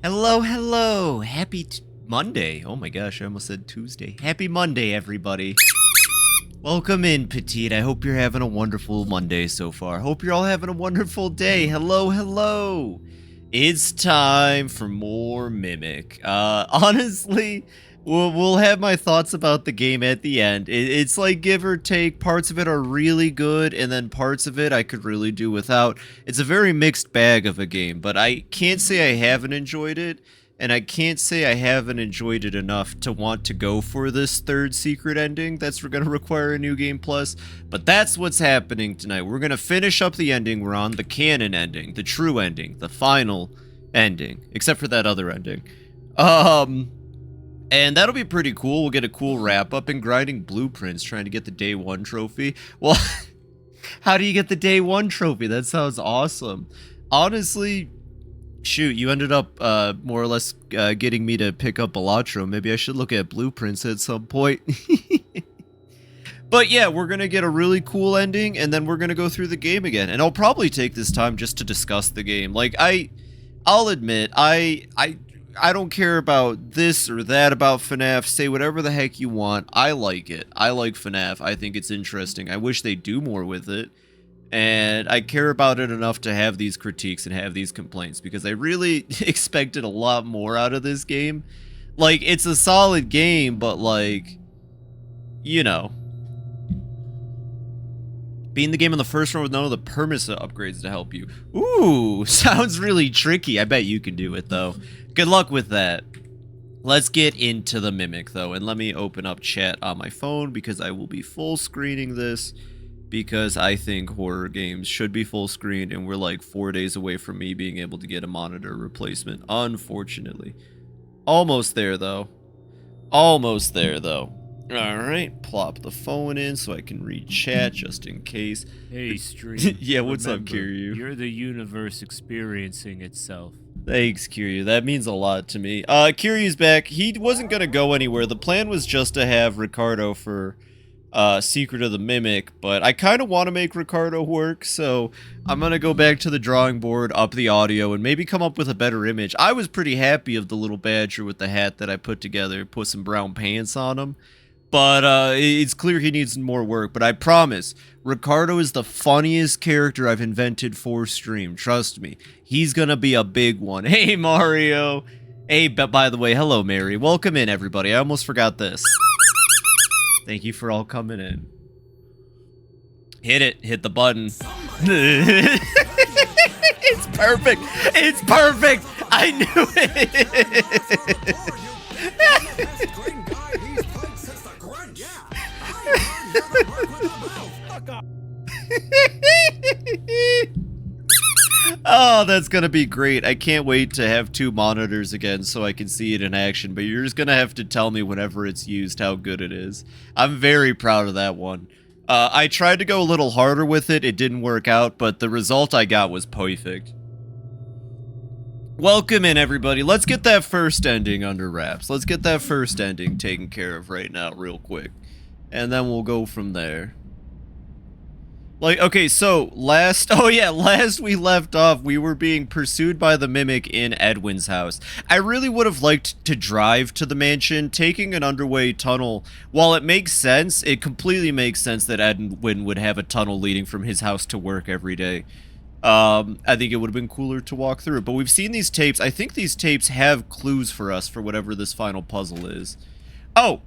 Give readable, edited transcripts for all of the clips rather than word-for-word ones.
Hello, hello. Happy Monday. Oh my gosh, I almost said Tuesday. Happy Monday, everybody. Welcome in, Petite. I hope you're having a wonderful Monday so far. Hope you're all having a wonderful day. Hello, hello. It's time for more Mimic. Honestly, we'll have my thoughts about the game at the end. It's like give or take. Parts of it are really good, and then parts of it I could really do without. It's a very mixed bag of a game, but I can't say I haven't enjoyed it, and I can't say I haven't enjoyed it enough to want to go for this third secret ending that's going to require a New Game Plus. But that's what's happening tonight. We're going to finish up the ending we're on, the canon ending, the true ending, the final ending, except for that other ending. And that'll be pretty cool. We'll get a cool wrap-up and grinding blueprints, trying to get the Day 1 trophy. Well, how do you get the Day 1 trophy? That sounds awesome. Honestly, shoot, you ended up more or less getting me to pick up Elatro. Maybe I should look at blueprints at some point. But yeah, we're going to get a really cool ending, and then we're going to go through the game again. And I'll probably take this time just to discuss the game. Like, I'll admit, I don't care about this or that about FNAF. Say whatever the heck you want. I like it. I like FNAF. I think it's interesting. I wish they do more with it. And I care about it enough to have these critiques and have these complaints, because I really expected a lot more out of this game. Like, it's a solid game, but like, you know, being the game in the first run with none of the permanent upgrades to help you. Ooh, sounds really tricky. I bet you can do it, though. Good luck with that. Let's get into the Mimic, though, and let me open up chat on my phone, because I will be full screening this, because I think horror games should be full screen, and we're like 4 days away from me being able to get a monitor replacement, unfortunately. Almost there, though. Almost there, though. Alright, plop the phone in so I can read chat just in case. Hey, stream. Yeah, what's Remember, up, Kiryu? You're the universe experiencing itself. Thanks, Kiryu. That means a lot to me. Kiryu's back. He wasn't gonna go anywhere. The plan was just to have Ricardo for Secret of the Mimic, but I kind of want to make Ricardo work, so I'm gonna go back to the drawing board, up the audio, and maybe come up with a better image. I was pretty happy of the little badger with the hat that I put together, put some brown pants on him. But it's clear he needs more work. But I promise, Ricardo is the funniest character I've invented for stream. Trust me. He's going to be a big one. Hey, Mario. Hey, by the way, hello, Mary. Welcome in, everybody. I almost forgot this. Thank you for all coming in. Hit it. Hit the button. It's perfect. It's perfect. I knew it. Oh, that's gonna be great. I can't wait to have 2 monitors again so I can see it in action, but you're just gonna have to tell me whenever it's used how good it is. I'm very proud of that one. I tried to go a little harder with it. It didn't work out, but the result I got was perfect. Welcome in, everybody. Let's get that first ending under wraps. Let's get that first ending taken care of right now real quick. And then we'll go from there. Like, okay, so last we left off, we were being pursued by the Mimic in Edwin's house. I really would have liked to drive to the mansion. Taking an underway tunnel, while it makes sense, it completely makes sense that Edwin would have a tunnel leading from his house to work every day. I think it would have been cooler to walk through it, but we've seen these tapes. I think these tapes have clues for us for whatever this final puzzle is. Oh!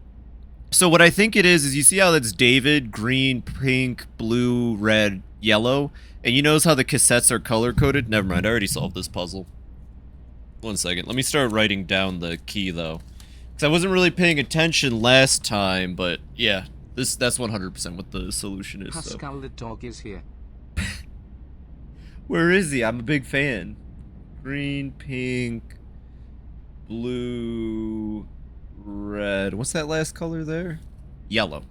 So what I think it is you see how that's David, green, pink, blue, red, yellow? And you notice how the cassettes are color-coded? Never mind, I already solved this puzzle. 1 second, let me start writing down the key, though. Because I wasn't really paying attention last time, but yeah, that's 100% what the solution is. Pascal the dog is here. Where is he? I'm a big fan. Green, pink, blue... red. What's that last color there? Yellow.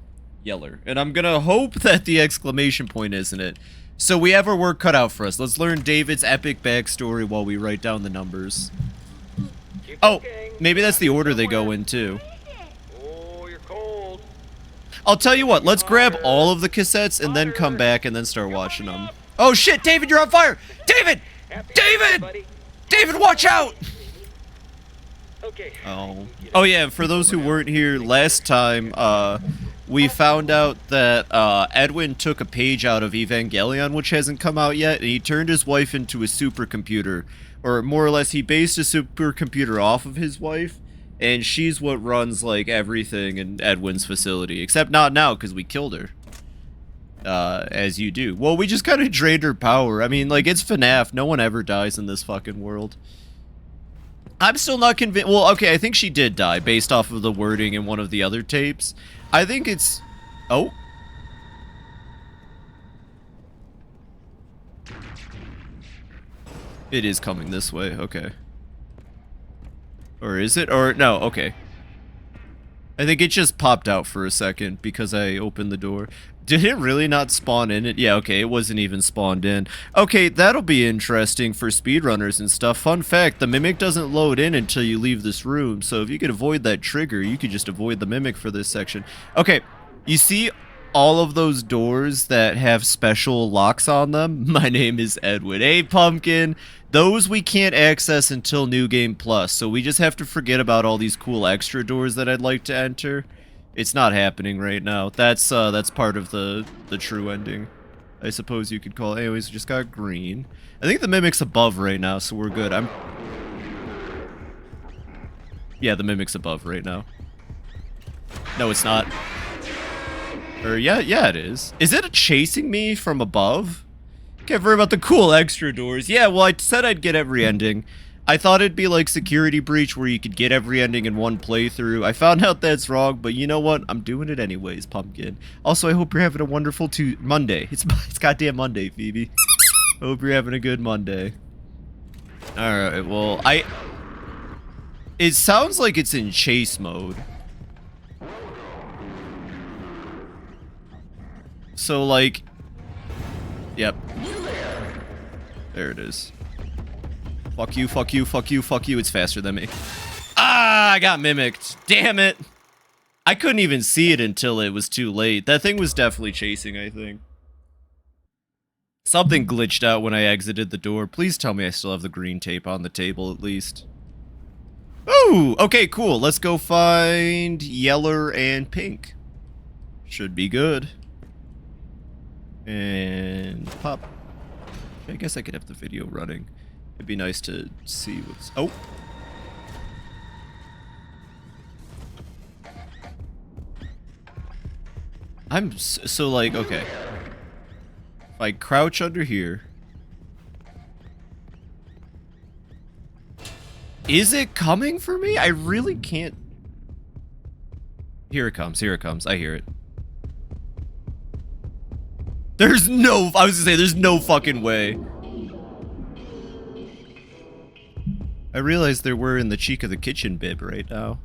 Yeller. And I'm gonna hope that the exclamation point isn't it. So we have our work cut out for us. Let's learn David's epic backstory while we write down the numbers. Oh, maybe that's the order they go in too. Oh, you're cold. I'll tell you what, let's grab all of the cassettes and then come back and then start watching them. Oh shit, David, you're on fire! David! David! David, watch out! Okay. Oh. Oh yeah, and for those who weren't here last time, we found out that Edwin took a page out of Evangelion, which hasn't come out yet, and he turned his wife into a supercomputer. Or more or less, he based a supercomputer off of his wife, and she's what runs, like, everything in Edwin's facility. Except not now, because we killed her. As you do. Well, we just kind of drained her power. I mean, like, it's FNAF. No one ever dies in this fucking world. I'm still not convinced. Well, okay, I think she did die based off of the wording in one of the other tapes. I think it's... Oh. It is coming this way. Okay. Or is it? Or no, okay. I think it just popped out for a second because I opened the door. Did it really not spawn in it? Yeah, okay, it wasn't even spawned in. Okay, that'll be interesting for speedrunners and stuff. Fun fact, the Mimic doesn't load in until you leave this room, so if you could avoid that trigger, you could just avoid the Mimic for this section. Okay, you see all of those doors that have special locks on them? My name is Edwin. Hey, Pumpkin! Those we can't access until New Game Plus, so we just have to forget about all these cool extra doors that I'd like to enter. It's not happening right now. That's part of the true ending, I suppose you could call it. Anyways, we just got green. I think the Mimic's above right now, so we're good. Yeah, the Mimic's above right now. No, it's not. Or, yeah, it is. Is it chasing me from above? Can't worry about the cool extra doors. Yeah, well, I said I'd get every ending. I thought it'd be like Security Breach where you could get every ending in one playthrough. I found out that's wrong, but you know what? I'm doing it anyways, Pumpkin. Also, I hope you're having a wonderful Monday. It's goddamn Monday, Phoebe. I hope you're having a good Monday. Alright, well, it sounds like it's in chase mode. So, like... Yep. There it is. Fuck you, fuck you, fuck you, fuck you. It's faster than me. Ah, I got mimicked. Damn it. I couldn't even see it until it was too late. That thing was definitely chasing, I think. Something glitched out when I exited the door. Please tell me I still have the green tape on the table, at least. Ooh, okay, cool. Let's go find yeller and pink. Should be good. And pop. I guess I could have the video running. It'd be nice to see what's... Oh! I'm so like, okay. If I crouch under here... Is it coming for me? I really can't... Here it comes, I hear it. There's no... I was gonna say, there's no fucking way. I realized there were in the cheek of the kitchen bib right now.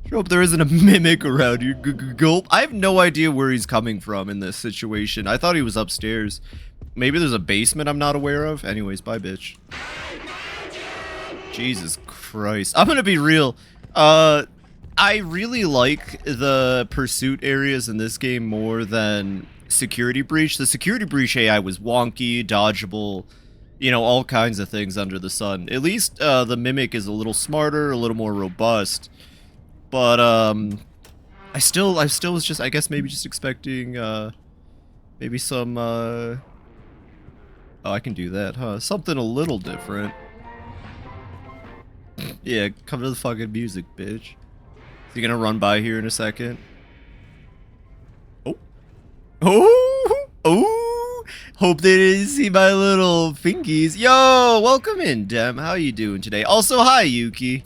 Sure hope there isn't a mimic around here. Gulp. I have no idea where he's coming from in this situation. I thought he was upstairs. Maybe there's a basement I'm not aware of. Anyways, bye, bitch. Jesus Christ. I'm gonna be real. I really like the pursuit areas in this game more than Security Breach. The Security Breach AI was wonky, dodgeable, you know, all kinds of things under the sun. At least the Mimic is a little smarter, a little more robust. But I still was just, I guess maybe just expecting maybe some oh, I can do that, huh? Something a little different. Yeah, come to the fucking music, bitch. Is he gonna run by here in a second? Oh. Oh! Oh! Hope they didn't see my little fingies. Yo! Welcome in, Dem. How you doing today? Also, hi, Yuki.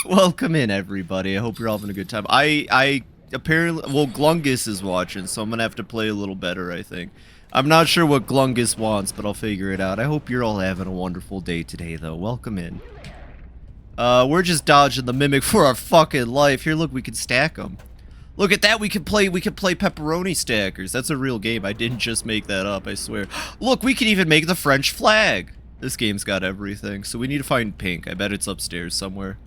Welcome in, everybody. I hope you're all having a good time. I apparently... Well, Glungus is watching, so I'm gonna have to play a little better, I think. I'm not sure what Glungus wants, but I'll figure it out. I hope you're all having a wonderful day today, though. Welcome in. We're just dodging the Mimic for our fucking life. Here, look, we can stack them. Look at that, we can play pepperoni stackers. That's a real game. I didn't just make that up, I swear. Look, we can even make the French flag. This game's got everything. So we need to find pink. I bet it's upstairs somewhere.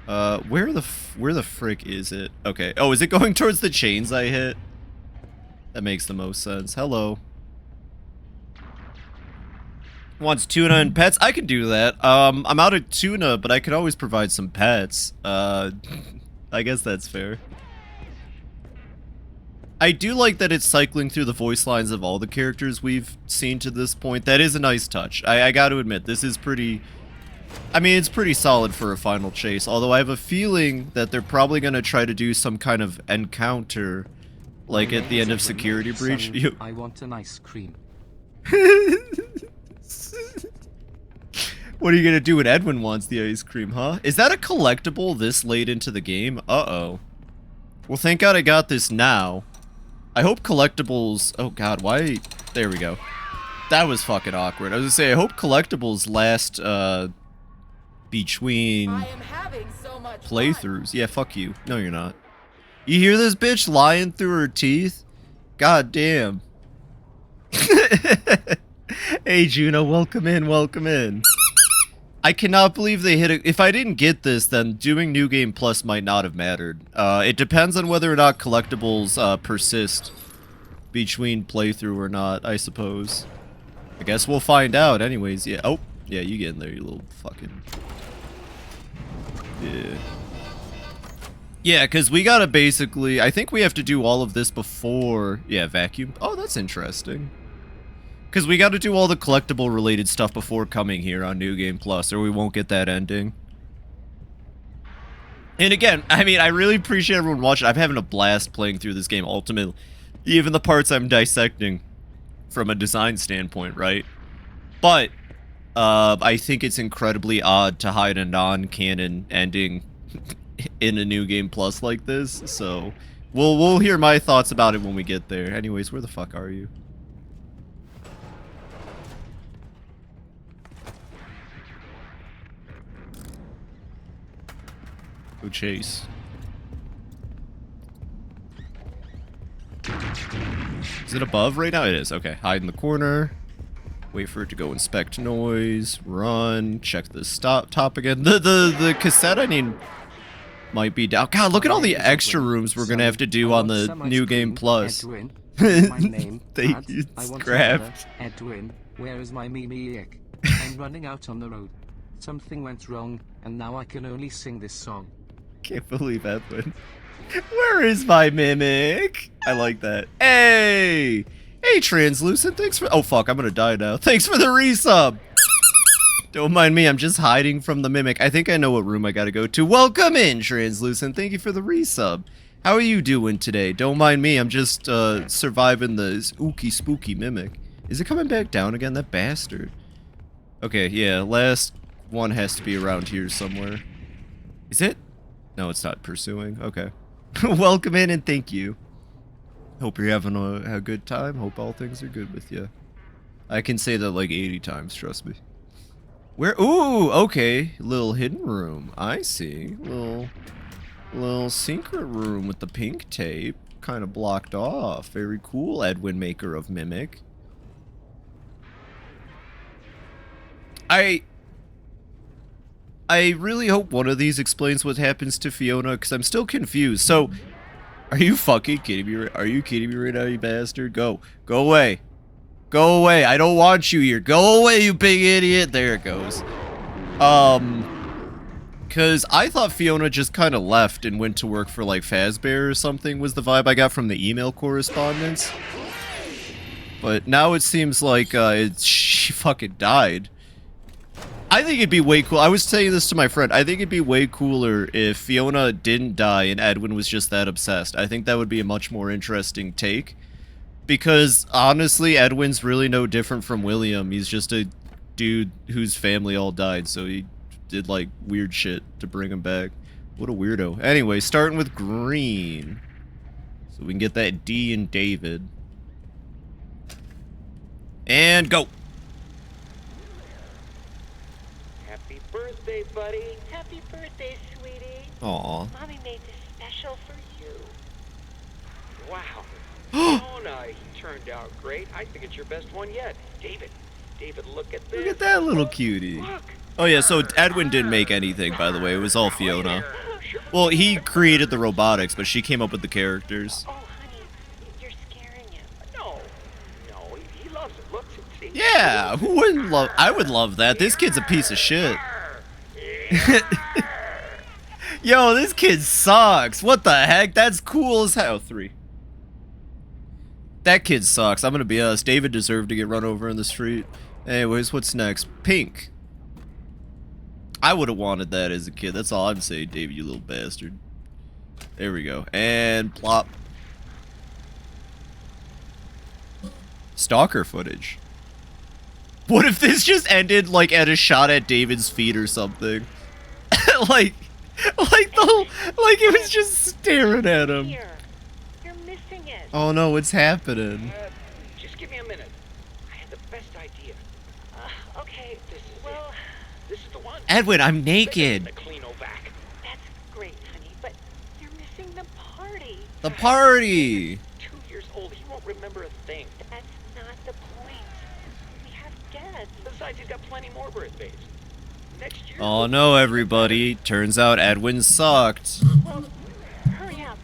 Where the frick is it? Okay. Oh, is it going towards the chains I hit? That makes the most sense. Hello. Wants tuna and pets? I can do that. I'm out of tuna, but I could always provide some pets. I guess that's fair. I do like that it's cycling through the voice lines of all the characters we've seen to this point. That is a nice touch. I gotta admit, this is pretty... I mean, it's pretty solid for a final chase, although I have a feeling that they're probably gonna try to do some kind of encounter, like at the end of Security Breach. I want an ice cream. What are you gonna do when Edwin wants the ice cream, huh? Is that a collectible this late into the game? Uh-oh. Well, thank God I got this now. I hope collectibles... Oh god, why... There we go. That was fucking awkward. I was gonna say, I hope collectibles last, between I am having so much playthroughs. Yeah, fuck you. No, you're not. You hear this bitch lying through her teeth? God damn. Hey, Juno, welcome in, welcome in. I cannot believe they hit it. If I didn't get this, then doing New Game Plus might not have mattered. It depends on whether or not collectibles persist between playthrough or not, I suppose. I guess we'll find out anyways. Yeah. Oh, yeah, you get in there, you little fucking... Yeah. Yeah, because we gotta basically... I think we have to do all of this before... Yeah, vacuum. Oh, that's interesting. Because we gotta do all the collectible related stuff before coming here on New Game Plus, or we won't get that ending. And again, I mean, I really appreciate everyone watching. I'm having a blast playing through this game, ultimately. Even the parts I'm dissecting from a design standpoint, right? But, I think it's incredibly odd to hide a non-canon ending in a New Game Plus like this, so... We'll hear my thoughts about it when we get there. Anyways, where the fuck are you? Go chase. Is it above right now? It is. Okay. Hide in the corner. Wait for it to go inspect noise. Run. Check the top again. The cassette, I mean, might be down. God, look at all the extra rooms we're gonna have to do on the New Game Plus. Thank you, Scrapped. Edwin, where is my mimic? I'm running out on the road. Something went wrong, and now I can only sing this song. Can't believe Edwin. Where is my mimic? I like that. Hey! Hey, Translucent, thanks for... Oh, fuck, I'm gonna die now. Thanks for the resub! Don't mind me, I'm just hiding from the mimic. I think I know what room I gotta go to. Welcome in, Translucent. Thank you for the resub. How are you doing today? Don't mind me, I'm just, surviving the ooky spooky mimic. Is it coming back down again? That bastard. Okay, yeah, last one has to be around here somewhere. Is it? No, it's not pursuing. Okay. Welcome in and thank you. Hope you're having a good time. Hope all things are good with you. I can say that like 80 times, trust me. Where? Ooh, okay. Little hidden room. I see. Little secret room with the pink tape. Kind of blocked off. Very cool, Edwin, maker of Mimic. I really hope one of these explains what happens to Fiona, because I'm still confused. So, are you fucking kidding me? Are you kidding me right now, you bastard? Go. Go away. Go away. I don't want you here. Go away, you big idiot. There it goes. Because I thought Fiona just kind of left and went to work for, like, Fazbear or something, was the vibe I got from the email correspondence. But now it seems like, she fucking died. I think it'd be way cool. I was saying this to my friend. I think it'd be way cooler if Fiona didn't die and Edwin was just that obsessed. I think that would be a much more interesting take. Because, honestly, Edwin's really no different from William. He's just a dude whose family all died, so he did, like, weird shit to bring him back. What a weirdo. Anyway, starting with green. So we can get that D in David. And go! Happy birthday, buddy. Happy birthday, sweetie. Aw. Mommy made this special for you. Wow. Fiona, he turned out great. I think it's your best one yet. David, look at this. Look at that little cutie. Look. Oh yeah, so Edwin didn't make anything, by the way. It was all Fiona. Well, he created the robotics, but she came up with the characters. Oh, honey, you're scaring him. No, he loves it. Look, see. Yeah, Yeah, who wouldn't love? I would love that. This kid's a piece of shit. Yo, this kid sucks. What the heck? That's cool as hell. 3. That kid sucks. I'm gonna be honest. David deserved to get run over in the street. Anyways, what's next? Pink. I would have wanted that as a kid. That's all I'm saying, David, you little bastard. There we go. And plop. Stalker footage. What if this just ended like at a shot at David's feet or something? like it was just staring at him. Here. You're missing it. Oh no, what's happening? Just give me a minute. I had the best idea. Okay. This is Well, it. This is the one. Edwin, I'm naked. The Cleanovac. that's great, honey, but you're missing the party. The party. 2 years old. He won't remember a thing. That's not the point. We have guests. Besides, he's got plenty more birthdays. Next year. Oh no, everybody. Turns out Edwin sucked. Well, hurry up.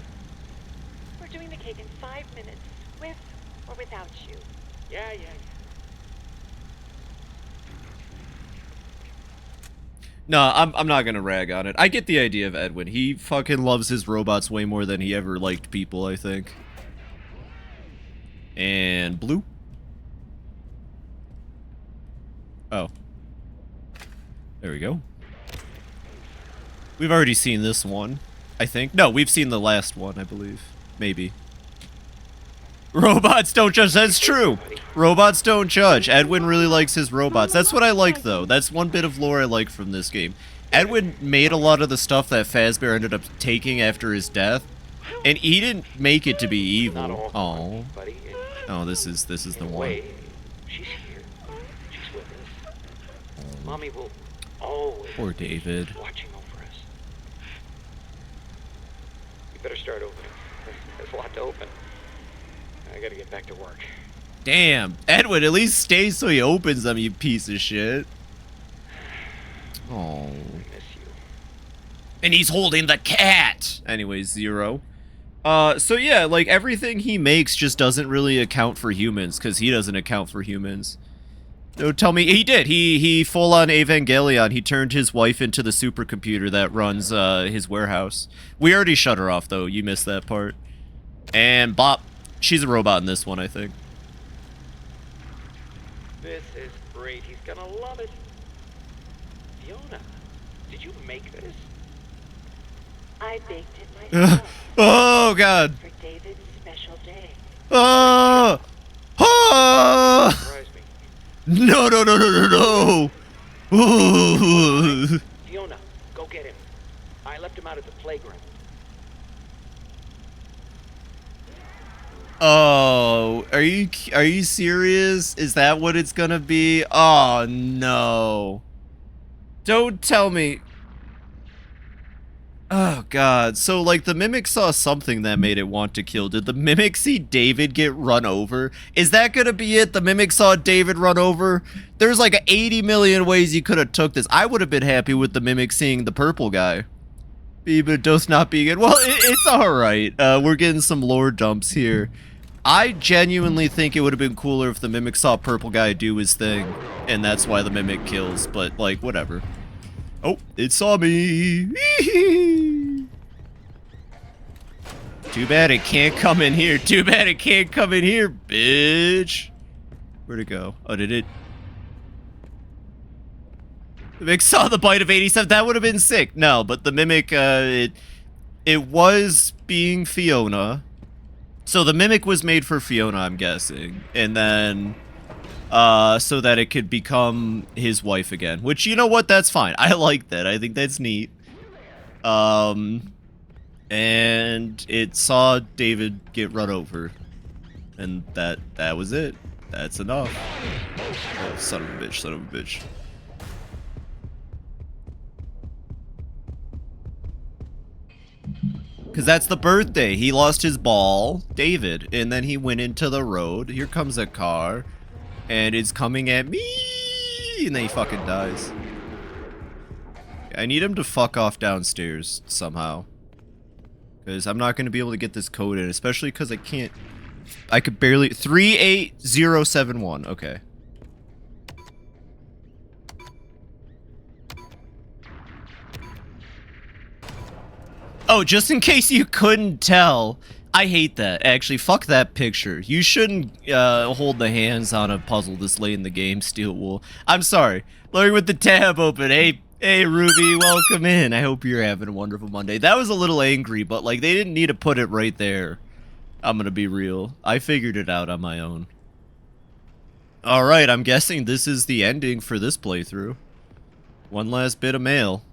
We're doing the cake in 5 minutes, with or without you. Yeah. No, I'm not gonna rag on it. I get the idea of Edwin. He fucking loves his robots way more than he ever liked people, I think. And blue. Oh. There we go. We've already seen this one, I think. No, we've seen the last one, I believe. Maybe. Robots don't judge. That's true. Robots don't judge. Edwin really likes his robots. That's what I like, though. That's one bit of lore I like from this game. Edwin made a lot of the stuff that Fazbear ended up taking after his death, and he didn't make it to be evil. Oh. Buddy. Oh, this is the one. Wait. She's here. She's with us. Mommy will always Poor David. be watching over us. You better start opening. There's a lot to open. I gotta get back to work. Damn, Edwin, at least stay so he opens them, you piece of shit. Oh. I miss you. And he's holding the cat! Anyways, 0. So yeah, like, everything he makes just doesn't really account for humans, because he doesn't account for humans. No, tell me, he did. He full-on Evangelion. He turned his wife into the supercomputer that runs, his warehouse. We already shut her off, though. You missed that part. And Bop. She's a robot in this one, I think. This is great. He's gonna love it. Fiona, did you make this? I baked it myself Oh, God. for David's special day. Oh! Oh! Surprise me. No, no, no, no, no, no! Ooh. Fiona, go get him. I left him out at the playground. Oh, are you serious? Is that what it's gonna be? Oh no. Don't tell me. Oh god. So like the Mimic saw something that made it want to kill. Did the Mimic see David get run over? Is that gonna be it? The Mimic saw David run over? There's like 80 million ways you could have took this. I would have been happy with the Mimic seeing the purple guy. But does not be good. Well, it's alright. We're getting some lore dumps here. I genuinely think it would have been cooler if the Mimic saw Purple Guy do his thing, and that's why the Mimic kills, but, like, whatever. Oh, it saw me! Too bad it can't come in here. Too bad it can't come in here, bitch! Where'd it go? Oh, did it? The Mimic saw the bite of 87. That would have been sick. No, but the Mimic, it was being Fiona. So the Mimic was made for Fiona, I'm guessing. And then, so that it could become his wife again. Which, you know what? That's fine. I like that. I think that's neat. And it saw David get run over. And that was it. That's enough. Oh, son of a bitch, son of a bitch. Because that's the birthday. He lost his ball, David, and then he went into the road. Here comes a car, and it's coming at me, and then he fucking dies. I need him to fuck off downstairs somehow. Because I'm not going to be able to get this code in, especially because I can't... I could barely... 38071, okay. Oh, just in case you couldn't tell, I hate that. Actually, fuck that picture. You shouldn't hold the hands on a puzzle this late in the game, Steel Wool. I'm sorry. Looking with the tab open. Hey, Ruby, welcome in. I hope you're having a wonderful Monday. That was a little angry, but like they didn't need to put it right there. I'm gonna be real. I figured it out on my own. Alright, I'm guessing this is the ending for this playthrough. One last bit of mail.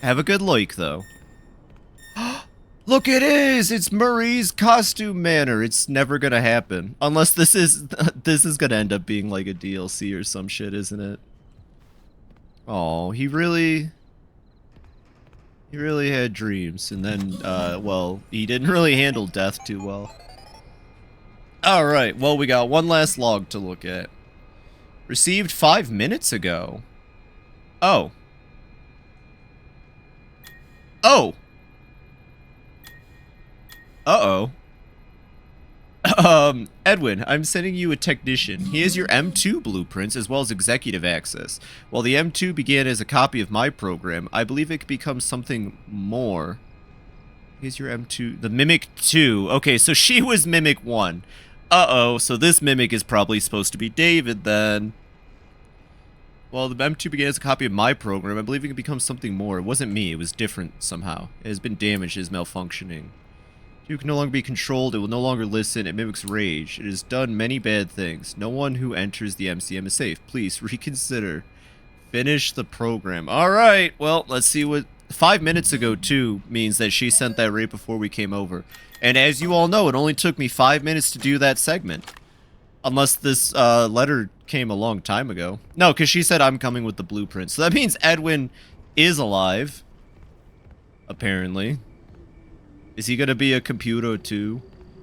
Have a good look, though. Look, it is! It's Murray's Costume Manor. It's never gonna happen. Unless this is gonna end up being like a DLC or some shit, isn't it? Oh, he really had dreams, and then, well, he didn't really handle death too well. Alright, well, we got one last log to look at. Received 5 minutes ago. Oh. Oh! Uh-oh. Edwin, I'm sending you a technician. He has your M2 blueprints as well as executive access. While the M2 began as a copy of my program, I believe it could become something more. Here's your M2, the Mimic 2. Okay, so she was Mimic 1. Uh-oh, so this Mimic is probably supposed to be David then. Well, the M2 began as a copy of my program. I believe it could become something more. It wasn't me, it was different somehow. It has been damaged, it is malfunctioning. You can no longer be controlled, it will no longer listen, it mimics rage. It has done many bad things. No one who enters the MCM is safe. Please, reconsider. Finish the program. Alright, well, let's see what... 5 minutes ago, too, means that she sent that right before we came over. And as you all know, it only took me 5 minutes to do that segment. Unless this letter came a long time ago. No, because she said I'm coming with the blueprint. So that means Edwin is alive. Apparently. Is he gonna be a computer too?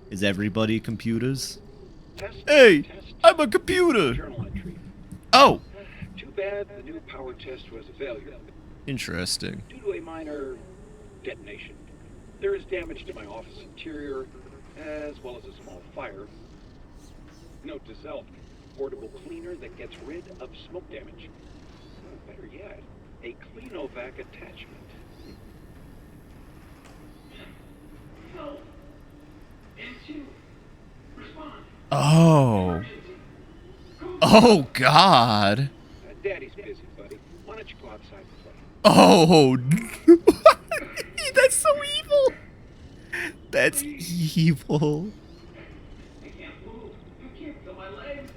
Is everybody computers? Hey, I'm a computer! Journal entry. Oh! Too bad the new power test was a failure. Interesting. Due to a minor detonation, there is damage to my office interior, as well as a small fire. Note to self, portable cleaner that gets rid of smoke damage. Better yet, a Cleanovac attachment. Help! M2, respond. Oh. Oh, God. Daddy's busy, buddy. Why don't you go outside and play? Oh. That's so evil. That's evil. I can't move. I can't feel my legs.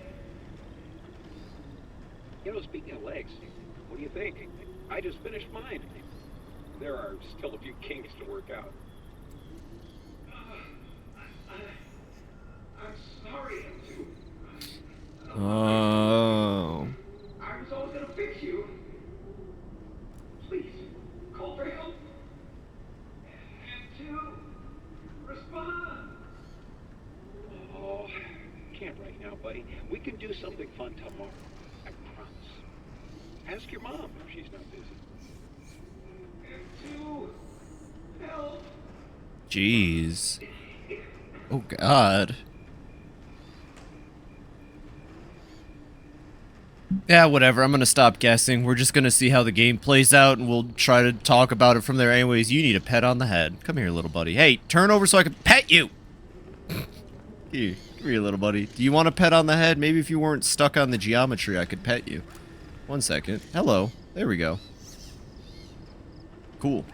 You know, speaking of legs, what do you think? I just finished mine. There are still a few kinks to work out. I'm sorry, M2. Oh. I was always gonna fix you. Please, call for help. M2, respond. Oh, can't right now, buddy. We can do something fun tomorrow. I promise. Ask your mom if she's not busy. M2, help. Jeez. Oh, God. Yeah, whatever. I'm gonna stop guessing. We're just gonna see how the game plays out, and we'll try to talk about it from there. Anyways, you need a pet on the head. Come here, little buddy. Hey, turn over so I can pet you! Here, come here, little buddy. Do you want a pet on the head? Maybe if you weren't stuck on the geometry, I could pet you. 1 second. Hello. There we go. Cool.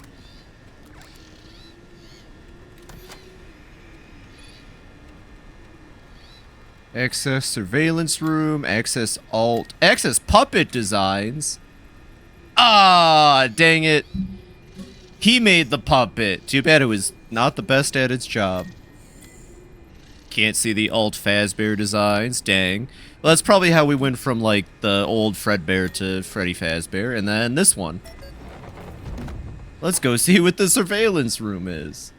Access surveillance room, access alt, access puppet designs. Ah, dang it. He made the puppet. Too bad it was not the best at its job. Can't see the alt Fazbear designs, dang. Well, that's probably how we went from, like, the old Fredbear to Freddy Fazbear, and then this one. Let's go see what the surveillance room is.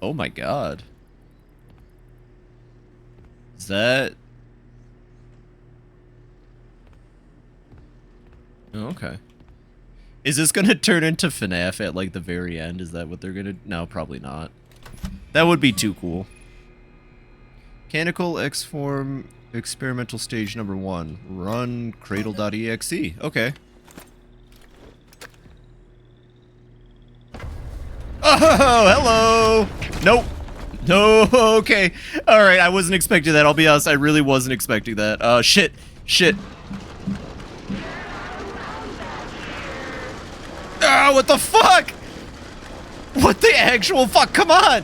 Oh my God. Is that... Oh, okay. Is this gonna turn into FNAF at like the very end? Is that what they're gonna... No, probably not. That would be too cool. Mechanical X-Form Experimental stage number 1. Run cradle.exe. Okay. Oh, hello! Nope. No, okay. Alright, I wasn't expecting that. I'll be honest, I really wasn't expecting that. Shit. Shit. Ah, what the fuck? What the actual fuck? Come on!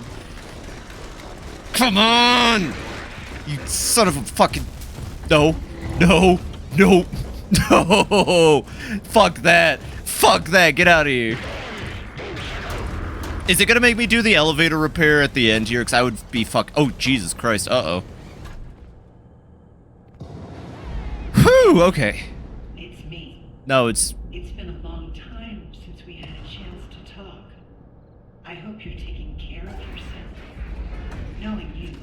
Come on! You son of a fucking... No. No. No. No. Fuck that. Fuck that. Get out of here. Is it gonna make me do the elevator repair at the end here? Because I would be Oh, Jesus Christ. Uh-oh. Whew, okay. It's me. No, it's... It's been a long time since we had a chance to talk. I hope you're taking care of yourself. Knowing you,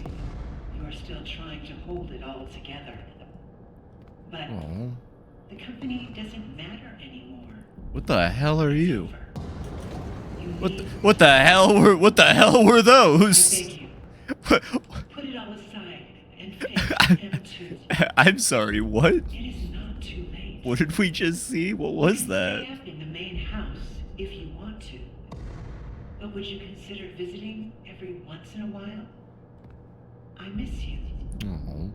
you're still trying to hold it all together. But the company doesn't matter anymore. What the hell are you? What the hell were I those? beg you. Put it all aside and face M2. I'm sorry, what? It is not too late. What did we just see? What was Stay that? up in the main house if you want to. But would you consider visiting every once in a while? I miss you. Oh.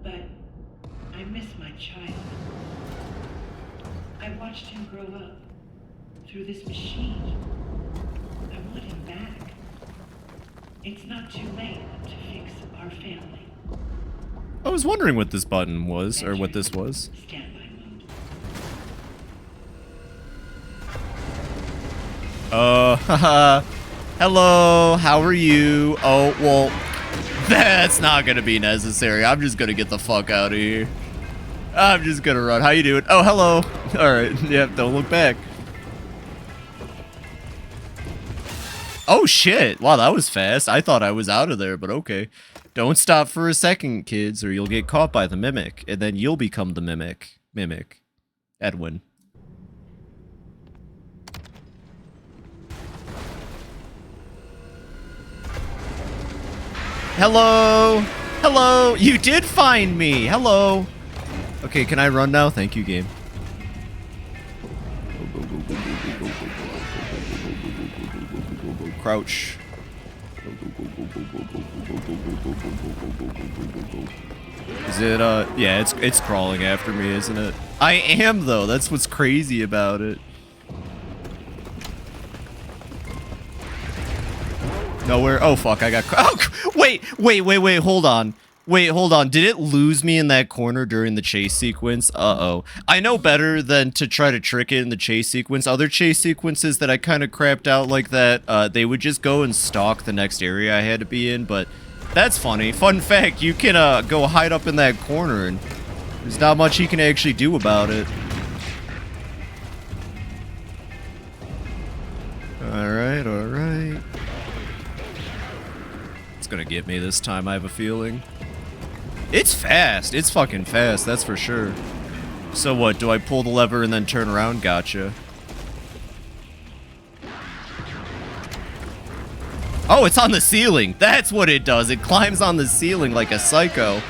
But I miss my child. I watched him grow up through this machine. I want him back. It's not too late to fix our family. I was wondering what this button was, or what this was. Standby mode. Haha. Hello, how are you? Oh, well, that's not gonna be necessary. I'm just gonna get the fuck out of here. I'm just gonna run. How you doing? Oh, hello. Alright, yep, don't look back. Oh, shit. Wow, that was fast. I thought I was out of there, but okay. Don't stop for a second, kids, or you'll get caught by the mimic, and then you'll become the mimic. Mimic. Edwin. Hello! Hello! You did find me! Hello! Okay, can I run now? Thank you, game. Crouch. Is it, yeah, it's crawling after me, isn't it? I am, though. That's what's crazy about it. Nowhere. Oh, fuck, I got... Oh, wait, hold on. Wait, hold on. Did it lose me in that corner during the chase sequence? Uh-oh. I know better than to try to trick it in the chase sequence. Other chase sequences that I kind of crapped out like that, they would just go and stalk the next area I had to be in, but that's funny. Fun fact, you can go hide up in that corner, and there's not much you can actually do about it. Alright, alright. It's gonna get me this time, I have a feeling. It's fast. It's fucking fast, that's for sure. So what, do I pull the lever and then turn around? Gotcha. Oh, it's on the ceiling. That's what it does. It climbs on the ceiling like a psycho.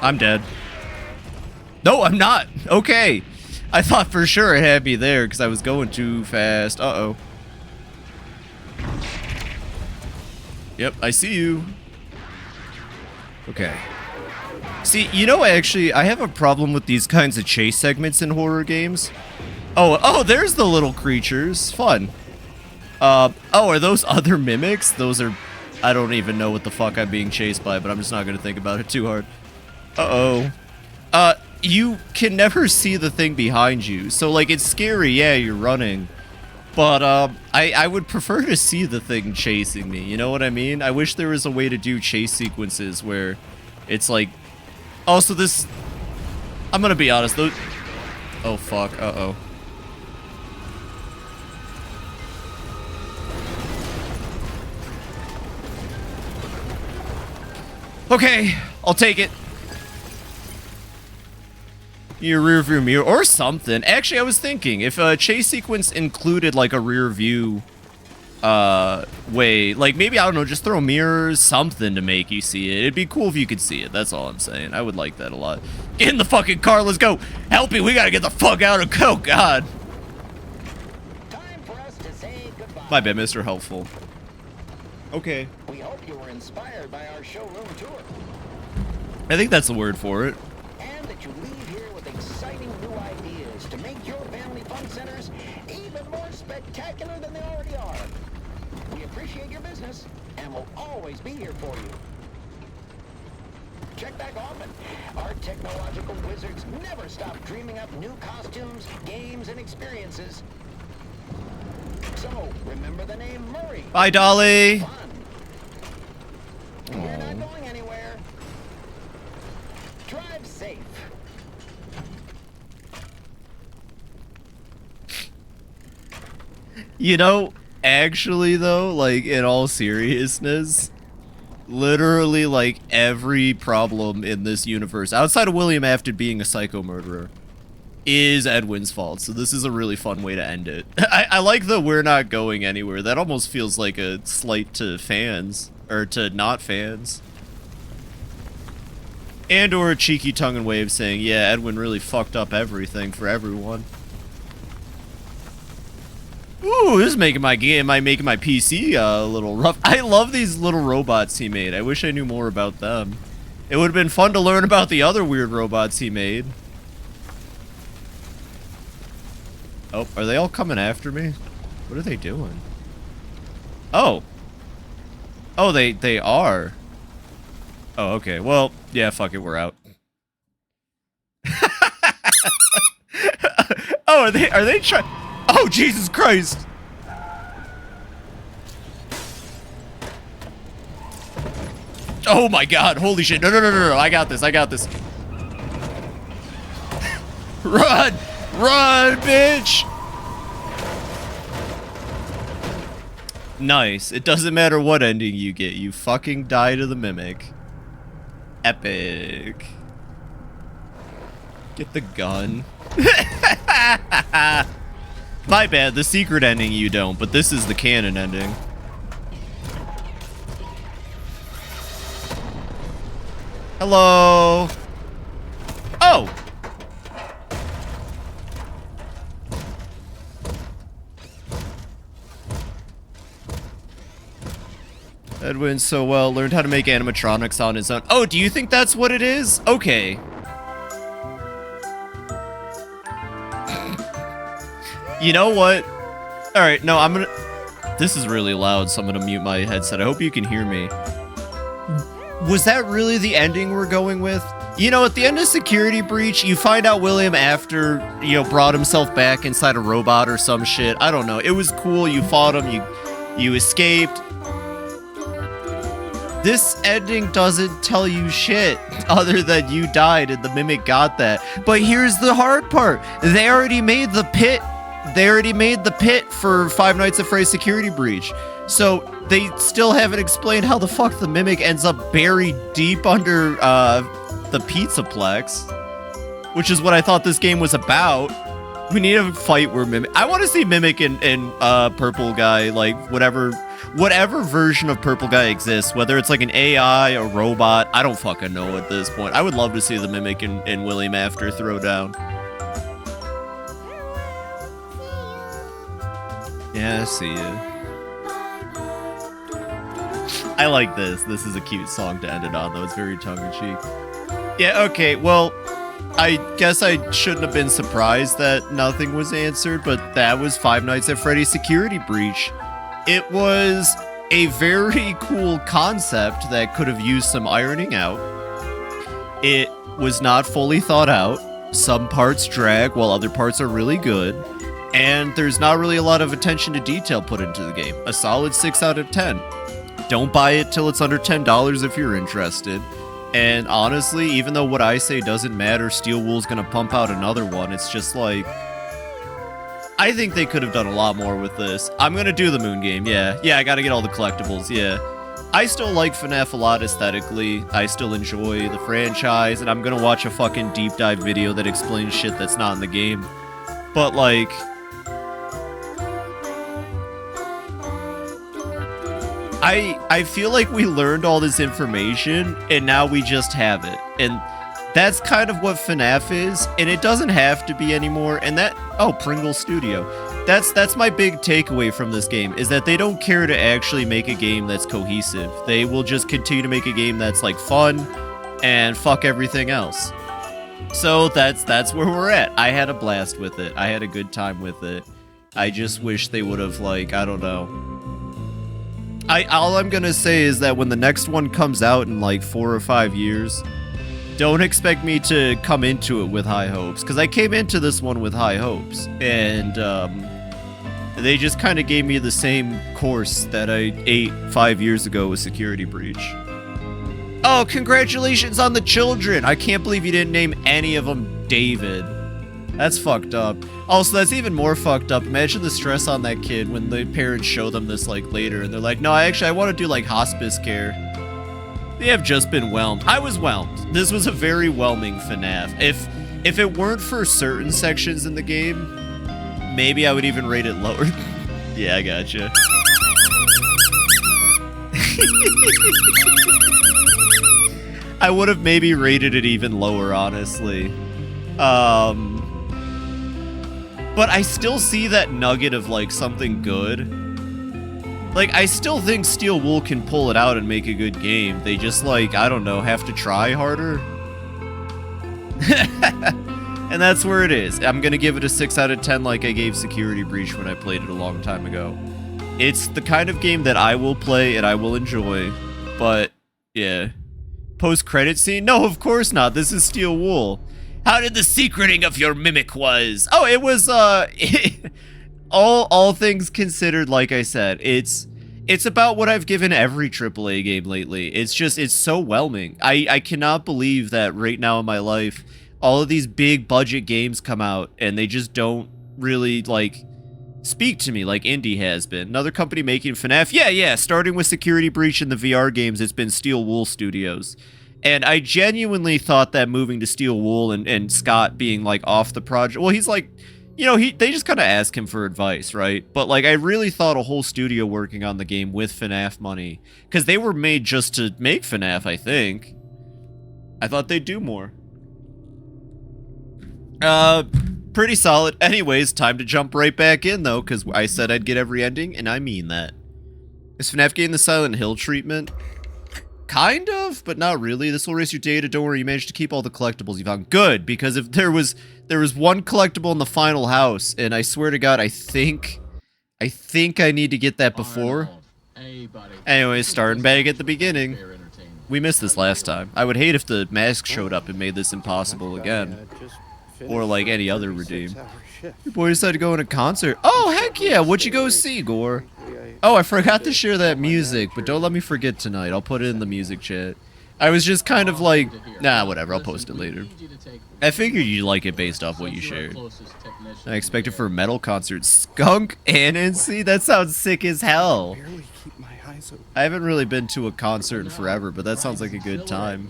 I'm dead. No, I'm not. Okay. I thought for sure it had me there because I was going too fast. Uh-oh. Yep, I see you. Okay. See, you know, actually, I have a problem with these kinds of chase segments in horror games. Oh, there's the little creatures. Fun. Oh, are those other mimics? Those are... I don't even know what the fuck I'm being chased by, but I'm just not going to think about it too hard. Uh-oh. You can never see the thing behind you. So, like, it's scary, yeah, you're running. But, I would prefer to see the thing chasing me, you know what I mean? I wish there was a way to do chase sequences where it's like... Also, this... I'm gonna be honest, those... Oh, fuck, uh-oh. Okay, I'll take it. Your rear view mirror or something. Actually, I was thinking if a chase sequence included like a rear view way. Like, maybe, I don't know, just throw mirrors, something to make you see it. It'd be cool if you could see it. That's all I'm saying. I would like that a lot. Get in the fucking car. Let's go. Help me. We gotta get the fuck out of... Oh, God. Time for us to say goodbye. My bad, Mr. Helpful. Okay. We hope you were inspired by our showroom tour. I think that's the word for it. And that you leave here with exciting new ideas to make your family fun centers even more spectacular than they already are. We appreciate your business and will always be here for you. Check back often. Our technological wizards never stop dreaming up new costumes, games, and experiences. So, remember the name Murray. Bye, Dolly. Fun. We're not going anywhere. Drive safe. You know, actually, though, like, in all seriousness, literally, like, every problem in this universe, outside of William Afton being a psycho murderer, is Edwin's fault. So this is a really fun way to end it. I like the "we're not going anywhere." That almost feels like a slight to fans, or to not fans. And or a cheeky tongue and wave saying, yeah, Edwin really fucked up everything for everyone. Ooh, this is making my game, making my PC a little rough. I love these little robots he made. I wish I knew more about them. It would have been fun to learn about the other weird robots he made. Oh, are they all coming after me? What are they doing? Oh. Oh, they are. Oh, okay. Well, yeah, fuck it, we're out. Oh, are they trying? Oh, Jesus Christ! Oh my God! Holy shit! No! I got this! Run! Run, bitch! Nice. It doesn't matter what ending you get. You fucking die to the mimic. Epic. Get the gun. My bad. The secret ending you don't, but this is the canon ending. Hello. Oh. Edwin so well learned how to make animatronics on his own. Oh, do you think that's what it is? Okay. You know what? All right, no, I'm gonna... This is really loud, so I'm gonna mute my headset. I hope you can hear me. Was that really the ending we're going with? You know, at the end of Security Breach, you find out William after, you know, brought himself back inside a robot or some shit. I don't know. It was cool. You fought him. You escaped. This ending doesn't tell you shit other than you died and the mimic got that. But here's the hard part. They already made the pit. They already made the pit for Five Nights at Freddy's Security Breach. So they still haven't explained how the fuck the mimic ends up buried deep under the Pizzaplex, which is what I thought this game was about. We need a fight where Mimic... I want to see Mimic and Purple Guy, like, whatever version of Purple Guy exists, whether it's like an AI, a robot, I don't fucking know at this point. I would love to see the Mimic and William After throw down. Yeah, I see you. I like this. This is a cute song to end it on, though. It's very tongue-in-cheek. Yeah, okay, well... I guess I shouldn't have been surprised that nothing was answered, but that was Five Nights at Freddy's Security Breach. It was a very cool concept that could have used some ironing out. It was not fully thought out. Some parts drag while other parts are really good. And there's not really a lot of attention to detail put into the game. A solid 6 out of 10. Don't buy it till it's under $10 if you're interested. And honestly, even though what I say doesn't matter, Steel Wool's gonna pump out another one, it's just like... I think they could have done a lot more with this. I'm gonna do the Moon game, yeah. Yeah, I gotta get all the collectibles, yeah. I still like FNAF a lot aesthetically. I still enjoy the franchise, and I'm gonna watch a fucking deep dive video that explains shit that's not in the game. But like... I feel like we learned all this information and now we just have it. And that's kind of what FNAF is, and it doesn't have to be anymore. And that, oh, Pringle Studio. That's my big takeaway from this game, is that they don't care to actually make a game that's cohesive. They will just continue to make a game that's like fun and fuck everything else. So that's where we're at. I had a blast with it. I had a good time with it. I just wish they would have, like, I don't know. All I'm gonna say is that when the next one comes out in like 4 or 5 years, don't expect me to come into it with high hopes, because I came into this one with high hopes, and they just kind of gave me the same course that I ate 5 years ago with Security Breach. Oh, congratulations on the children! I can't believe you didn't name any of them David. That's fucked up. Also, that's even more fucked up. Imagine the stress on that kid when the parents show them this like later, and they're like, no, I want to do like hospice care. They have just been whelmed. I was whelmed. This was a very whelming FNAF. If it weren't for certain sections in the game, maybe I would even rate it lower. Yeah, I gotcha. I would have maybe rated it even lower, honestly. But I still see that nugget of like something good. Like, I still think Steel Wool can pull it out and make a good game. They just, like, I don't know, have to try harder. And that's where it is. I'm gonna give it a 6 out of 10 like I gave Security Breach when I played it a long time ago. It's the kind of game that I will play and I will enjoy. But, yeah. Post-credit scene? No, of course not. This is Steel Wool. How did the secreting of your mimic was? Oh, it was, all things considered, like I said, it's about what I've given every AAA game lately. It's so whelming. I cannot believe that right now in my life, all of these big budget games come out and they just don't really, like, speak to me like Indie has been. Another company making FNAF? Yeah, starting with Security Breach and the VR games, it's been Steel Wool Studios. And I genuinely thought that moving to Steel Wool and Scott being, like, off the project... Well, he's, like... You know, they just kind of ask him for advice, right? But, like, I really thought a whole studio working on the game with FNAF money. Because they were made just to make FNAF, I think. I thought they'd do more. Pretty solid. Anyways, time to jump right back in, though, because I said I'd get every ending, and I mean that. Is FNAF getting the Silent Hill treatment? Kind of, but not really. This will erase your data. Don't worry, you managed to keep all the collectibles you found. Good, because if there was one collectible in the final house, and I swear to God, I think I need to get that before. Anyways, starting back at the beginning. We missed this last time. I would hate if the mask showed up and made this impossible again. Or like any other redeem. Your boy decided to go in a concert. Oh, heck yeah, what'd you go see, Gore? Oh, I forgot to share that music, but don't let me forget tonight. I'll put it in the music chat. I was just kind of like, nah, whatever, I'll post it later. I figured you'd like it based off what you shared. I expected for a metal concert. Skunk Anansi? That sounds sick as hell. I haven't really been to a concert in forever, but that sounds like a good time.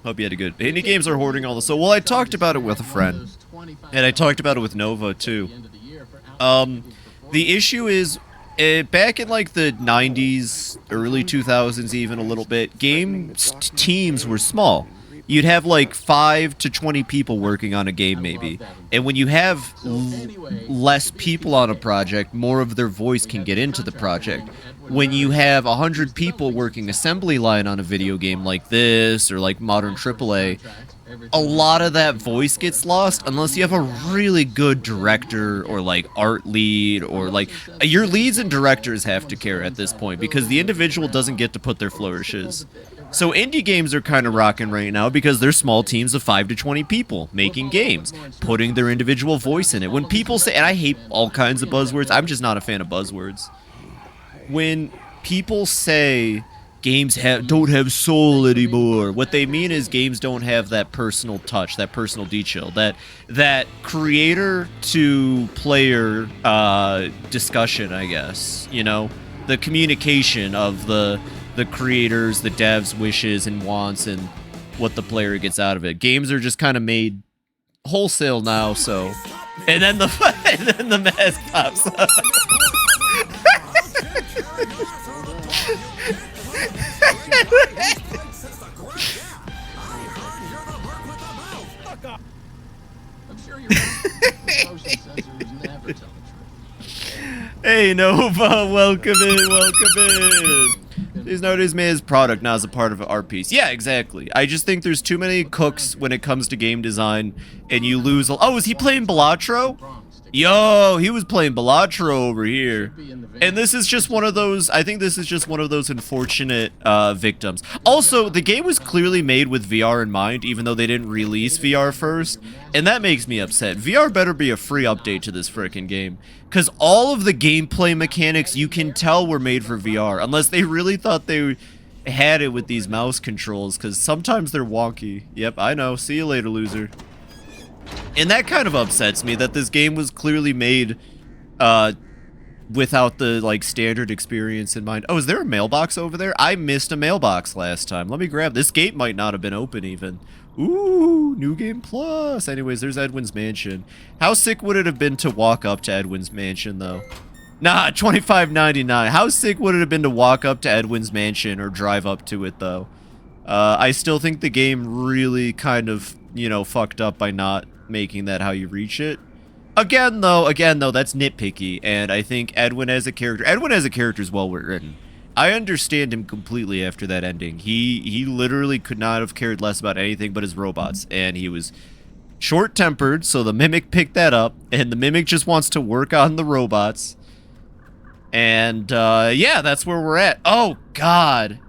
Hope you had a good... Indie games are hoarding all the... So, well, I talked about it with a friend. And I talked about it with Nova, too. The issue is, back in like the 90s, early 2000s even a little bit, teams were small. You'd have like 5 to 20 people working on a game maybe. And when you have less people on a project, more of their voice can get into the project. When you have 100 people working assembly line on a video game like this, or like modern AAA, a lot of that voice gets lost unless you have a really good director or like art lead, or like your leads and directors have to care at this point because the individual doesn't get to put their flourishes. So indie games are kind of rocking right now because they're small teams of 5 to 20 people making games, putting their individual voice in it. When people say, and I hate all kinds of buzzwords, I'm just not a fan of buzzwords. When people say games don't have soul anymore, what they mean is games don't have that personal touch, that personal detail, that creator to player discussion, I guess, you know, the communication of the creators, the devs' wishes and wants, and what the player gets out of it. Games are just kind of made wholesale now, so... And then the mask pops up. Hey Nova, welcome in, welcome in. There's nowadays made as product, not as a part of an art piece. Yeah, exactly. I just think there's too many cooks when it comes to game design, and you lose. Oh, is he playing Balatro? Yo, he was playing Balatro over here. And this is just one of those, I think this is just one of those unfortunate victims. Also, the game was clearly made with VR in mind, even though they didn't release VR first. And that makes me upset. VR better be a free update to this frickin' game. Because all of the gameplay mechanics you can tell were made for VR. Unless they really thought they had it with these mouse controls. Because sometimes they're wonky. Yep, I know. See you later, loser. And that kind of upsets me that this game was clearly made without the like standard experience in mind. Oh, is there a mailbox over there? I missed a mailbox last time. Let me grab this. Gate might not have been open even. Ooh, new game plus. Anyways, there's Edwin's mansion. How sick would it have been to walk up to Edwin's mansion though? Nah, $25.99. How sick would it have been to walk up to Edwin's mansion or drive up to it though? I still think the game really kind of, you know, fucked up by not making that how you reach it. Again though, that's nitpicky, and I think Edwin as a character is well written. I understand him completely after that ending. He literally could not have cared less about anything but his robots, and he was short-tempered, so the Mimic picked that up, and the Mimic just wants to work on the robots. And, yeah, that's where we're at. Oh, God.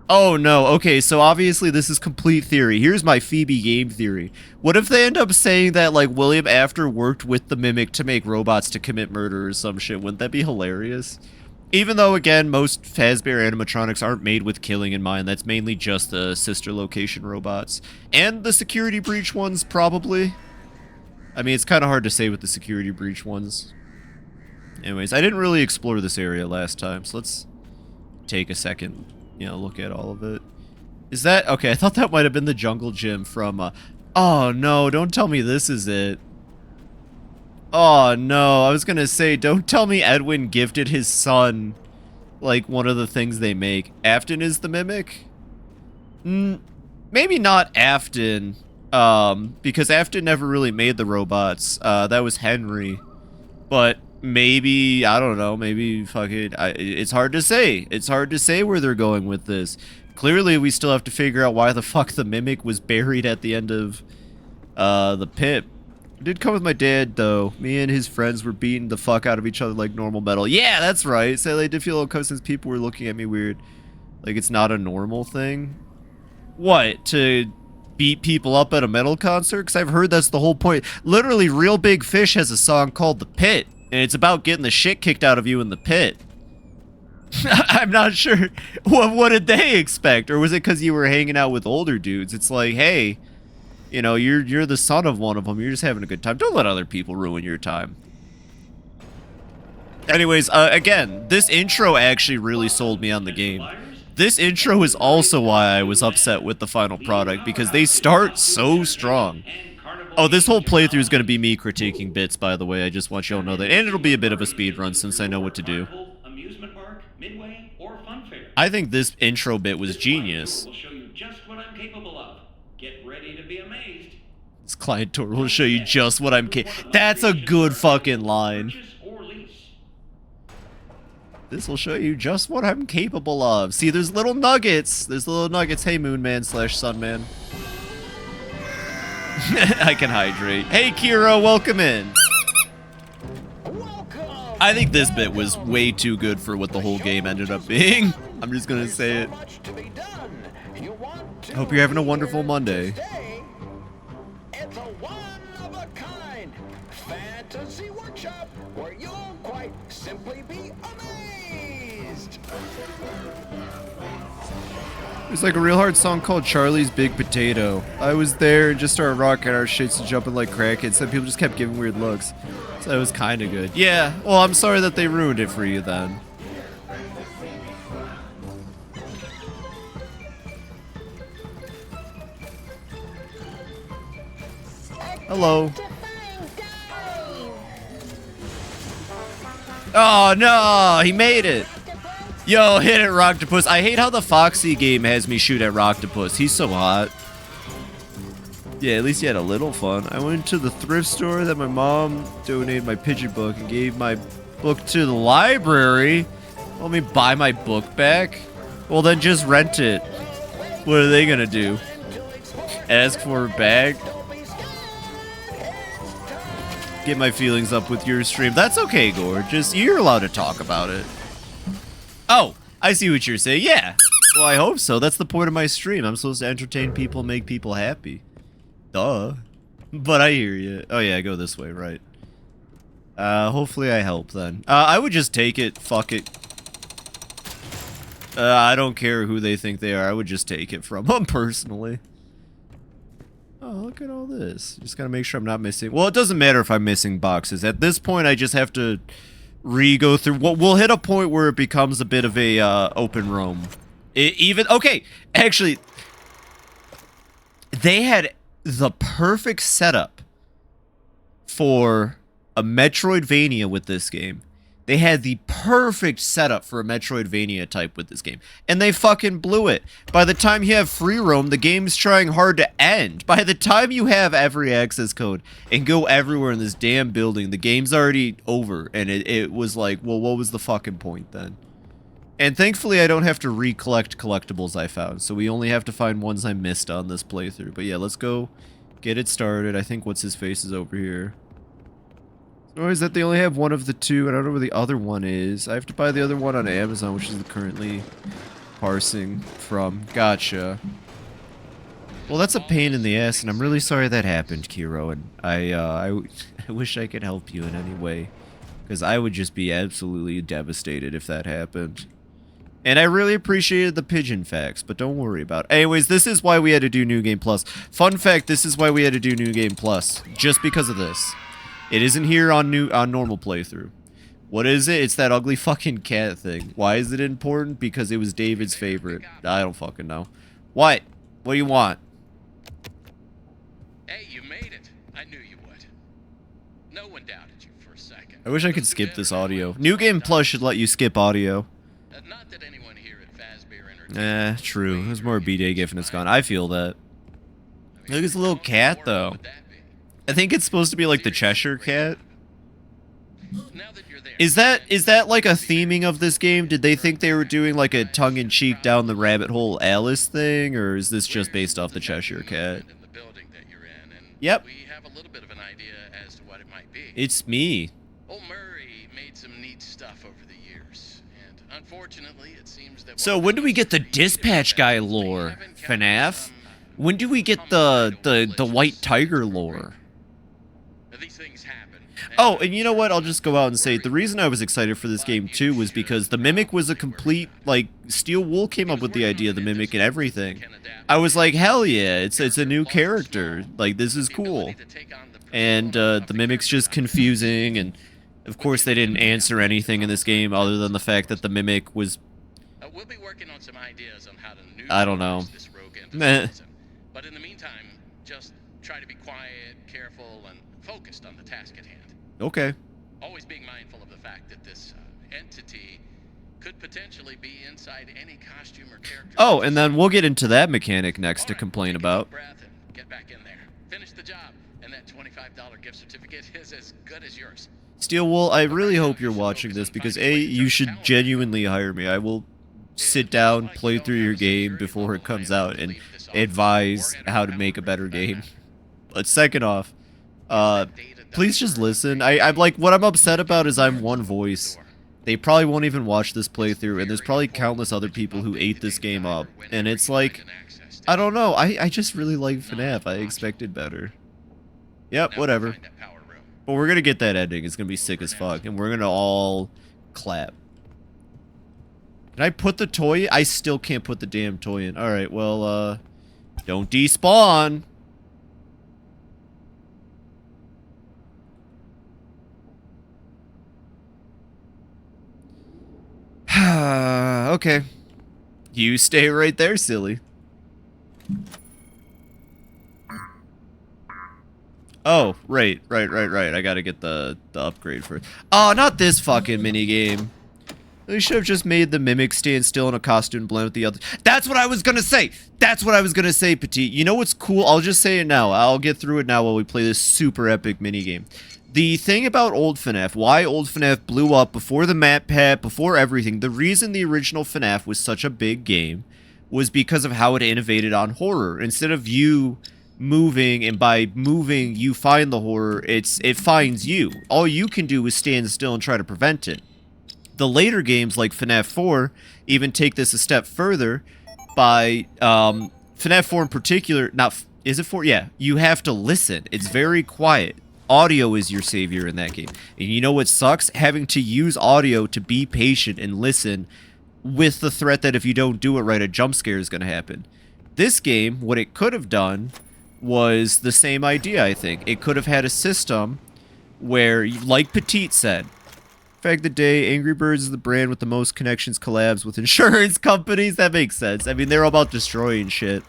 Oh, no. Okay, so obviously this is complete theory. Here's my Fibi game theory. What if they end up saying that, like, William After worked with the Mimic to make robots to commit murder or some shit? Wouldn't that be hilarious? Even though, again, most Fazbear animatronics aren't made with killing in mind. That's mainly just the sister location robots. And the security breach ones, probably. I mean, it's kind of hard to say with the security breach ones. Anyways, I didn't really explore this area last time, so let's take a second, you know, look at all of it. Is that... Okay, I thought that might have been the jungle gym from... Oh, no, don't tell me this is it. Oh, no, I was gonna say, don't tell me Edwin gifted his son, like, one of the things they make. Afton is the Mimic? Maybe not Afton, because Afton never really made the robots. That was Henry. But maybe, I don't know, maybe fucking... it's hard to say. It's hard to say where they're going with this. Clearly, we still have to figure out why the fuck the Mimic was buried at the end of, the pit. I did come with my dad, though. Me and his friends were beating the fuck out of each other like normal metal. Yeah, that's right. So I did feel uncomfortable since people were looking at me weird. Like it's not a normal thing. What? To beat people up at a metal concert? Because I've heard that's the whole point. Literally, Real Big Fish has a song called The Pit. And it's about getting the shit kicked out of you in the pit. I'm not sure. What did they expect? Or was it because you were hanging out with older dudes? It's like, hey... You know, you're the son of one of them. You're just having a good time. Don't let other people ruin your time. Anyways, again, this intro actually really sold me on the game. This intro is also why I was upset with the final product, because they start so strong. Oh, this whole playthrough is going to be me critiquing bits, by the way. I just want you all to know that. And it'll be a bit of a speed run since I know what to do. I think this intro bit was genius. Get ready to be amazed. This client tour will show you just what I'm capable. That's a good fucking line. This will show you just what I'm capable of. See, there's little nuggets. There's little nuggets. Hey, Moonman / Sunman. I can hydrate. Hey, Kiro, welcome in. I think this bit was way too good for what the whole game ended up being. I'm just gonna say it. Hope you're having a wonderful Monday. It's a one-of-a-kind fantasy workshop where you'll quite simply be amazed. There's like a real hard song called Charlie's Big Potato. I was there and just started rocking our shits and jumping like crackheads, and people just kept giving weird looks. So it was kind of good. Yeah, well, I'm sorry that they ruined it for you then. Hello. Oh no, he made it. Yo, hit it, Rocktopus. I hate how the Foxy game has me shoot at Rocktopus. He's so hot. Yeah, at least you had a little fun. I went to the thrift store that my mom donated my picture book and gave my Book to the library? Want me to buy my book back? Well, then just rent it. What are they gonna do? Ask for it back? Get my feelings up with your stream. That's okay, Gorgeous. You're allowed to talk about it. Oh, I see what you're saying. Yeah. Well, I hope so. That's the point of my stream. I'm supposed to entertain people and make people happy. Duh. But I hear you. Oh, yeah, go this way, right. Hopefully I help then. I would just take it. Fuck it. I don't care who they think they are. I would just take it from them personally. Oh, look at all this. Just gotta make sure I'm not missing. Well, it doesn't matter if I'm missing boxes. At this point, I just have to re-go through. We'll hit a point where it becomes a bit of a open roam. Okay, actually, they had the perfect setup for a Metroidvania with this game. They had the perfect setup for a Metroidvania type with this game. And they fucking blew it. By the time you have free roam, the game's trying hard to end. By the time you have every access code and go everywhere in this damn building, the game's already over. And it was like, well, what was the fucking point then? And thankfully, I don't have to recollect collectibles I found. So we only have to find ones I missed on this playthrough. But yeah, let's go get it started. I think what's-his-face is over here. Or is that they only have one of the two? I don't know where the other one is. I have to buy the other one on Amazon, which is currently parsing from. Gotcha. Well, that's a pain in the ass, and I'm really sorry that happened, Kiro. And I wish I could help you in any way, because I would just be absolutely devastated if that happened. And I really appreciated the pigeon facts, but don't worry about it. Anyways, this is why we had to do New Game Plus. Fun fact, this is why we had to do New Game Plus. Just because of this. It isn't here on normal playthrough. What is it? It's that ugly fucking cat thing. Why is it important? Because it was David's favorite. I don't fucking know. What? What do you want? Hey, you made it. I knew you would. No one doubted you for a second. I wish I could skip this audio. New Game Plus should let you skip audio. Not that anyone here at Fazbear Entertainment. True. There's more B-Day gift and it's gone. I feel that. Look at this little cat, though. I think it's supposed to be like the Cheshire Cat. Is that like a theming of this game? Did they think they were doing like a tongue-in-cheek down the rabbit hole Alice thing, or is this just based off the Cheshire Cat? Yep. It's me. Old Murray made some neat stuff over the years, and unfortunately it seems that. So when do we get the dispatch guy lore, FNAF? When do we get the white tiger lore? These things happen. Oh, and you know what? I'll just go out and say the reason I was excited for this game too was because the Mimic was a complete, like, Steel Wool came up with the idea of the Mimic and everything. I was like, hell yeah, it's a new character. Like, this is cool. And the Mimic's just confusing, and of course they didn't answer anything in this game other than the fact that the Mimic was. We'll be working on some ideas on how to I don't know. this rogue Meh. But in the meantime, just try to be quiet, careful, and focused on the task at hand. Okay. Always being mindful of the fact that this entity could potentially be inside any costume or character. Oh, and then we'll get into that mechanic next to complain about. Breath and get back in there. Finish the job, and that $25 gift certificate is as good as yours. Steel Wool, I really hope you're watching this because A, you should genuinely hire me. I will sit down, play through your game before it comes out, and advise how to make a better game. But second off, please just listen. I'm like, what I'm upset about is I'm one voice. They probably won't even watch this playthrough, and there's probably countless other people who ate this game up. And it's like, I don't know, I just really like FNAF. I expected better. Yep, whatever. But we're gonna get that ending. It's gonna be sick as fuck, and we're gonna all clap. Can I put the toy? I still can't put the damn toy in. Alright, well, don't despawn. Okay. You stay right there, silly. Oh, right. I gotta get the upgrade for it. Oh, not this fucking minigame. They should have just made the Mimic stand still in a costume blend with the other. That's what I was gonna say! That's what I was gonna say, Petite. You know what's cool? I'll just say it now. I'll get through it now while we play this super epic minigame. The thing about old FNAF, why old FNAF blew up before the map pack, before everything, the reason the original FNAF was such a big game was because of how it innovated on horror. Instead of you moving, and by moving you find the horror, it finds you. All you can do is stand still and try to prevent it. The later games like FNAF 4 even take this a step further by FNAF 4 in particular, is it 4? Yeah, you have to listen. It's very quiet. Audio is your savior in that game. And you know what sucks? Having to use audio to be patient and listen with the threat that if you don't do it right, a jump scare is going to happen. This game, what it could have done was the same idea, I think. It could have had a system where, like Petite said, fact of the day, Angry Birds is the brand with the most connections collabs with insurance companies. That makes sense. I mean, they're all about destroying shit.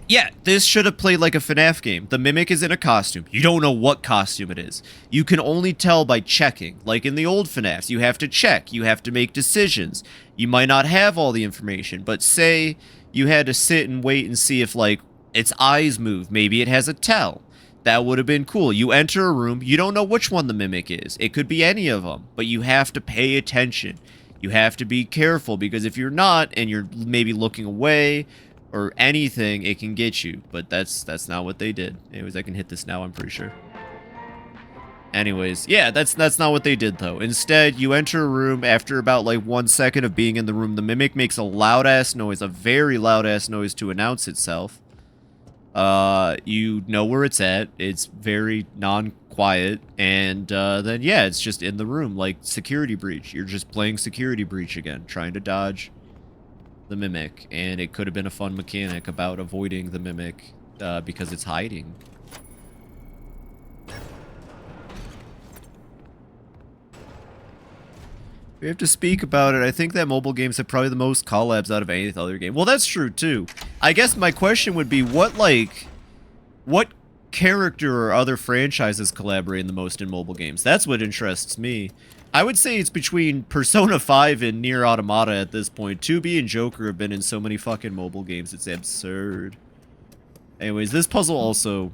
Yeah, this should have played like a FNAF game. The Mimic is in a costume. You don't know what costume it is. You can only tell by checking. Like in the old FNAFs, you have to check. You have to make decisions. You might not have all the information, but say you had to sit and wait and see if, like, its eyes move. Maybe it has a tell. That would have been cool. You enter a room, you don't know which one the Mimic is. It could be any of them, but you have to pay attention. You have to be careful, because if you're not, and you're maybe looking away or anything, it can get you. But that's not what they did. Anyways, I can hit this now, I'm pretty sure. Anyways, yeah, that's not what they did, though. Instead, you enter a room. After about, like, 1 second of being in the room, the Mimic makes a loud-ass noise, a very loud-ass noise to announce itself. You know where it's at. It's very non-quiet. And, then, yeah, it's just in the room, like Security Breach. You're just playing Security Breach again, trying to dodge the Mimic. And it could have been a fun mechanic about avoiding the Mimic, because it's hiding. We have to speak about it. I think that mobile games have probably the most collabs out of any other game. Well, that's true, too. I guess my question would be, what character or other franchises collaborate the most in mobile games? That's what interests me. I would say it's between Persona 5 and Nier Automata at this point. 2B and Joker have been in so many fucking mobile games. It's absurd. Anyways, this puzzle also...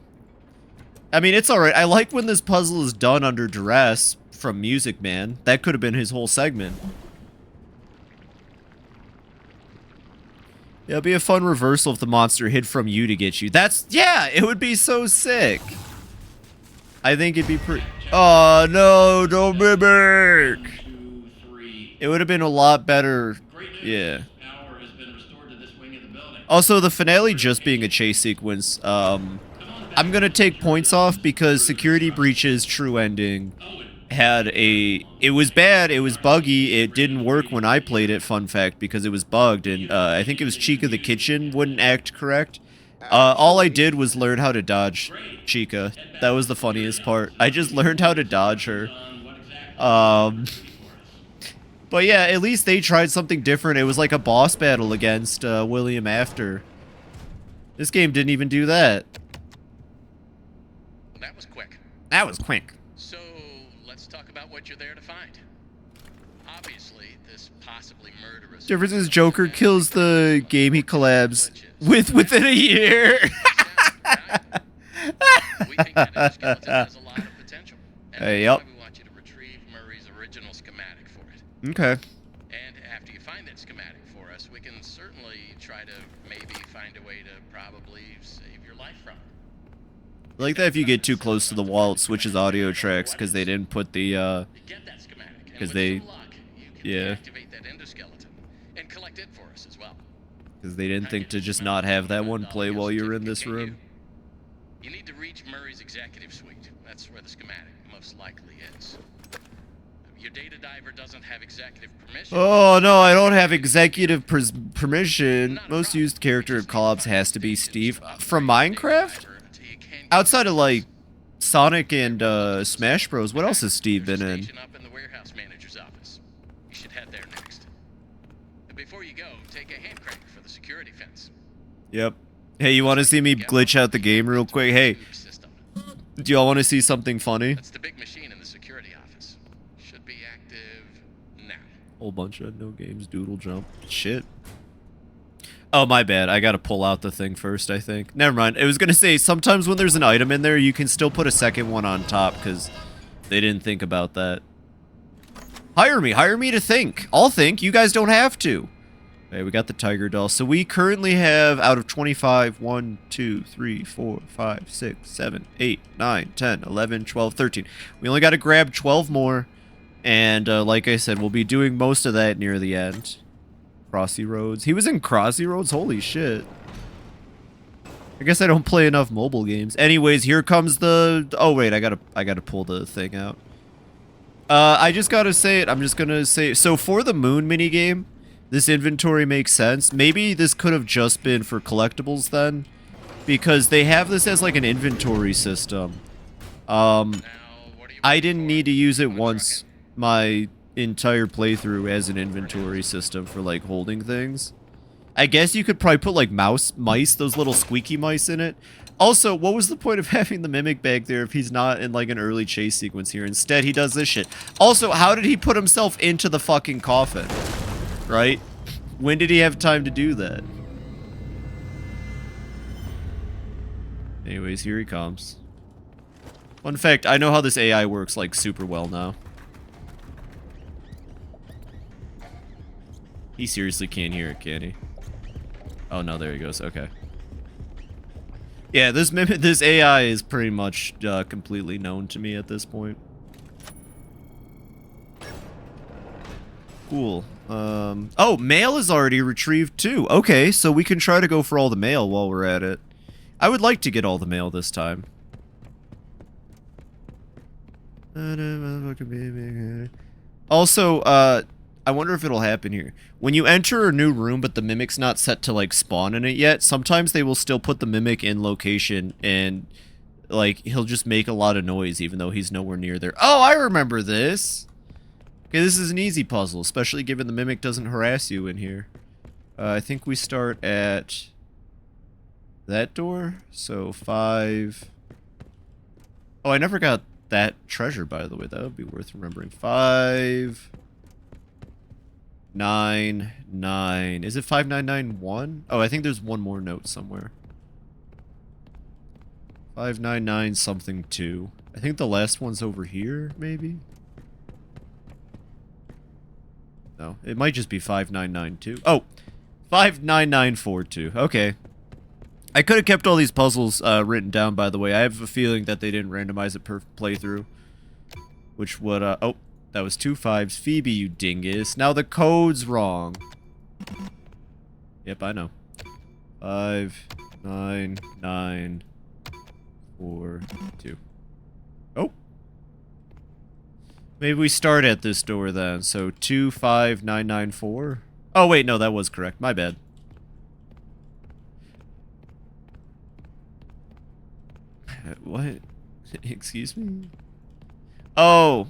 I mean, it's alright. I like when this puzzle is done under duress from Music Man. That could have been his whole segment. Yeah, it'd be a fun reversal if the monster hid from you to get you. Yeah, it would be so sick. I think it'd be pretty... Oh, no, don't Mimic! It would have been a lot better. Yeah. Also, the finale just being a chase sequence, I'm gonna take points off because Security Breach's true ending had it was bad, it was buggy, it didn't work when I played it, fun fact, because it was bugged, and I think it was Chica the Kitchen wouldn't act correct. All I did was learn how to dodge Chica. That was the funniest part. I just learned how to dodge her. But yeah, at least they tried something different. It was like a boss battle against William After. This game didn't even do that. That was quick. That was quick. So, let's talk about what you're there to find. Obviously, this possibly murderous... Difference is Joker kills the game he collabs within a year. We think that endoskeleton has a lot of potential. And that's yep. why we want you to retrieve Murray's original schematic for it. Okay. And after you find that schematic for us, we can certainly try to maybe find a way to probably save your life from it. I like that if you get too close to the wall, it switches audio tracks because they didn't put the, Get that schematic. because they, yeah. Activate that endoskeleton and collect it for us as well. Because they didn't think to just not have that one play while you were in this room. You need to reach Murray's executive suite. That's where the schematic most likely is. Your data diver doesn't have executive permission. Oh no, I don't have executive permission. Most used character at collabs has to be Steve from Minecraft. Outside of like Sonic and Smash Bros, what else has Steve been in? Up in the warehouse manager's office. You should head there next. Before you go, take a hand crank for the security fence. Yep. Hey, you want to see me glitch out the game real quick? Hey, do y'all want to see something funny? That's the big machine in the security office. Should be active now. Whole bunch of no games, doodle jump. Shit. Oh, my bad. I gotta pull out the thing first, I think. Never mind. I was gonna say, sometimes when there's an item in there, you can still put a second one on top, because they didn't think about that. Hire me to think. I'll think. You guys don't have to. Okay, we got the tiger doll. So we currently have, out of 25, 1, 2, 3, 4, 5, 6, 7, 8, 9, 10, 11, 12, 13. We only gotta grab 12 more. And like I said, we'll be doing most of that near the end. Crossy Roads. He was in Crossy Roads? Holy shit. I guess I don't play enough mobile games. Anyways, here comes the... Oh, wait, I gotta pull the thing out. I just gotta say it. I'm just gonna say... So, for the Moon minigame, this inventory makes sense. Maybe this could have just been for collectibles then. Because they have this as, like, an inventory system. I didn't need to use it once my entire playthrough as an inventory system for, like, holding things. I guess you could probably put, like, mice, those little squeaky mice in it. Also, what was the point of having the mimic back there if he's not in, like, an early chase sequence here? Instead, he does this shit. Also, how did he put himself into the fucking coffin? Right? When did he have time to do that? Anyways, here he comes. Fun fact, I know how this AI works, like, super well now. He seriously can't hear it, can he? Oh, no, there he goes. Okay. Yeah, this AI is pretty much completely known to me at this point. Cool. Oh, mail is already retrieved too. Okay, so we can try to go for all the mail while we're at it. I would like to get all the mail this time. Also, I wonder if it'll happen here. When you enter a new room, but the mimic's not set to, like, spawn in it yet, sometimes they will still put the mimic in location, and, like, he'll just make a lot of noise, even though he's nowhere near there. Oh, I remember this! Okay, this is an easy puzzle, especially given the mimic doesn't harass you in here. I think we start at that door, so 5... Oh, I never got that treasure, by the way. That would be worth remembering. 5... 9, 9. Is it 5991? Oh, I think there's one more note somewhere. 599 something 2. I think the last one's over here, maybe? No, it might just be 5992. Oh, 59942. Okay. I could have kept all these puzzles written down, by the way. I have a feeling that they didn't randomize it per playthrough. Which would, oh. That was 2 5s. Phoebe, you dingus. Now the code's wrong. Yep, I know. 5, 9, 9, 4, 2. Oh. Maybe we start at this door then. So 2 5 9 9 4. Oh wait, no, that was correct. My bad. What? Excuse me? Oh.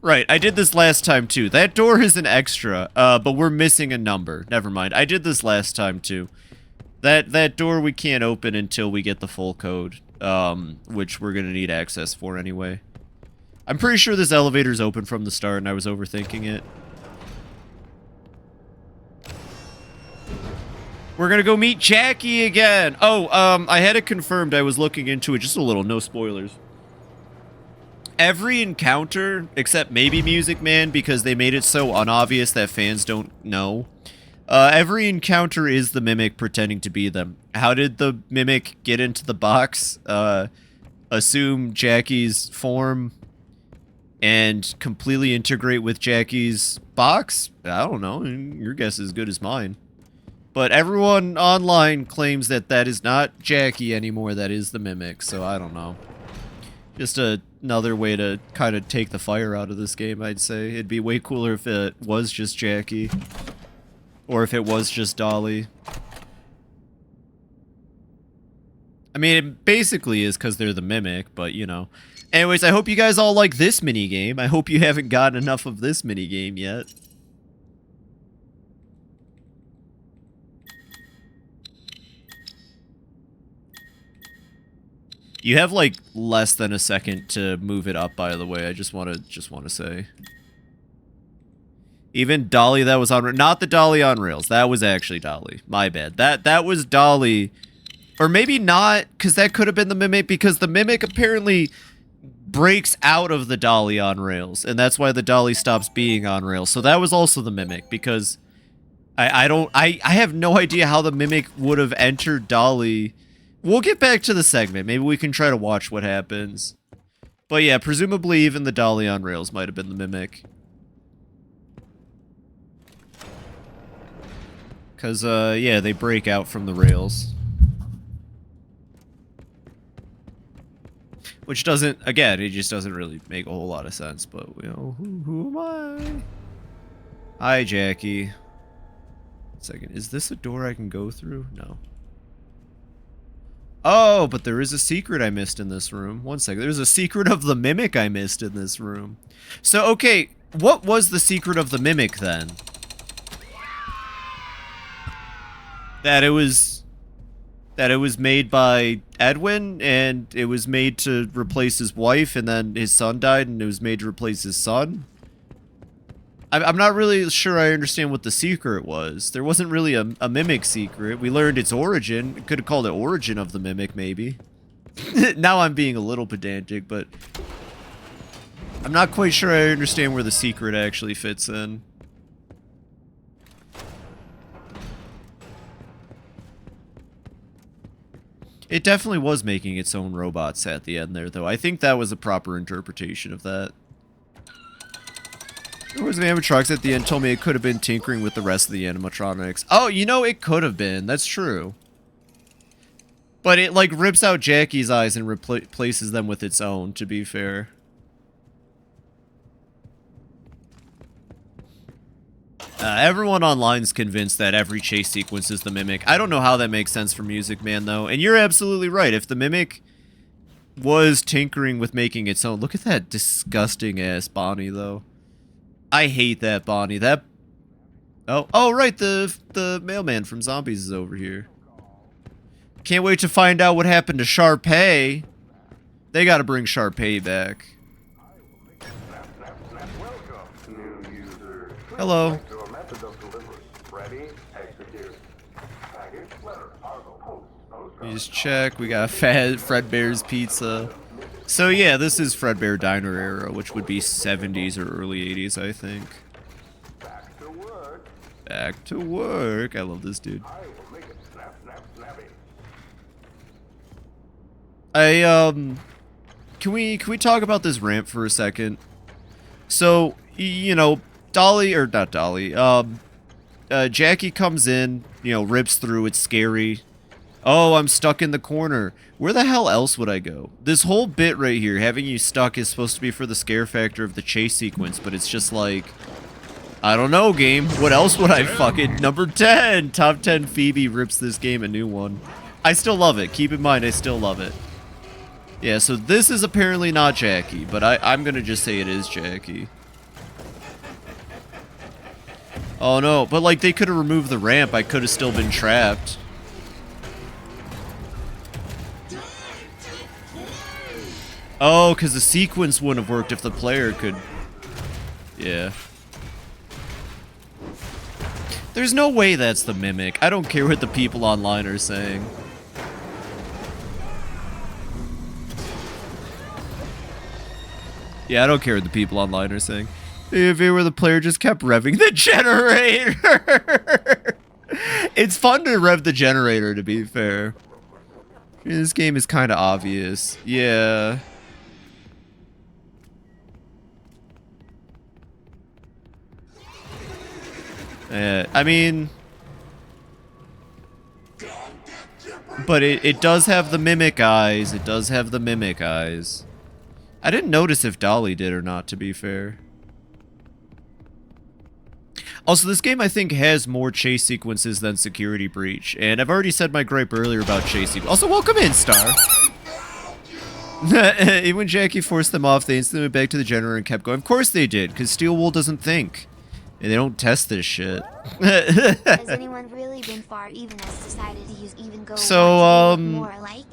Right, I did this last time too. That door is an extra, but we're missing a number. Never mind. I did this last time too. That door we can't open until we get the full code, which we're gonna need access for anyway. I'm pretty sure this elevator's open from the start and I was overthinking it. We're gonna go meet Jackie again. Oh, I had it confirmed. I was looking into it. Just a little, no spoilers. Every encounter, except maybe Music Man, because they made it so unobvious that fans don't know. Every encounter is the Mimic pretending to be them. How did the Mimic get into the box? Assume Jackie's form and completely integrate with Jackie's box? I don't know. Your guess is as good as mine. But everyone online claims that that is not Jackie anymore, that is the Mimic, so I don't know. Just another way to kind of take the fire out of this game, I'd say. It'd be way cooler if it was just Jackie. Or if it was just Dolly. I mean, it basically is because they're the Mimic, but you know. Anyways, I hope you guys all like this minigame. I hope you haven't gotten enough of this minigame yet. You have like less than a second to move it up, by the way. I just want to say. Even Dolly that was on... Not the Dolly on rails. That was actually Dolly. My bad. That was Dolly. Or maybe not, because that could have been the Mimic, because the Mimic apparently breaks out of the Dolly on rails, and that's why the Dolly stops being on rails. So that was also the Mimic, because I have no idea how the Mimic would have entered Dolly. We'll get back to the segment. Maybe we can try to watch what happens. But yeah, presumably even the Dolly on rails might have been the Mimic. Because, yeah, they break out from the rails. Which doesn't, again, it just doesn't really make a whole lot of sense, but, you know, who am I? Hi, Jackie. Second, is this a door I can go through? No. Oh, but there is a secret I missed in this room. One second, there's a secret of the Mimic I missed in this room. So, okay, what was the secret of the Mimic, then? That it was made by Edwin, and it was made to replace his wife, and then his son died, and it was made to replace his son? I'm not really sure I understand what the secret was. There wasn't really a Mimic secret. We learned its origin. Could have called it Origin of the Mimic, maybe. Now I'm being a little pedantic, but I'm not quite sure I understand where the secret actually fits in. It definitely was making its own robots at the end there, though. I think that was a proper interpretation of that. There was an animatronics at the end told me it could have been tinkering with the rest of the animatronics. Oh, you know, it could have been. That's true. But it, like, rips out Jackie's eyes and replaces them with its own, to be fair. Everyone online's convinced that every chase sequence is the Mimic. I don't know how that makes sense for Music Man, though. And you're absolutely right. If the Mimic was tinkering with making its own... Look at that disgusting-ass Bonnie, though. I hate that Bonnie. That... Oh, right. The mailman from Zombies is over here. Can't wait to find out what happened to Sharpay. They gotta bring Sharpay back. Hello. You just check. We got Fredbear's Pizza. So yeah, this is Fredbear Diner era, which would be 70s or early 80s, I think. Back to work. I love this dude. Can we talk about this ramp for a second? So, you know, Dolly, or not Dolly, Jackie comes in, you know, rips through, it's scary. Oh, I'm stuck in the corner. Where the hell else would I go? This whole bit right here, having you stuck, is supposed to be for the scare factor of the chase sequence, but it's just like, I don't know, game. What else would I fucking... Number 10! Top 10 Phoebe rips this game a new one. I still love it. Keep in mind, I still love it. Yeah, so this is apparently not Jackie, but I'm gonna just say it is Jackie. Oh no, but like they could have removed the ramp, I could have still been trapped. Oh, because the sequence wouldn't have worked if the player could... Yeah. There's no way that's the Mimic. I don't care what the people online are saying. Yeah, I don't care what the people online are saying. If it were the player just kept revving the generator. It's fun to rev the generator, to be fair. This game is kind of obvious. Yeah. I mean... But it does have the Mimic eyes. It does have the Mimic eyes. I didn't notice if Dolly did or not, to be fair. Also, this game, I think, has more chase sequences than Security Breach. And I've already said my gripe earlier about chase sequences. Also, welcome in, Star. Even when Jackie forced them off, they instantly went back to the generator and kept going. Of course they did, because Steel Wool doesn't think. And they don't test this shit. Has anyone really been far even has decided to use even go so, more alike?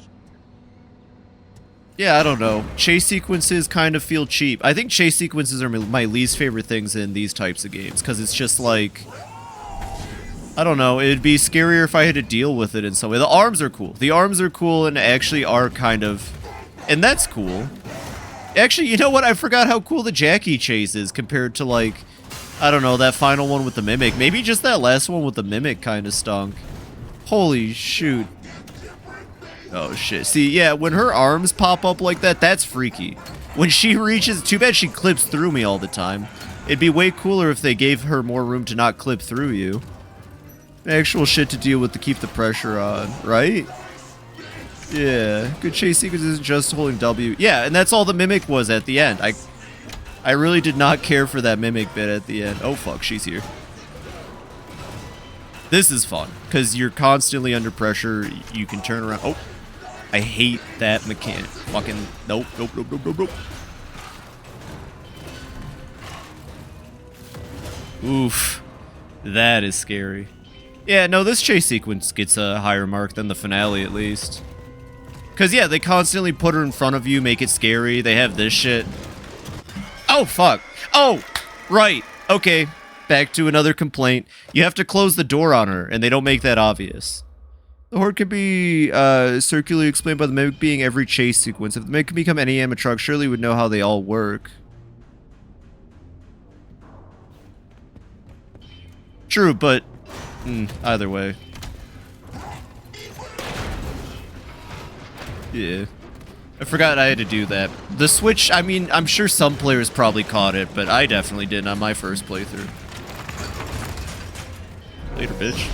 Yeah, I don't know. Chase sequences kind of feel cheap. I think chase sequences are my least favorite things in these types of games, because it's just like... I don't know, it'd be scarier if I had to deal with it in some way. The arms are cool. The arms are cool and actually are kind of... And that's cool. Actually, you know what? I forgot how cool the Jackie chase is compared to, like... I don't know, that final one with the Mimic. Maybe just that last one with the Mimic kind of stunk. Holy shoot. Oh shit. See, yeah, when her arms pop up like that, that's freaky. When she reaches, too bad she clips through me all the time. It'd be way cooler if they gave her more room to not clip through you. Actual shit to deal with to keep the pressure on, right? Yeah, good chase sequence isn't just holding W. Yeah, and that's all the Mimic was at the end. I really did not care for that Mimic bit at the end. Oh fuck, she's here. This is fun, because you're constantly under pressure, you can turn around. Oh, I hate that mechanic. Fucking, nope, nope, nope, nope, nope, nope. Oof, that is scary. Yeah, no, this chase sequence gets a higher mark than the finale, at least. Because, yeah, they constantly put her in front of you, make it scary. They have this shit. Oh, fuck. Oh, right. Okay, back to another complaint. You have to close the door on her, and they don't make that obvious. The Horde can be circularly explained by the Mimic being every chase sequence. If the Mimic can become any animatronic, surely would know how they all work. True, but either way. Yeah. I forgot I had to do that. The switch, I mean, I'm sure some players probably caught it, but I definitely didn't on my first playthrough. Later, bitch.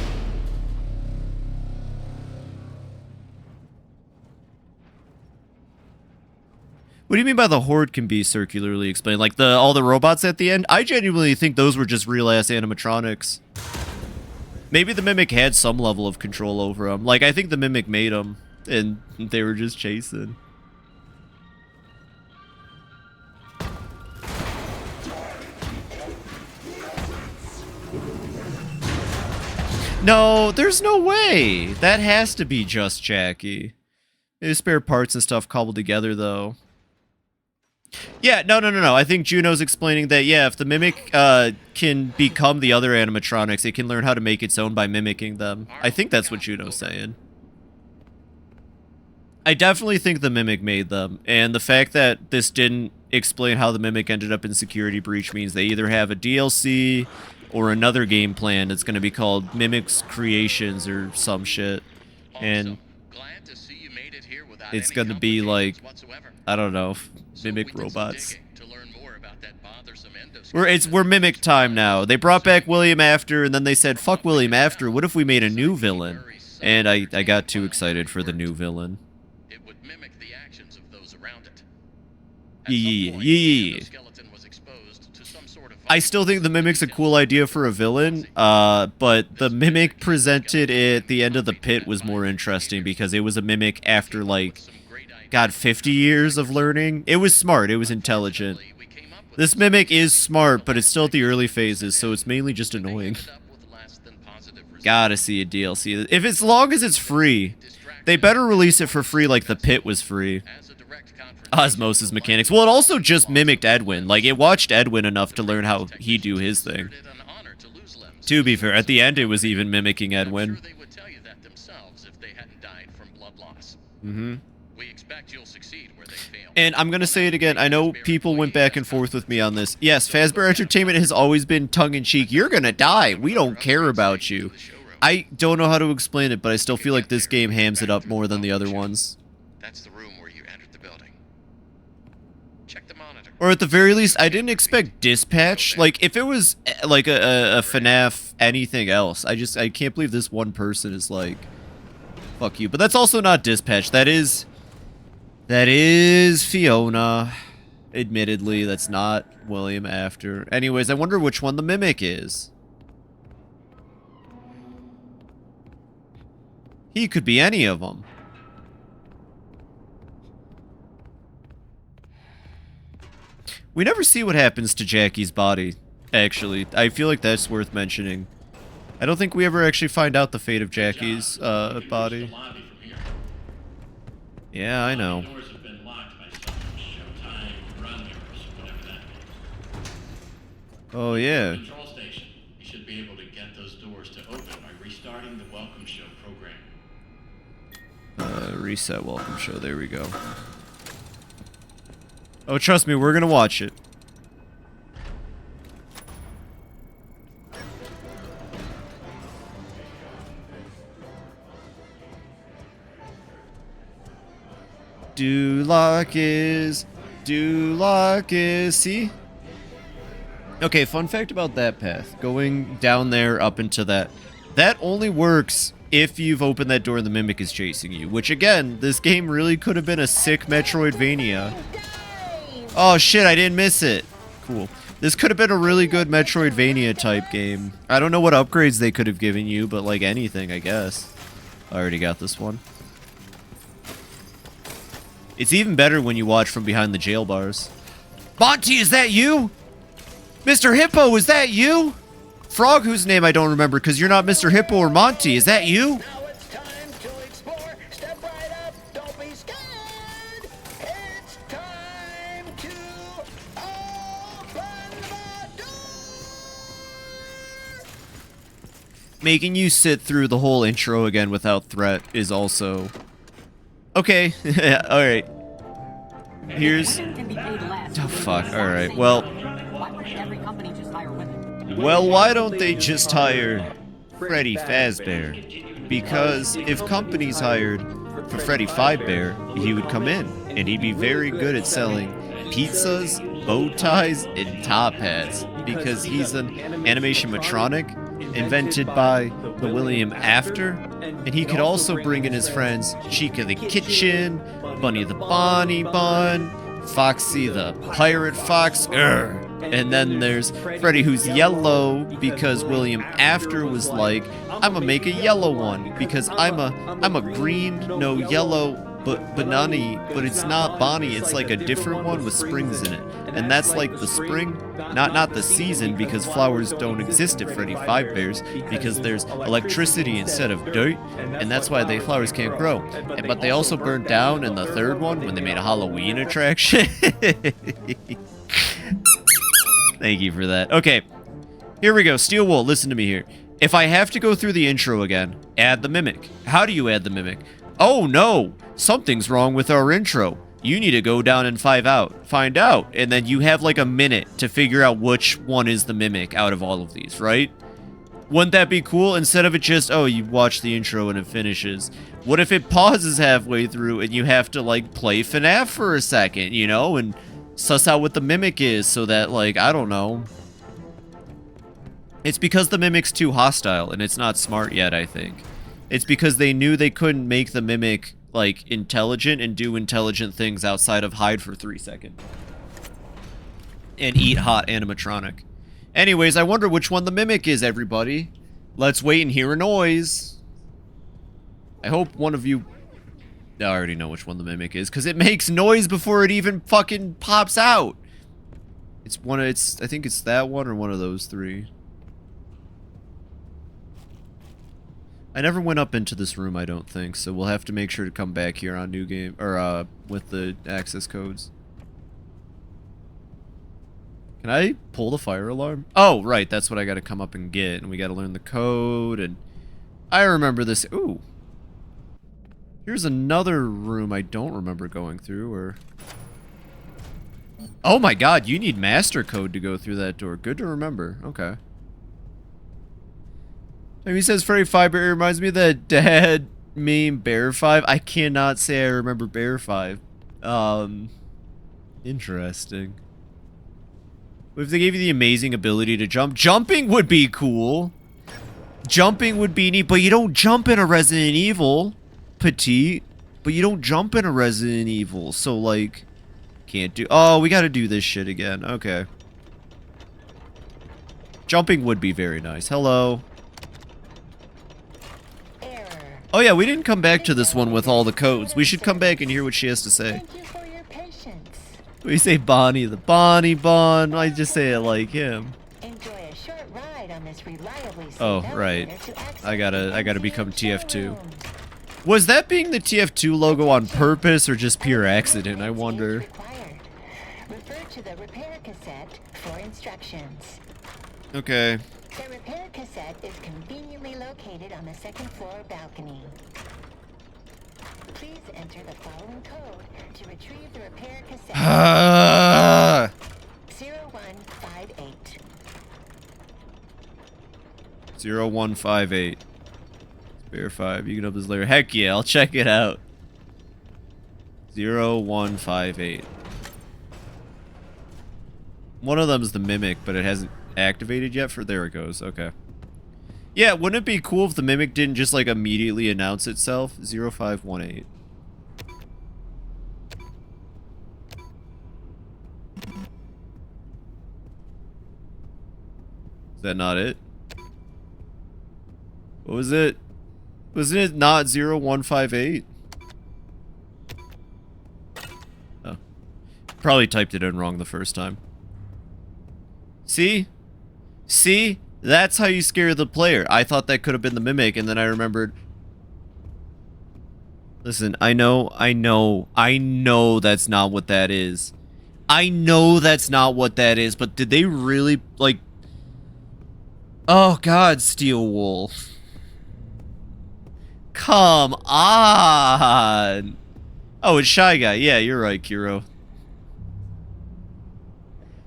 What do you mean by the Horde can be circularly explained? Like all the robots at the end? I genuinely think those were just real-ass animatronics. Maybe the Mimic had some level of control over them. Like, I think the Mimic made them, and they were just chasing. No, there's no way. That has to be just Jackie. Maybe spare parts and stuff cobbled together, though. Yeah, no. I think Juno's explaining that, yeah, if the Mimic can become the other animatronics, it can learn how to make its own by mimicking them. I think that's what Juno's saying. I definitely think the Mimic made them, and the fact that this didn't explain how the Mimic ended up in Security Breach means they either have a DLC or another game plan that's going to be called Mimic's Creations or some shit. And it's going to be like, I don't know, Mimic robots. We're Mimic time now. They brought back William After, and then they said, fuck William After, what if we made a new villain? And I got too excited for the new villain. It would mimic the actions of those around it. Yeah. I still think the Mimic's a cool idea for a villain, but the Mimic presented at the end of the pit was more interesting because it was a Mimic after, like, God, 50 years of learning. It was smart. It was intelligent. This Mimic is smart, but it's still at the early phases, so it's mainly just annoying. Gotta see a DLC. If as long as it's free, they better release it for free like the pit was free. Osmosis mechanics. Well, it also just mimicked Edwin. Like, it watched Edwin enough to learn how he do his thing. To be fair, at the end it was even mimicking Edwin. Mm-hmm. And I'm gonna say it again. I know people went back and forth with me on this. Yes, Fazbear Entertainment has always been tongue-in-cheek. You're gonna die. We don't care about you. I don't know how to explain it, but I still feel like this game hams it up more than the other ones. That's the room where you entered the building. Check the monitor. Or at the very least, I didn't expect dispatch. Like, if it was like a FNAF anything else, I can't believe this one person is like, fuck you. But that's also not dispatch. That is Fiona. Admittedly, that's not William After. Anyways, I wonder which one the Mimic is. He could be any of them. We never see what happens to Jackie's body, actually. I feel like that's worth mentioning. I don't think we ever actually find out the fate of Jackie's body. Yeah, I know. Doors have been locked Oh, yeah. Control station. You should be able to get those doors to open by restarting the welcome show program. Reset welcome show. There we go. Oh, trust me, we're gonna watch it. Dulacus, see? Okay, fun fact about that path. Going down there up into that. That only works if you've opened that door and the Mimic is chasing you. Which, again, this game really could have been a sick Metroidvania. Oh, shit, I didn't miss it. Cool. This could have been a really good Metroidvania type game. I don't know what upgrades they could have given you, but, like, anything, I guess. I already got this one. It's even better when you watch from behind the jail bars. Monty, is that you? Mr. Hippo, is that you? Frog, whose name I don't remember because you're not Mr. Hippo or Monty. Is that you? Now it's time to explore. Step right up. Don't be scared. It's time to open the door. Making you sit through the whole intro again without threat is also... Okay, alright. Here's... Oh, fuck, alright, well... Well, why don't they just hire Freddy Fazbear? Because if companies hired for Freddy Fazbear, he would come in, and he'd be very good at selling pizzas, bow ties, and top hats. Because he's an animationmatronic invented by the William After, and he could also bring in his friends Chica the Kitchen, Bunny the Bonnie Bun, Foxy the Pirate Fox, and then there's Freddy who's yellow because William After was like, I'm gonna make a yellow one because I'm a green, no yellow, but banana, but it's not Bonnie, it's like a different one with springs in it. And that's like the spring, not the season, because flowers don't exist at Freddy Fazbear's because there's electricity instead of dirt, and that's why the flowers can't grow. But they also burned down in the third one when they made a Halloween attraction. Thank you for that. Okay, here we go. Steel Wool, listen to me here. If I have to go through the intro again, add the Mimic. How do you add the Mimic? Oh no, something's wrong with our intro. You need to go down and find out. And then you have like a minute to figure out which one is the Mimic out of all of these, right? Wouldn't that be cool? Instead of it just, oh, you watch the intro and it finishes. What if it pauses halfway through and you have to like play FNAF for a second, you know? And suss out what the Mimic is so that, like, I don't know. It's because the Mimic's too hostile and it's not smart yet, I think. It's because they knew they couldn't make the Mimic, like, intelligent and do intelligent things outside of hide for 3 seconds. And eat hot animatronic. Anyways, I wonder which one the Mimic is, everybody. Let's wait and hear a noise. I hope one of you... I already know which one the Mimic is, because it makes noise before it even fucking pops out. It's I think it's that one or one of those three. I never went up into this room, I don't think, so we'll have to make sure to come back here on New Game, or, with the access codes. Can I pull the fire alarm? Oh, right, that's what I gotta come up and get, and we gotta learn the code, and... I remember this. Ooh. Here's another room I don't remember going through, or... Oh my god, you need master code to go through that door. Good to remember. Okay. He says Freddy Fazbear reminds me of that dad meme Bear 5. I cannot say I remember Bear 5. Interesting. What if they gave you the amazing ability to jump? Jumping would be cool. Jumping would be neat, but you don't jump in a Resident Evil, Petite. But you don't jump in a Resident Evil, so like, can't do. Oh, we gotta do this shit again. Okay. Jumping would be very nice. Hello. Oh yeah, we didn't come back to this one with all the codes. We should come back and hear what she has to say. Thank you for your patience. We say Bonnie the Bonnie Bun. I just say it like him. Enjoy a short ride on this reliably safe Oh, right. elevator to access I gotta become the TF2. room. Was that being the TF2 logo on purpose or just pure accident? I wonder. Required. Refer to the repair cassette for instructions. Okay. The repair cassette is conveniently located on the second floor balcony. Please enter the following code to retrieve the repair cassette. 0158. 0158. Spare 5. You can open this later. Heck yeah, I'll check it out. 0158. One of them is the Mimic, but it hasn't activated yet for... There it goes. Okay. Yeah, wouldn't it be cool if the Mimic didn't just, like, immediately announce itself? 0518. Is that not it? What was it? Wasn't it not 0158? Oh. Probably typed it in wrong the first time. See? See? That's how you scare the player. I thought that could have been the Mimic, and then I remembered... Listen, I know that's not what that is. I know that's not what that is, but did they really, like... Oh, God, Steel Wool. Come on! Oh, it's Shy Guy. Yeah, you're right, Kiro.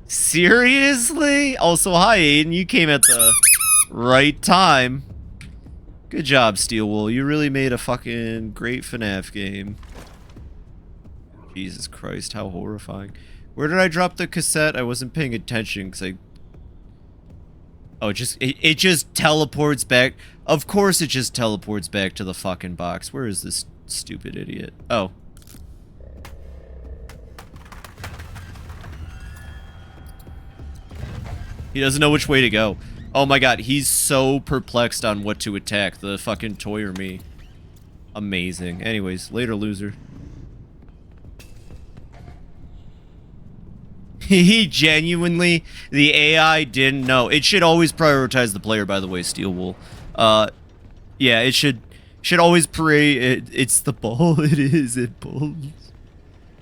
Seriously? Also, hi, Aiden. You came at the right time. Good job, Steel Wool. You really made a fucking great FNAF game. Jesus Christ, how horrifying. Where did I drop the cassette? I wasn't paying attention because I... Oh, it just teleports back. Of course it just teleports back to the fucking box. Where is this stupid idiot? Oh. He doesn't know which way to go. Oh my god, he's so perplexed on what to attack. The fucking toy or me. Amazing. Anyways, later, loser. He genuinely, the AI didn't know. It should always prioritize the player, by the way, Steel Wool. Yeah, it should always it's the ball. It is, it pulls.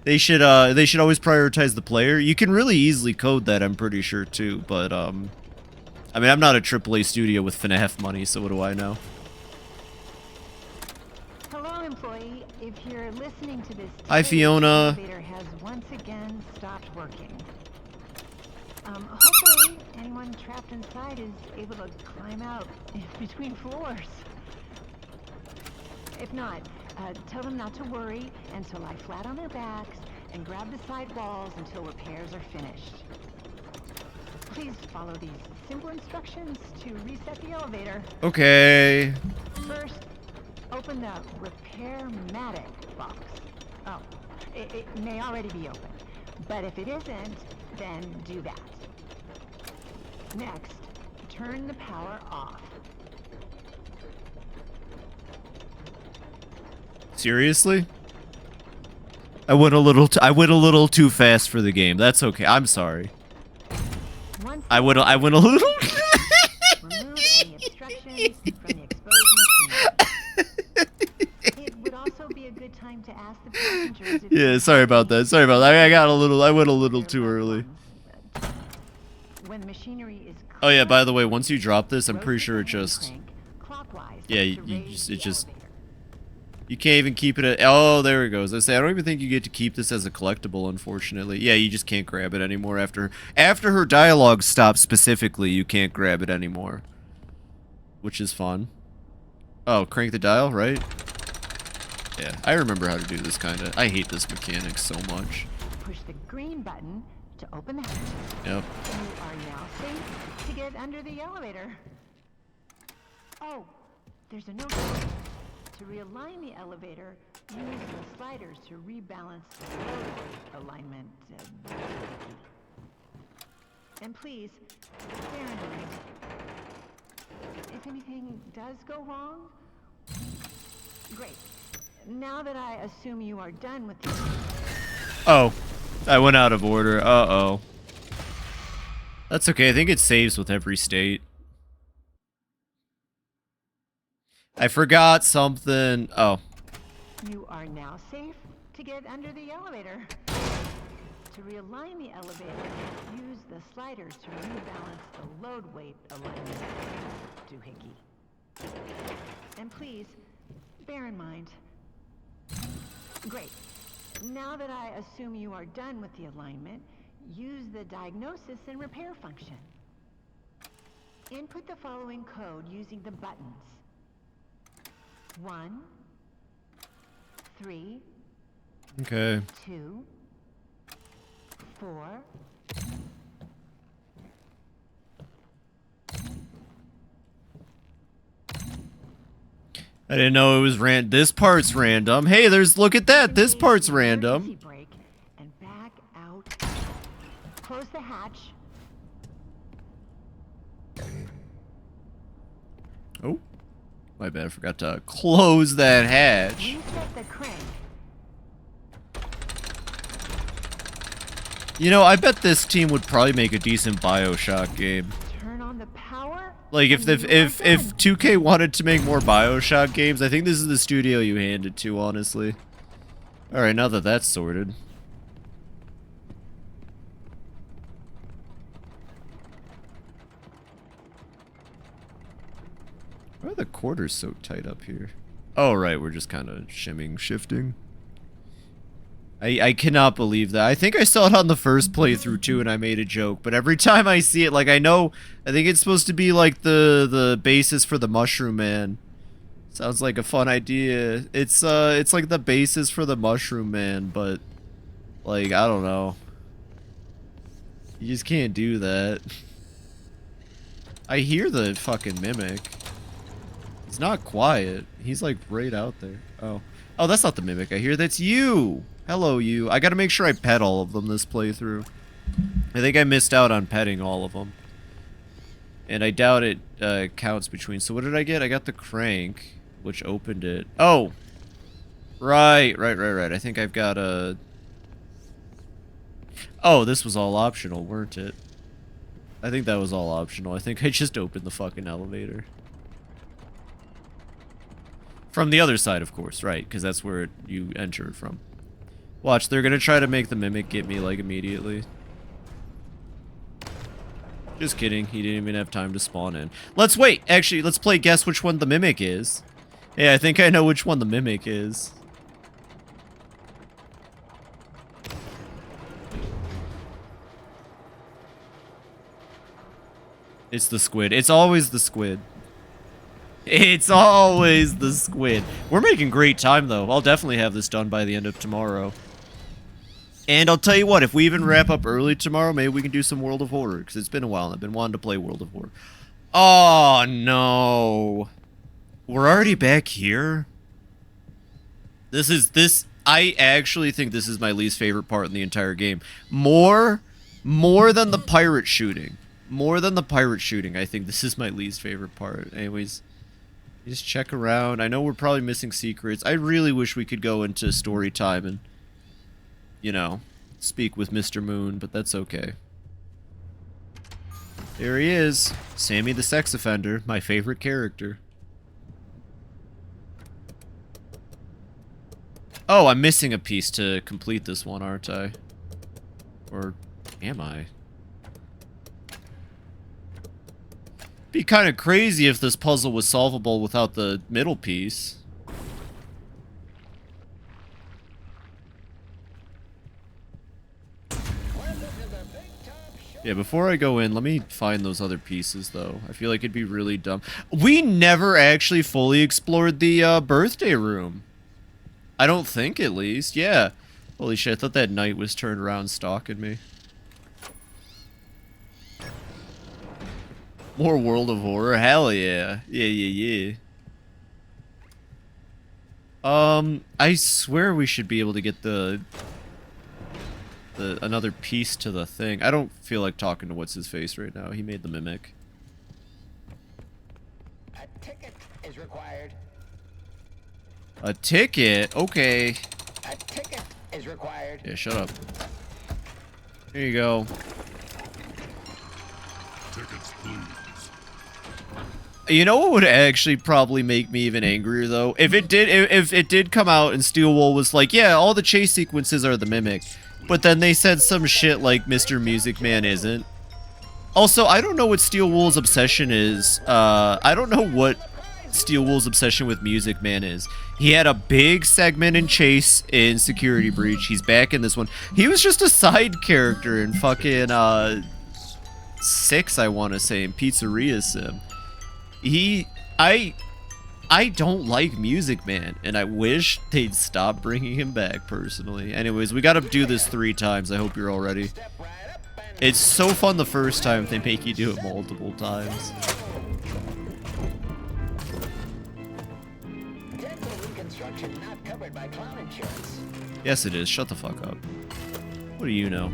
They should always prioritize the player. You can really easily code that, I'm pretty sure, too, but, I mean, I'm not a AAA studio with FNAF money, so what do I know? Hello, employee. If you're listening to this, Hi, Fiona. The elevator has once again stopped working. Hopefully, anyone trapped inside is able to climb out between floors. If not, tell them not to worry and to lie flat on their backs and grab the side walls until repairs are finished. Please follow these simple instructions to reset the elevator. Okay. First, open the Repair-matic box. Oh, it may already be open, but if it isn't, then do that. Next, turn the power off. Seriously? I went a little too fast for the game. That's okay. I'm sorry. I went a little. Remove any obstructions from the exposed machine. It would also be a good time to ask the passengers if Yeah, sorry about that. Sorry about that. I went a little too early. when the machinery is Oh yeah, by the way, once you drop this, I'm pretty sure it just... clockwise Yeah, to raise the elevator. You can't even keep it at... Oh, there it goes. I say, I don't even think you get to keep this as a collectible, unfortunately. Yeah, you just can't grab it anymore after her dialogue stops specifically, you can't grab it anymore. Which is fun. Oh, crank the dial, right? Yeah, I remember how to do this kind of... I hate this mechanic so much. Push the green button to open the hatch. Yep. You are now safe to get under the elevator. Oh, there's a note. To realign the elevator, use the sliders to rebalance the floor alignment. And please, bear in mind, if anything does go wrong, great. Now that I assume you are done with this. Oh, I went out of order. Uh-oh. That's okay. I think it saves with every state. I forgot something. Oh. You are now safe to get under the elevator. To realign the elevator, use the sliders to rebalance the load weight alignment. Doohickey. And please, bear in mind. Great. Now that I assume you are done with the alignment, use the diagnosis and repair function. Input the following code using the buttons. 1, 3, Okay. 2, 4. I didn't know it was this part's random. Hey, look at that. This part's random. Emergency brake and back out. Close the hatch. Oh, my bad. I forgot to close that hatch. Reset the crank. You know, I bet this team would probably make a decent BioShock game. Turn on the power. Like, if 2K wanted to make more BioShock games, I think this is the studio you hand it to, honestly. Alright, now that that's sorted. Why are the quarters so tight up here? Oh, right, we're just kind of shifting. I cannot believe that. I think I saw it on the first playthrough too and I made a joke, but every time I see it, like, I think it's supposed to be like the basis for the Mushroom Man. Sounds like a fun idea. It's like the basis for the Mushroom Man, but like, I don't know. You just can't do that. I hear the fucking mimic. He's not quiet. He's like right out there. Oh, that's not the mimic I hear. That's you. Hello, you. I gotta make sure I pet all of them this playthrough. I think I missed out on petting all of them. And I doubt it counts between. So what did I get? I got the crank, which opened it. Oh! Right. I think I've got a... Oh, this was all optional, weren't it? I think that was all optional. I think I just opened the fucking elevator. From the other side, of course, right? Because that's where you entered from. Watch, they're gonna try to make the mimic get me, like, immediately. Just kidding, he didn't even have time to spawn in. Let's wait! Actually, let's play guess which one the mimic is. Yeah, I think I know which one the mimic is. It's the squid. It's always the squid. It's always the squid. We're making great time, though. I'll definitely have this done by the end of tomorrow. And I'll tell you what, if we even wrap up early tomorrow, maybe we can do some World of Horror, because it's been a while and I've been wanting to play World of Horror. Oh, no. We're already back here? I actually think this is my least favorite part in the entire game. More than the pirate shooting. More than the pirate shooting, I think this is my least favorite part. Anyways, just check around. I know we're probably missing secrets. I really wish we could go into story time and, you know, speak with Mr. Moon, but that's okay. There he is. Sammy the sex offender, my favorite character. Oh, I'm missing a piece to complete this one, aren't I? Or am I? Be kind of crazy if this puzzle was solvable without the middle piece. Yeah, before I go in, let me find those other pieces, though. I feel like it'd be really dumb. We never actually fully explored the birthday room. I don't think, at least. Yeah. Holy shit, I thought that knight was turned around stalking me. More World of Horror? Hell yeah. Yeah. I swear we should be able to get another piece to the thing. I don't feel like talking to what's-his-face right now. He made the mimic. A ticket is required. A ticket? Okay. A ticket is required. Yeah, shut up. Here you go. Tickets, please. You know what would actually probably make me even angrier, though? If it did come out and Steel Wool was like, yeah, all the chase sequences are the mimic, But then they said some shit like Mr. Music Man isn't. Also, I don't know what Steel Wool's obsession is. I don't know what Steel Wool's obsession with Music Man is. He had a big segment in Chase in Security Breach. He's back in this one. He was just a side character in fucking 6, I want to say, in Pizzeria Sim. I don't like Music Man, and I wish they'd stop bringing him back, personally. Anyways, we gotta do this 3 times. I hope you're all ready. It's so fun the first time, they make you do it multiple times. Yes, it is. Shut the fuck up. What do you know?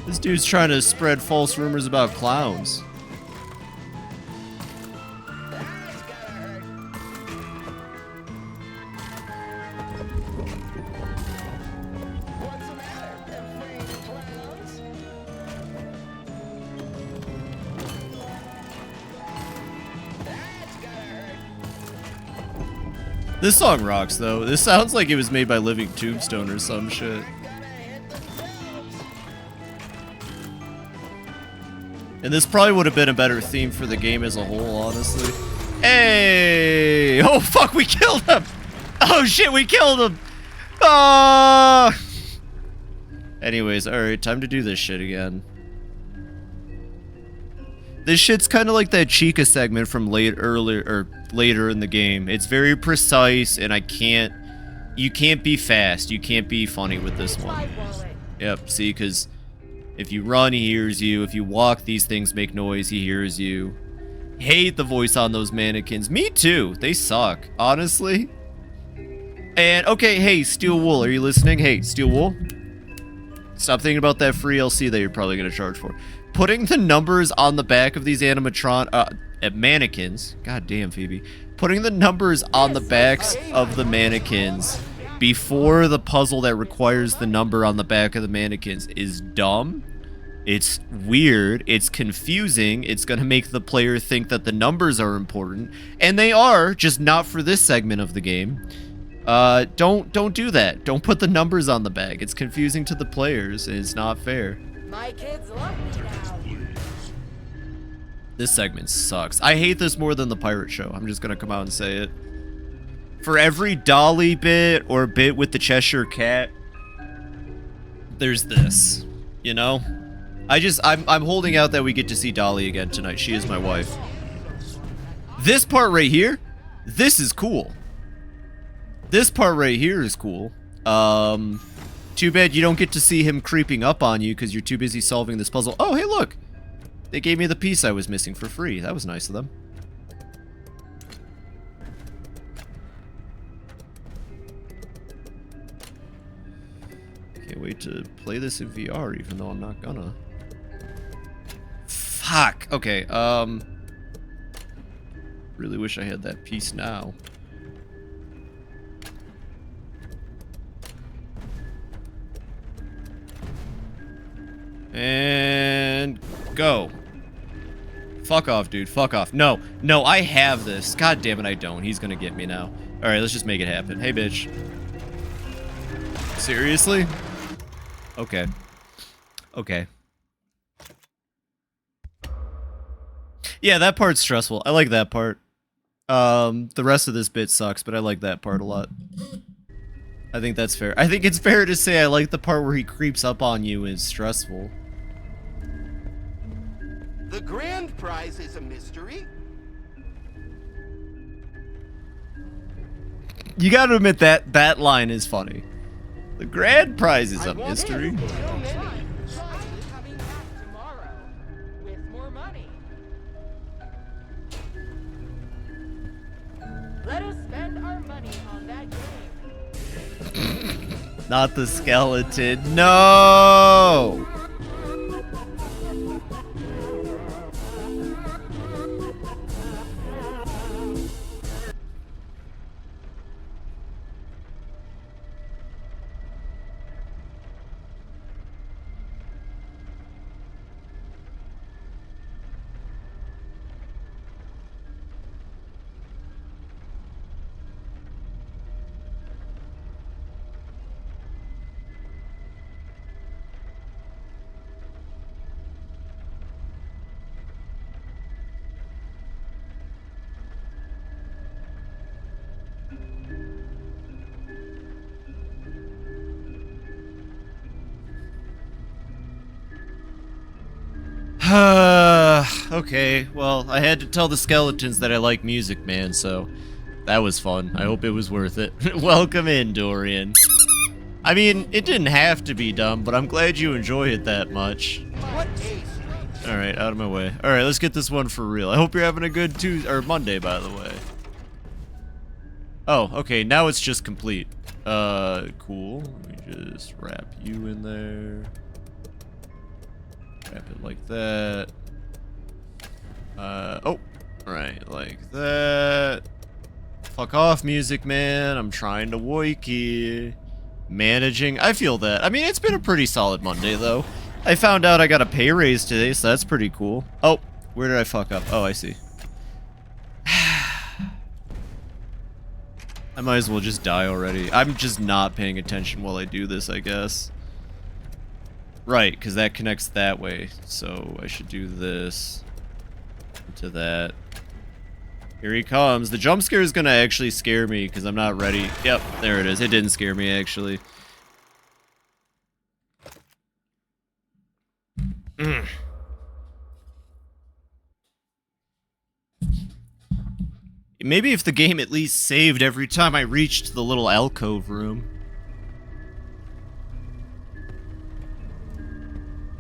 This dude's trying to spread false rumors about clowns. This song rocks, though. This sounds like it was made by Living Tombstone or some shit. And this probably would have been a better theme for the game as a whole, honestly. Hey! Oh, fuck, we killed him! Oh, shit, we killed him! Ah! Anyways, alright, time to do this shit again. This shit's kind of like that Chica segment from later in the game. It's very precise, and you can't be fast. You can't be funny with this one. Yep, see, because if you run, he hears you. If you walk, these things make noise, he hears you. Hate the voice on those mannequins. Me too. They suck, honestly. And, okay, hey, Steel Wool, are you listening? Hey, Steel Wool? Stop thinking about that free LC that you're probably going to charge for. Putting the numbers on the back of these mannequins. God damn, Phoebe. Putting the numbers on the backs of the mannequins before the puzzle that requires the number on the back of the mannequins is dumb. It's weird. It's confusing. It's going to make the player think that the numbers are important. And they are, just not for this segment of the game. Don't do that. Don't put the numbers on the back. It's confusing to the players, and it's not fair. My kids love me now. This segment sucks. I hate this more than the pirate show. I'm just going to come out and say it. For every Dolly bit or bit with the Cheshire Cat, there's this, you know? I'm holding out that we get to see Dolly again tonight. She is my wife. This part right here, this is cool. This part right here is cool. Too bad you don't get to see him creeping up on you because you're too busy solving this puzzle. Oh, hey, look. They gave me the piece I was missing for free. That was nice of them. Can't wait to play this in VR, even though I'm not gonna. Fuck. Okay, really wish I had that piece now. And go. Fuck off, dude. Fuck off. No, I have this. God damn it, I don't. He's gonna get me now. Alright, let's just make it happen. Hey, bitch. Seriously? Okay. Okay. Yeah, that part's stressful. I like that part. The rest of this bit sucks, but I like that part a lot. I think that's fair. I think it's fair to say I like the part where he creeps up on you is stressful. The grand prize is a mystery. You gotta admit that line is funny. The grand prize is a mystery. Coming back tomorrow with more money. Let us spend our money on that game. Not the skeleton. No! Okay, well, I had to tell the skeletons that I like music, man, so that was fun. I hope it was worth it. Welcome in, Dorian. I mean, it didn't have to be dumb, but I'm glad you enjoy it that much. Alright, out of my way. Alright, let's get this one for real. I hope you're having a good Tuesday, or Monday, by the way. Oh, okay, now it's just complete. Cool. Let me just wrap you in there. Wrap it like that. Oh. Right, like that. Fuck off, music man. I'm trying to work here. Managing. I feel that. I mean, it's been a pretty solid Monday, though. I found out I got a pay raise today, so that's pretty cool. Oh, where did I fuck up? Oh, I see. I might as well just die already. I'm just not paying attention while I do this, I guess. Right, because that connects that way. So I should do this to that. Here he comes. The jump scare is going to actually scare me because I'm not ready. Yep, there it is. It didn't scare me, actually. Maybe if the game at least saved every time I reached the little alcove room.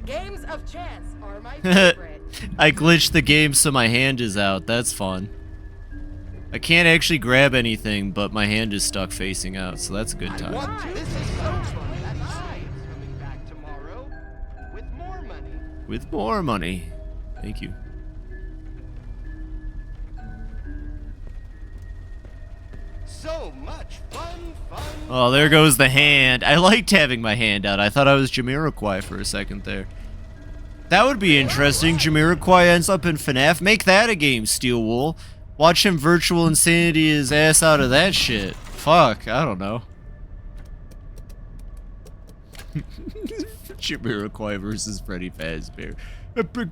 Games of chance are my favorite. I glitched the game so my hand is out. That's fun. I can't actually grab anything, but my hand is stuck facing out, so that's a good time. This is so fun. I'm coming back tomorrow with more money. With more money. Thank you. So much fun. Oh, there goes the hand. I liked having my hand out. I thought I was Jamiroquai for a second there. That would be interesting. Jamiroquai ends up in FNAF. Make that a game, Steelwool. Watch him virtual insanity his ass out of that shit. Fuck, I don't know. Jamiroquai versus Freddy Fazbear. And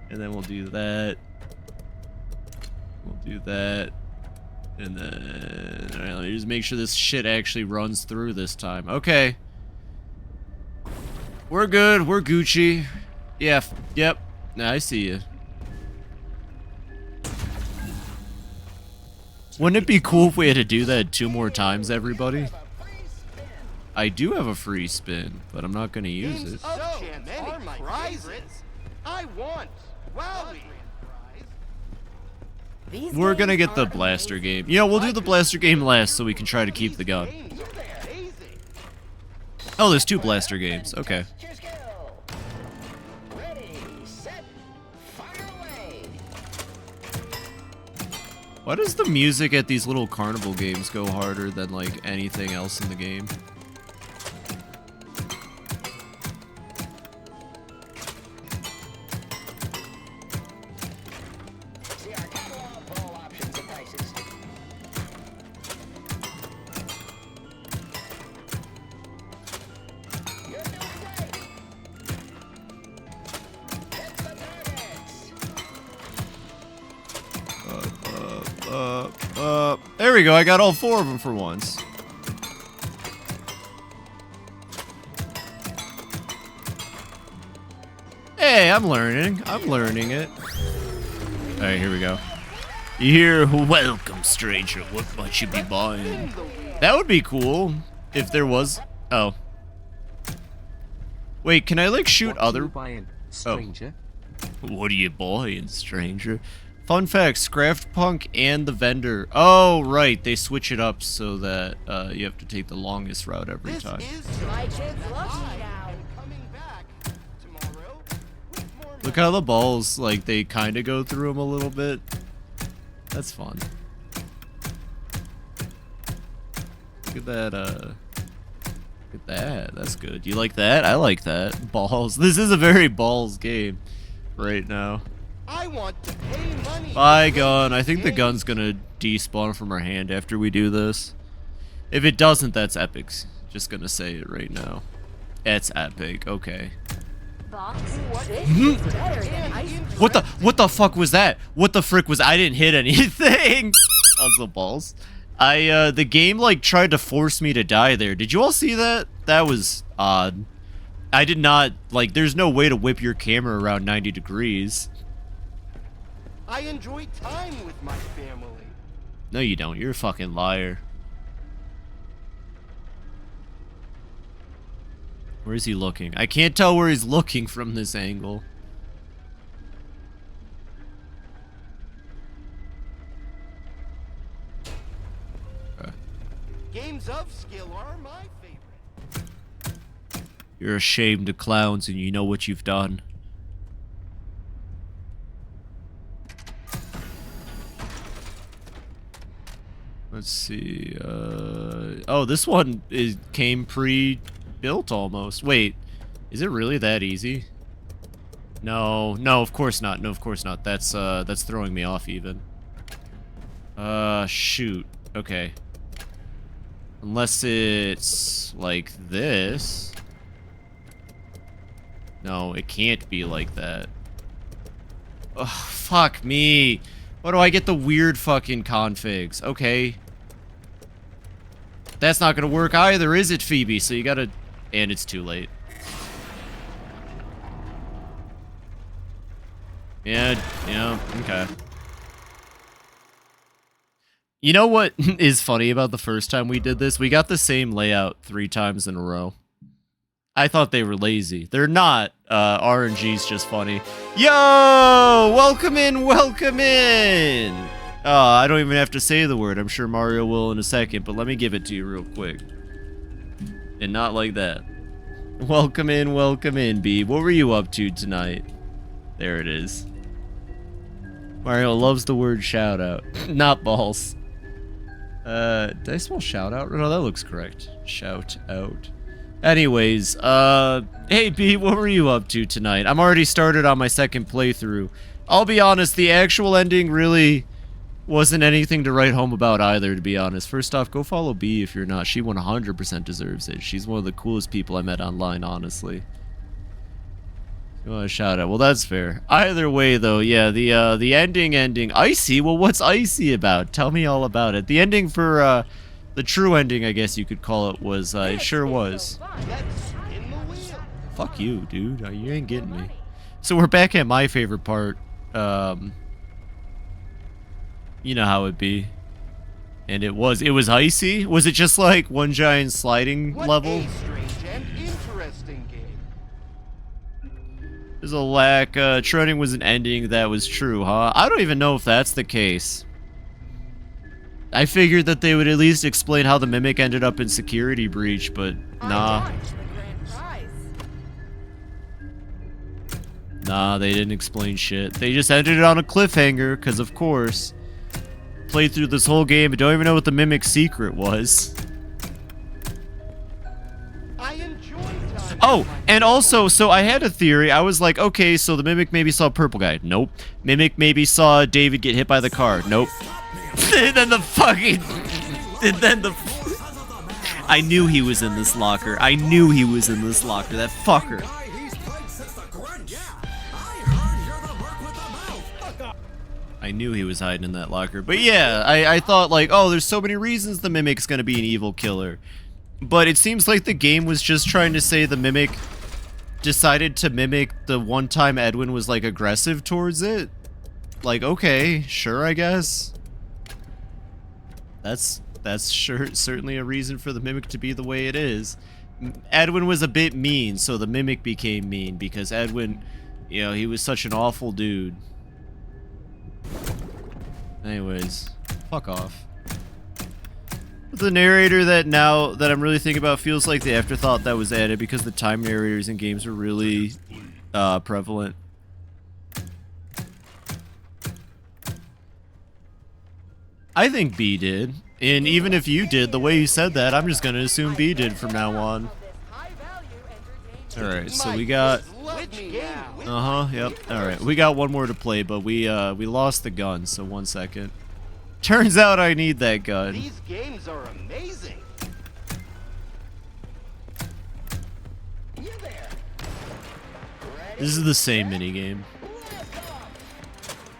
then we'll do that. We'll do that. And then... Alright, let me just make sure this shit actually runs through this time. Okay. We're good. We're Gucci. Yeah. Yep. Nah, I see you. Wouldn't it be cool if we had to do that 2 more times, everybody? I do have a free spin, but I'm not going to use it. So many prizes. I want. Wowie. We're gonna get the blaster game. You know, we'll do the blaster game last so we can try to keep the gun. Oh, there's 2 blaster games. Okay. Why does the music at these little carnival games go harder than, like, anything else in the game? There we go, I got all 4 of them for once. Hey, I'm learning. I'm learning it. Alright, here we go. You hear, welcome stranger, what might you be buying? That would be cool, if there was... Oh. Wait, can I like shoot other... Buying, stranger? Oh. What are you buying, stranger? Fun fact, Scraftpunk and the vendor. Oh, right. They switch it up so that you have to take the longest route every time. My kid's lucky now. Look how the balls, like, they kind of go through them a little bit. That's fun. Look at that, look at that. That's good. You like that? I like that. Balls. This is a very balls game right now. I want to pay money. Bye, gun. I think the gun's gonna despawn from our hand after we do this. If it doesn't, that's epic. Just gonna say it right now. It's epic. Okay. What the fuck was that? What the frick was? I didn't hit anything. That was the balls. The game like tried to force me to die there. Did you all see that? That was odd. I did not, like, there's no way to whip your camera around 90 degrees. I enjoy time with my family. No, you don't. You're a fucking liar. Where is he looking? I can't tell where he's looking from this angle. Games of skill are my favorite. You're ashamed of clowns and you know what you've done. Let's see. Oh, this one came pre-built almost. Wait, is it really that easy? No, no, of course not. No, of course not. That's throwing me off even. Shoot. Okay. Unless it's like this. No, it can't be like that. Ugh, fuck me. Why do I get the weird fucking configs? Okay. That's not gonna work either, is it, Phoebe? So you gotta... And it's too late. Yeah, okay. You know what is funny about the first time we did this? We got the same layout 3 times in a row. I thought they were lazy. They're not. RNG's just funny. Yo! Welcome in, welcome in! I don't even have to say the word. I'm sure Mario will in a second, but let me give it to you real quick. And not like that. Welcome in, B. What were you up to tonight? There it is. Mario loves the word shout out. Not balls. Did I spell shout out? No, that looks correct. Shout out. Anyways, hey B, what were you up to tonight? I'm already started on my second playthrough. I'll be honest, the actual ending really wasn't anything to write home about either, to be honest. First off, go follow B if you're not. She 100% deserves it. She's one of the coolest people I met online, honestly. You want a shout out? Well, that's fair. Either way, though, yeah, the ending. Icy? Well, what's icy about? Tell me all about it. The ending for, the true ending, I guess you could call it, was, it sure was. Fuck you, dude. You ain't getting me. So we're back at my favorite part. You know how it be. And it was icy? Was it just like one giant sliding level? A strange and interesting game. There's a lack. Treading was an ending that was true, huh? I don't even know if that's the case. I figured that they would at least explain how the Mimic ended up in security breach, but nah. Nah, they didn't explain shit. They just ended it on a cliffhanger, because of course. Played through this whole game, but don't even know what the Mimic's secret was. Oh, and also, so I had a theory. I was like, okay, so the Mimic maybe saw a purple guy. Nope. Mimic maybe saw David get hit by the car. Nope. And then the fucking... And then the... I knew he was in this locker. I knew he was in this locker. That fucker. I knew he was hiding in that locker. But yeah, I thought like, oh, there's so many reasons the Mimic's gonna be an evil killer. But it seems like the game was just trying to say the Mimic decided to mimic the one time Edwin was like aggressive towards it. Like, okay, sure, I guess. That's certainly a reason for the Mimic to be the way it is. Edwin was a bit mean, so the Mimic became mean because Edwin, you know, he was such an awful dude. Anyways, fuck off. The narrator that now that I'm really thinking about feels like the afterthought that was added because the time narrators in games are really prevalent. I think B did. And even if you did, the way you said that, I'm just going to assume B did from now on. Alright, so we got... Yep. Alright, we got one more to play, but we lost the gun, so 1 second. Turns out I need that gun. These games are amazing. This is the same minigame.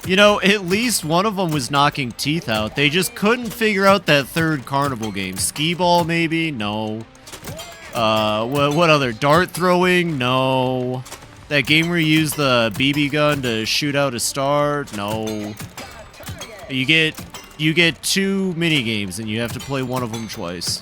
You know, at least one of them was knocking teeth out. They just couldn't figure out that third carnival game. Skee ball, maybe? No. What other? Dart throwing? No. That game where you use the BB gun to shoot out a star? No. You get 2 mini games and you have to play one of them twice.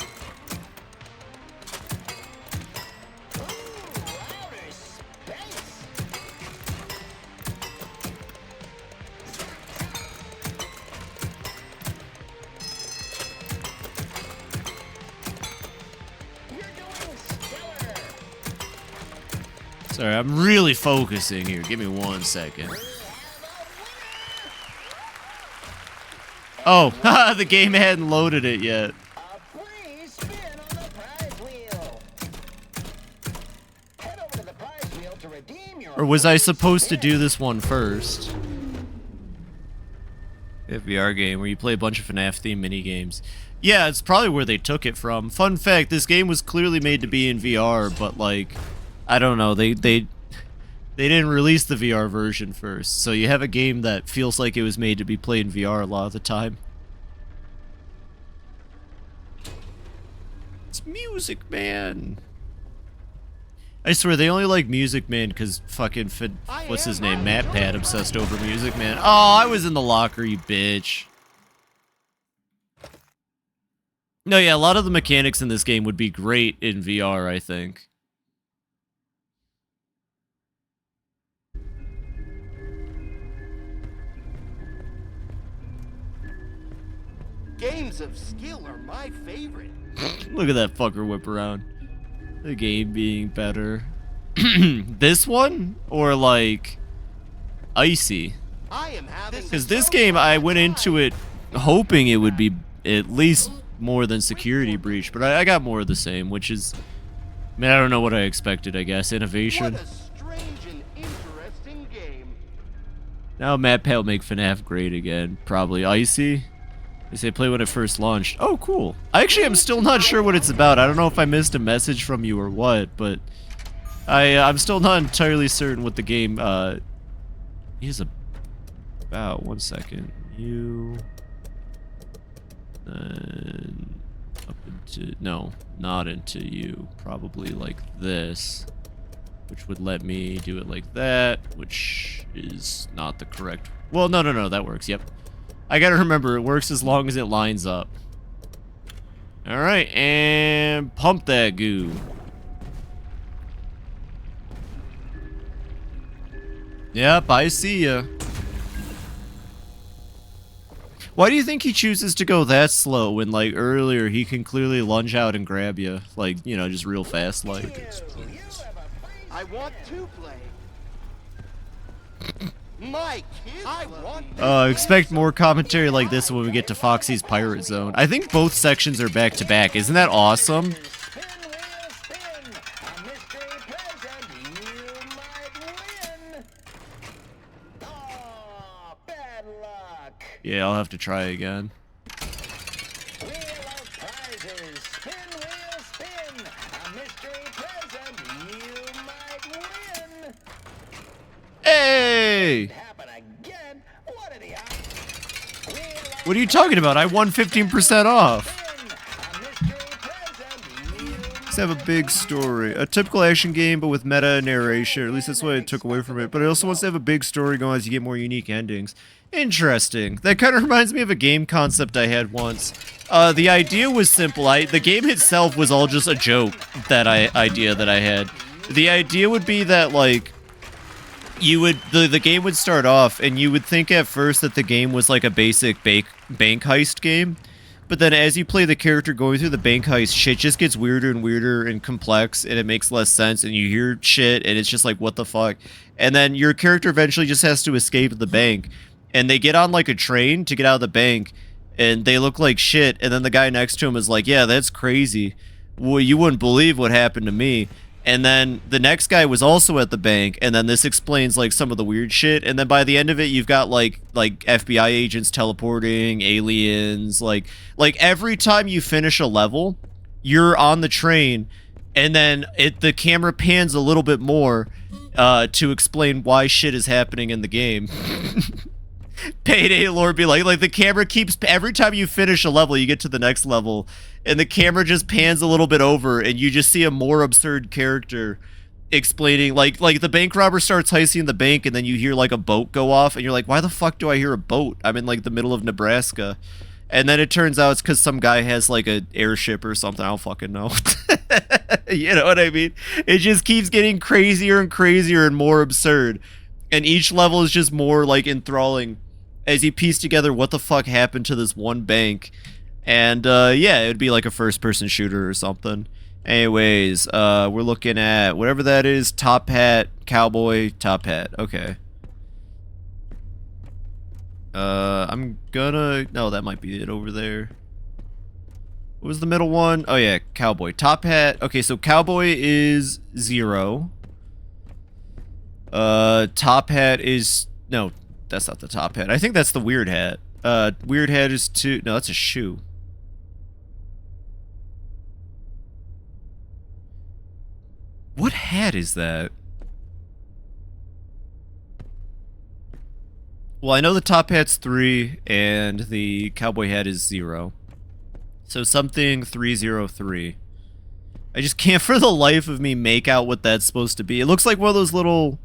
Sorry, I'm really focusing here. Give me 1 second. Oh, the game hadn't loaded it yet. Or was I supposed to do this one first? A VR game where you play a bunch of FNAF themed mini games. Yeah, it's probably where they took it from. Fun fact, this game was clearly made to be in VR, but like, I don't know, they didn't release the VR version first, so you have a game that feels like it was made to be played in VR a lot of the time. It's Music Man. I swear they only like Music Man because fucking what's his name, MatPat obsessed over Music Man. Oh, I was in the locker, you bitch. No, yeah, a lot of the mechanics in this game would be great in VR, I think. Games of skill are my favorite. Look at that fucker whip around. The game being better. This one? Or like Icy? Because this game, I went into it hoping it would be at least more than Security Breach, but I got more of the same, which is, I mean, I don't know what I expected, I guess. Innovation. What a strange and interesting game. Now MatPat will make FNAF great again. Probably Icy. They say play when it first launched. Oh, cool. I actually am still not sure what it's about. I don't know if I missed a message from you or what, but I'm still not entirely certain what the game is about. 1 second. You... up into... No, not into you. Probably like this. Which would let me do it like that, which is not the correct... Well, no, that works, yep. I gotta remember, it works as long as it lines up. Alright, and pump that goo. Yep, I see ya. Why do you think he chooses to go that slow when, like, earlier he can clearly lunge out and grab you? Like, you know, just real fast, like. I want to play. My kids, I want. Expect more commentary like this when we get to Foxy's Pirate Zone. I think both sections are back to back. Isn't that awesome? Yeah, I'll have to try again. Hey! What are you talking about? I won 15% off. Let's have a big story. A typical action game, but with meta narration. At least that's what I took away from it. But it also wants to have a big story going as you get more unique endings. Interesting. That kind of reminds me of a game concept I had once. The idea was simple. The game itself was all just a joke, idea that I had. The idea would be that, like, the game would start off, and you would think at first that the game was like a basic bank heist game, but then as you play the character going through the bank heist, shit just gets weirder and weirder and complex, and it makes less sense, and you hear shit, and it's just like, what the fuck? And then your character eventually just has to escape the bank, and they get on like a train to get out of the bank, and they look like shit, and then the guy next to him is like, yeah, that's crazy. Well, you wouldn't believe what happened to me. And then the next guy was also at the bank, and then this explains like some of the weird shit, and then by the end of it you've got like FBI agents teleporting, aliens, like every time you finish a level, you're on the train, and then the camera pans a little bit more to explain why shit is happening in the game. Payday lore be like the camera keeps, every time you finish a level, you get to the next level, and the camera just pans a little bit over, and you just see a more absurd character explaining, like the bank robber starts heisting the bank, and then you hear like a boat go off, and you're like, why the fuck do I hear a boat? I'm in like the middle of Nebraska. And then it turns out it's because some guy has like an airship or something. I don't fucking know. You know what I mean? It just keeps getting crazier and crazier and more absurd. And each level is just more like enthralling as you piece together what the fuck happened to this one bank. And yeah, it'd be like a first-person shooter or something. Anyways, we're looking at whatever that is. Top hat, cowboy, top hat. Okay. I'm gonna... No, that might be it over there. What was the middle one? Oh yeah, cowboy. Top hat. Okay, so cowboy is 0. Top hat is... No, that's not the top hat. I think that's the weird hat. Weird hat is 2... No, that's a shoe. What hat is that? Well, I know the top hat's 3, and the cowboy hat is 0. So something 303. I just can't for the life of me make out what that's supposed to be. It looks like one of those little...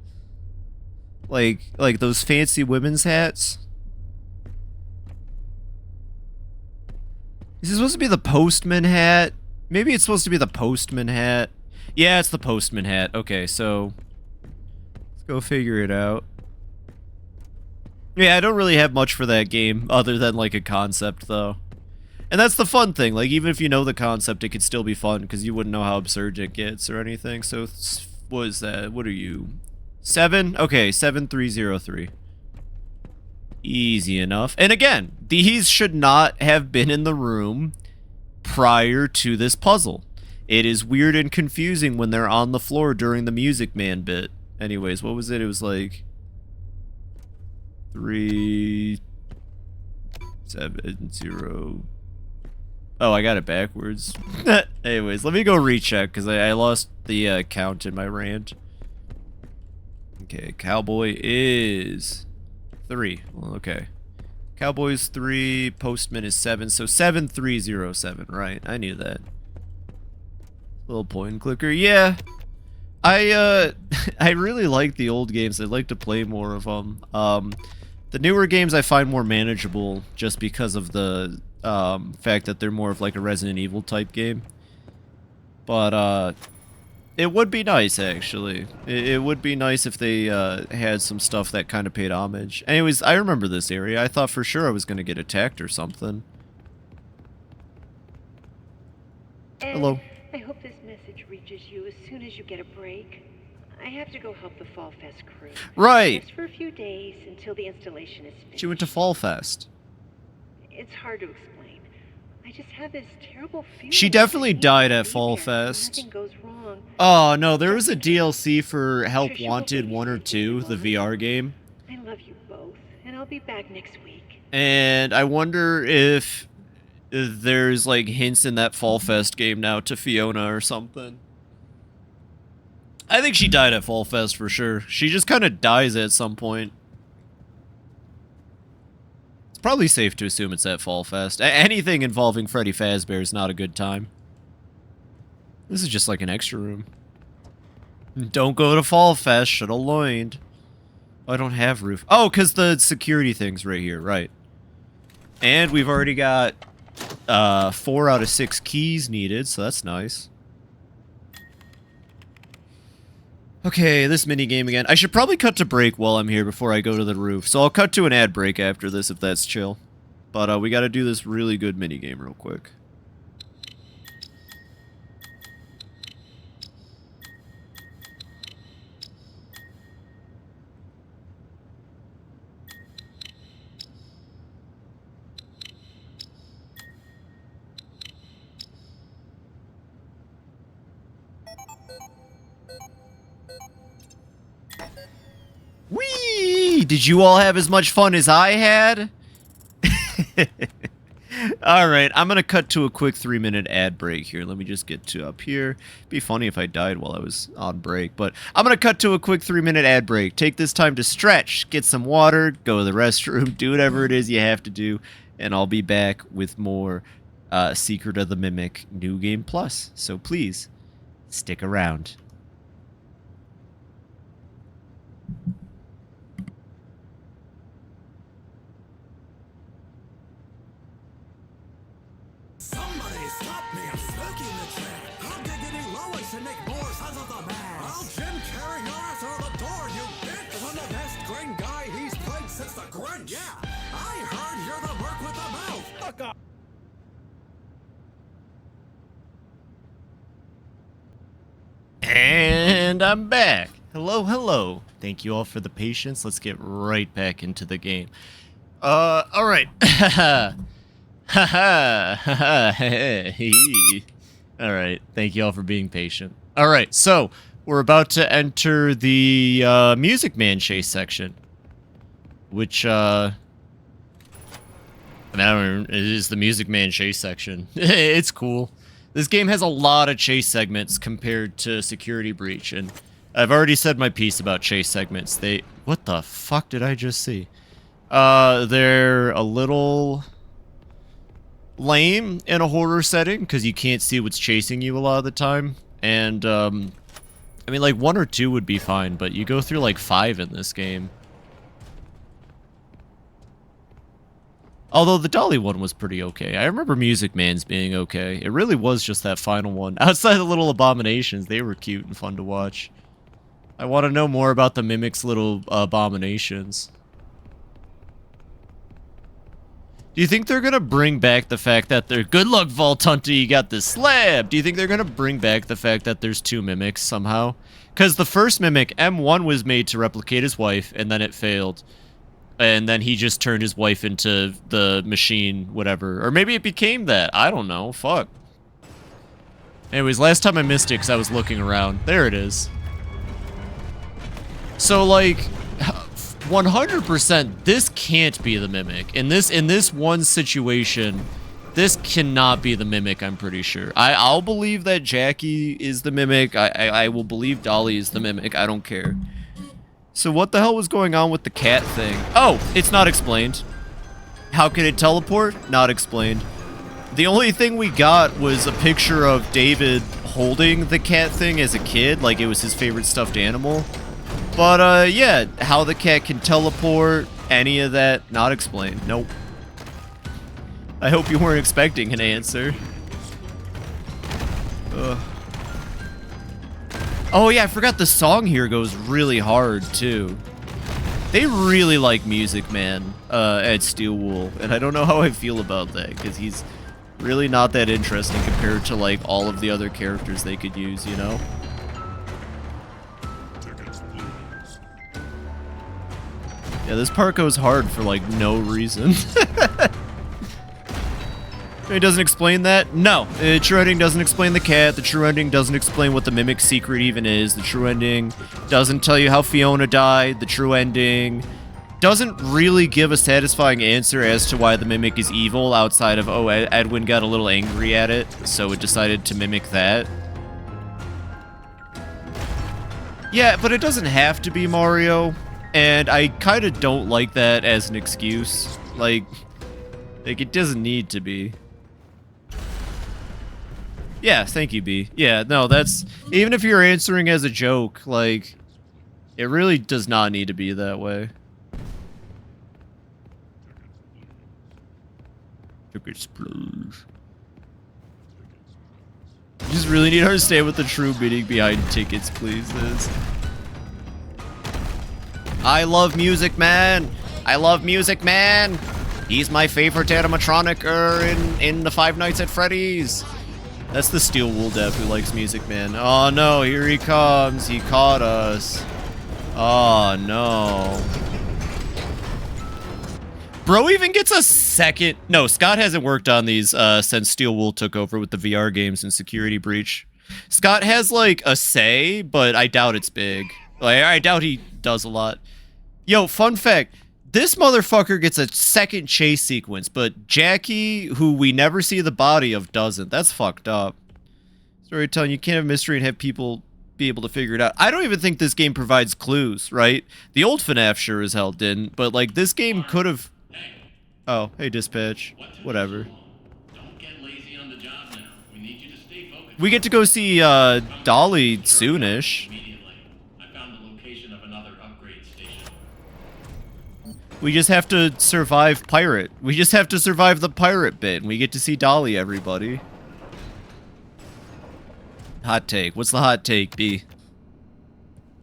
Like those fancy women's hats. Is this supposed to be the postman hat? Maybe it's supposed to be the postman hat. Yeah, it's the postman hat. Okay, so... Let's go figure it out. Yeah, I don't really have much for that game, other than, like, a concept, though. And that's the fun thing, like, even if you know the concept, it could still be fun, because you wouldn't know how absurd it gets or anything, so what is that? What are you? 7? Okay, 7303. Easy enough. And again, these should not have been in the room prior to this puzzle. It is weird and confusing when they're on the floor during the Music Man bit. Anyways, what was it? It was like... 3... 7 0. Oh, I got it backwards. Anyways, let me go recheck because I lost the count in my rant. Okay, cowboy is 3. Well, okay. Cowboy's 3, postman is 7, so 7307, right? I knew that. Little point clicker. Yeah. I really like the old games. I'd like to play more of them. The newer games I find more manageable just because of the fact that they're more of like a Resident Evil type game. But it would be nice, actually. It would be nice if they had some stuff that kind of paid homage. Anyways, I remember this area. I thought for sure I was going to get attacked or something. Ed, Hello. I hope this message reaches you as soon as you get a break. I have to go help the Fall Fest crew. Right. Just for a few days until the installation is finished. She went to Fall Fest. It's hard to explain. I just have this terrible feeling. She definitely died at Fall Fest. Nothing goes wrong. Oh, no, there was a DLC for Help Wanted 1 or 2, the VR game. I love you both, and I'll be back next week. And I wonder if there's, like, hints in that Fall Fest game now to Fiona or something. I think she died at Fall Fest for sure. She just kind of dies at some point. It's probably safe to assume it's at Fall Fest. Anything involving Freddy Fazbear is not a good time. This is just like an extra room. Don't go to Fall Fest, should've learned. Oh, I don't have roof. Oh, because the security thing's right here, right. And we've already got 4 out of 6 keys needed, so that's nice. Okay, this minigame again. I should probably cut to break while I'm here before I go to the roof. So I'll cut to an ad break after this if that's chill. But we gotta do this really good minigame real quick. Whee! Did you all have as much fun as I had? Alright, I'm gonna cut to a quick 3-minute ad break here. Let me just get to up here. It'd be funny if I died while I was on break, but I'm gonna cut to a quick 3-minute ad break. Take this time to stretch, get some water, go to the restroom, do whatever it is you have to do, and I'll be back with more Secret of the Mimic New Game Plus. So please, stick around. Somebody stop me, I'm stuck in the track. How diggity Lois should make more sons of the man. I'll Jim carry your ass out the door, you bitch. I'm the best green guy he's played since the Grinch. Yeah, I heard you're the work with the mouth. Fuck off. And I'm back. Hello, hello. Thank you all for the patience. Let's get right back into the game. All right. All right. Thank you all for being patient. All right. So we're about to enter the Music Man chase section, which I mean, I don't know, it is the Music Man chase section. It's cool. This game has a lot of chase segments compared to Security Breach, and I've already said my piece about chase segments. What the fuck did I just see? They're a little lame in a horror setting because you can't see what's chasing you a lot of the time. And, I mean, like, 1 or 2 would be fine, but you go through, like, 5 in this game. Although the Dolly one was pretty okay. I remember Music Man's being okay. It really was just that final one. Outside the little abominations, they were cute and fun to watch. I want to know more about the Mimic's little abominations. Do you think they're going to bring back the fact that they're... Good luck, Vault Hunter, you got this slab! Do you think they're going to bring back the fact that there's 2 Mimics somehow? Because the first Mimic, M1, was made to replicate his wife, and then it failed. And then he just turned his wife into the machine, whatever. Or maybe it became that. I don't know. Fuck. Anyways, last time I missed it because I was looking around. There it is. So, like, 100%, this can't be the Mimic. In this one situation, this cannot be the Mimic, I'm pretty sure. I'll believe that Jackie is the Mimic. I will believe Dolly is the Mimic. I don't care. So what the hell was going on with the cat thing? Oh, it's not explained. How can it teleport? Not explained. The only thing we got was a picture of David holding the cat thing as a kid, like it was his favorite stuffed animal. But, yeah, how the cat can teleport, any of that, not explained. Nope. I hope you weren't expecting an answer. Ugh. Oh yeah, I forgot the song here goes really hard, too. They really like Music Man at Steel Wool, and I don't know how I feel about that, because he's really not that interesting compared to, like, all of the other characters they could use, you know? Yeah, this part goes hard for, like, no reason. It doesn't explain that? No. The true ending doesn't explain the cat. The true ending doesn't explain what the Mimic secret even is. The true ending doesn't tell you how Fiona died. The true ending doesn't really give a satisfying answer as to why the Mimic is evil outside of, oh, Edwin got a little angry at it, so it decided to mimic that. Yeah, but it doesn't have to be Mario, and I kind of don't like that as an excuse. Like, it doesn't need to be. Yeah, thank you, B. Yeah, no, that's... Even if you're answering as a joke, like, it really does not need to be that way. Ticket sploosh. You just really need to understand what the true meaning behind tickets, please, is. I love Music Man! I love Music Man! He's my favorite animatronic in the Five Nights at Freddy's. That's the Steel Wool dev who likes Music Man. Oh no, here he comes. He caught us. Oh no. Bro even gets a second. No, Scott hasn't worked on these since Steel Wool took over with the VR games and Security Breach. Scott has like a say, but I doubt it's big. Like, I doubt he does a lot. Yo, fun fact. This motherfucker gets a second chase sequence, but Jackie, who we never see the body of, doesn't. That's fucked up. Storytelling, you can't have mystery and have people be able to figure it out. I don't even think this game provides clues, right? The old FNAF sure as hell didn't, but like this game could have... Oh, hey Dispatch. Whatever. Don't get lazy We get to go see Dolly soonish. I found the location of another upgrade station. We just have to survive pirate. We just have to survive the pirate bit, and we get to see Dolly, everybody. Hot take. What's the hot take, B?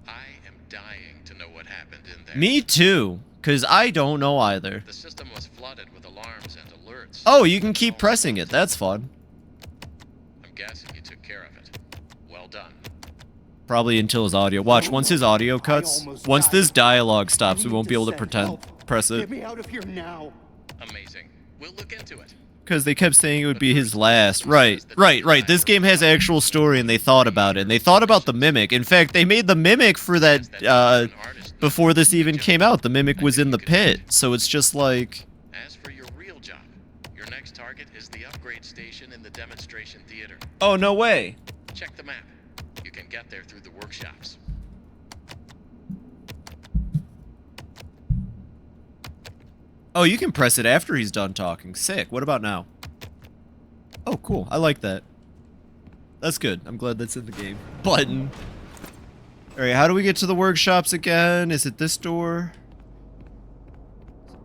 I am dying to know what happened in there. Me too, because I don't know either. The system was flooded with alarms and alerts. Oh, you can keep pressing it. That's fun. I'm guessing you took care of it. Well done. Probably until his audio. Watch, once his audio cuts, once this dialogue stops, we won't be able to press it. Get me out of here now. Amazing. We'll look into it. Because they kept saying it would be his last. Right. This game has actual story, and they thought about it. And they thought about the Mimic. In fact, they made the Mimic for that, before this even came out. The Mimic was in the pit. So it's just like... As for your real job, your next target is the upgrade station in the demonstration theater. Oh, no way. Check the map. You can get there through the workshops. Oh, you can press it after he's done talking. Sick. What about now? Oh, cool. I like that. That's good. I'm glad that's in the game. Button. Alright, how do we get to the workshops again? Is it this door?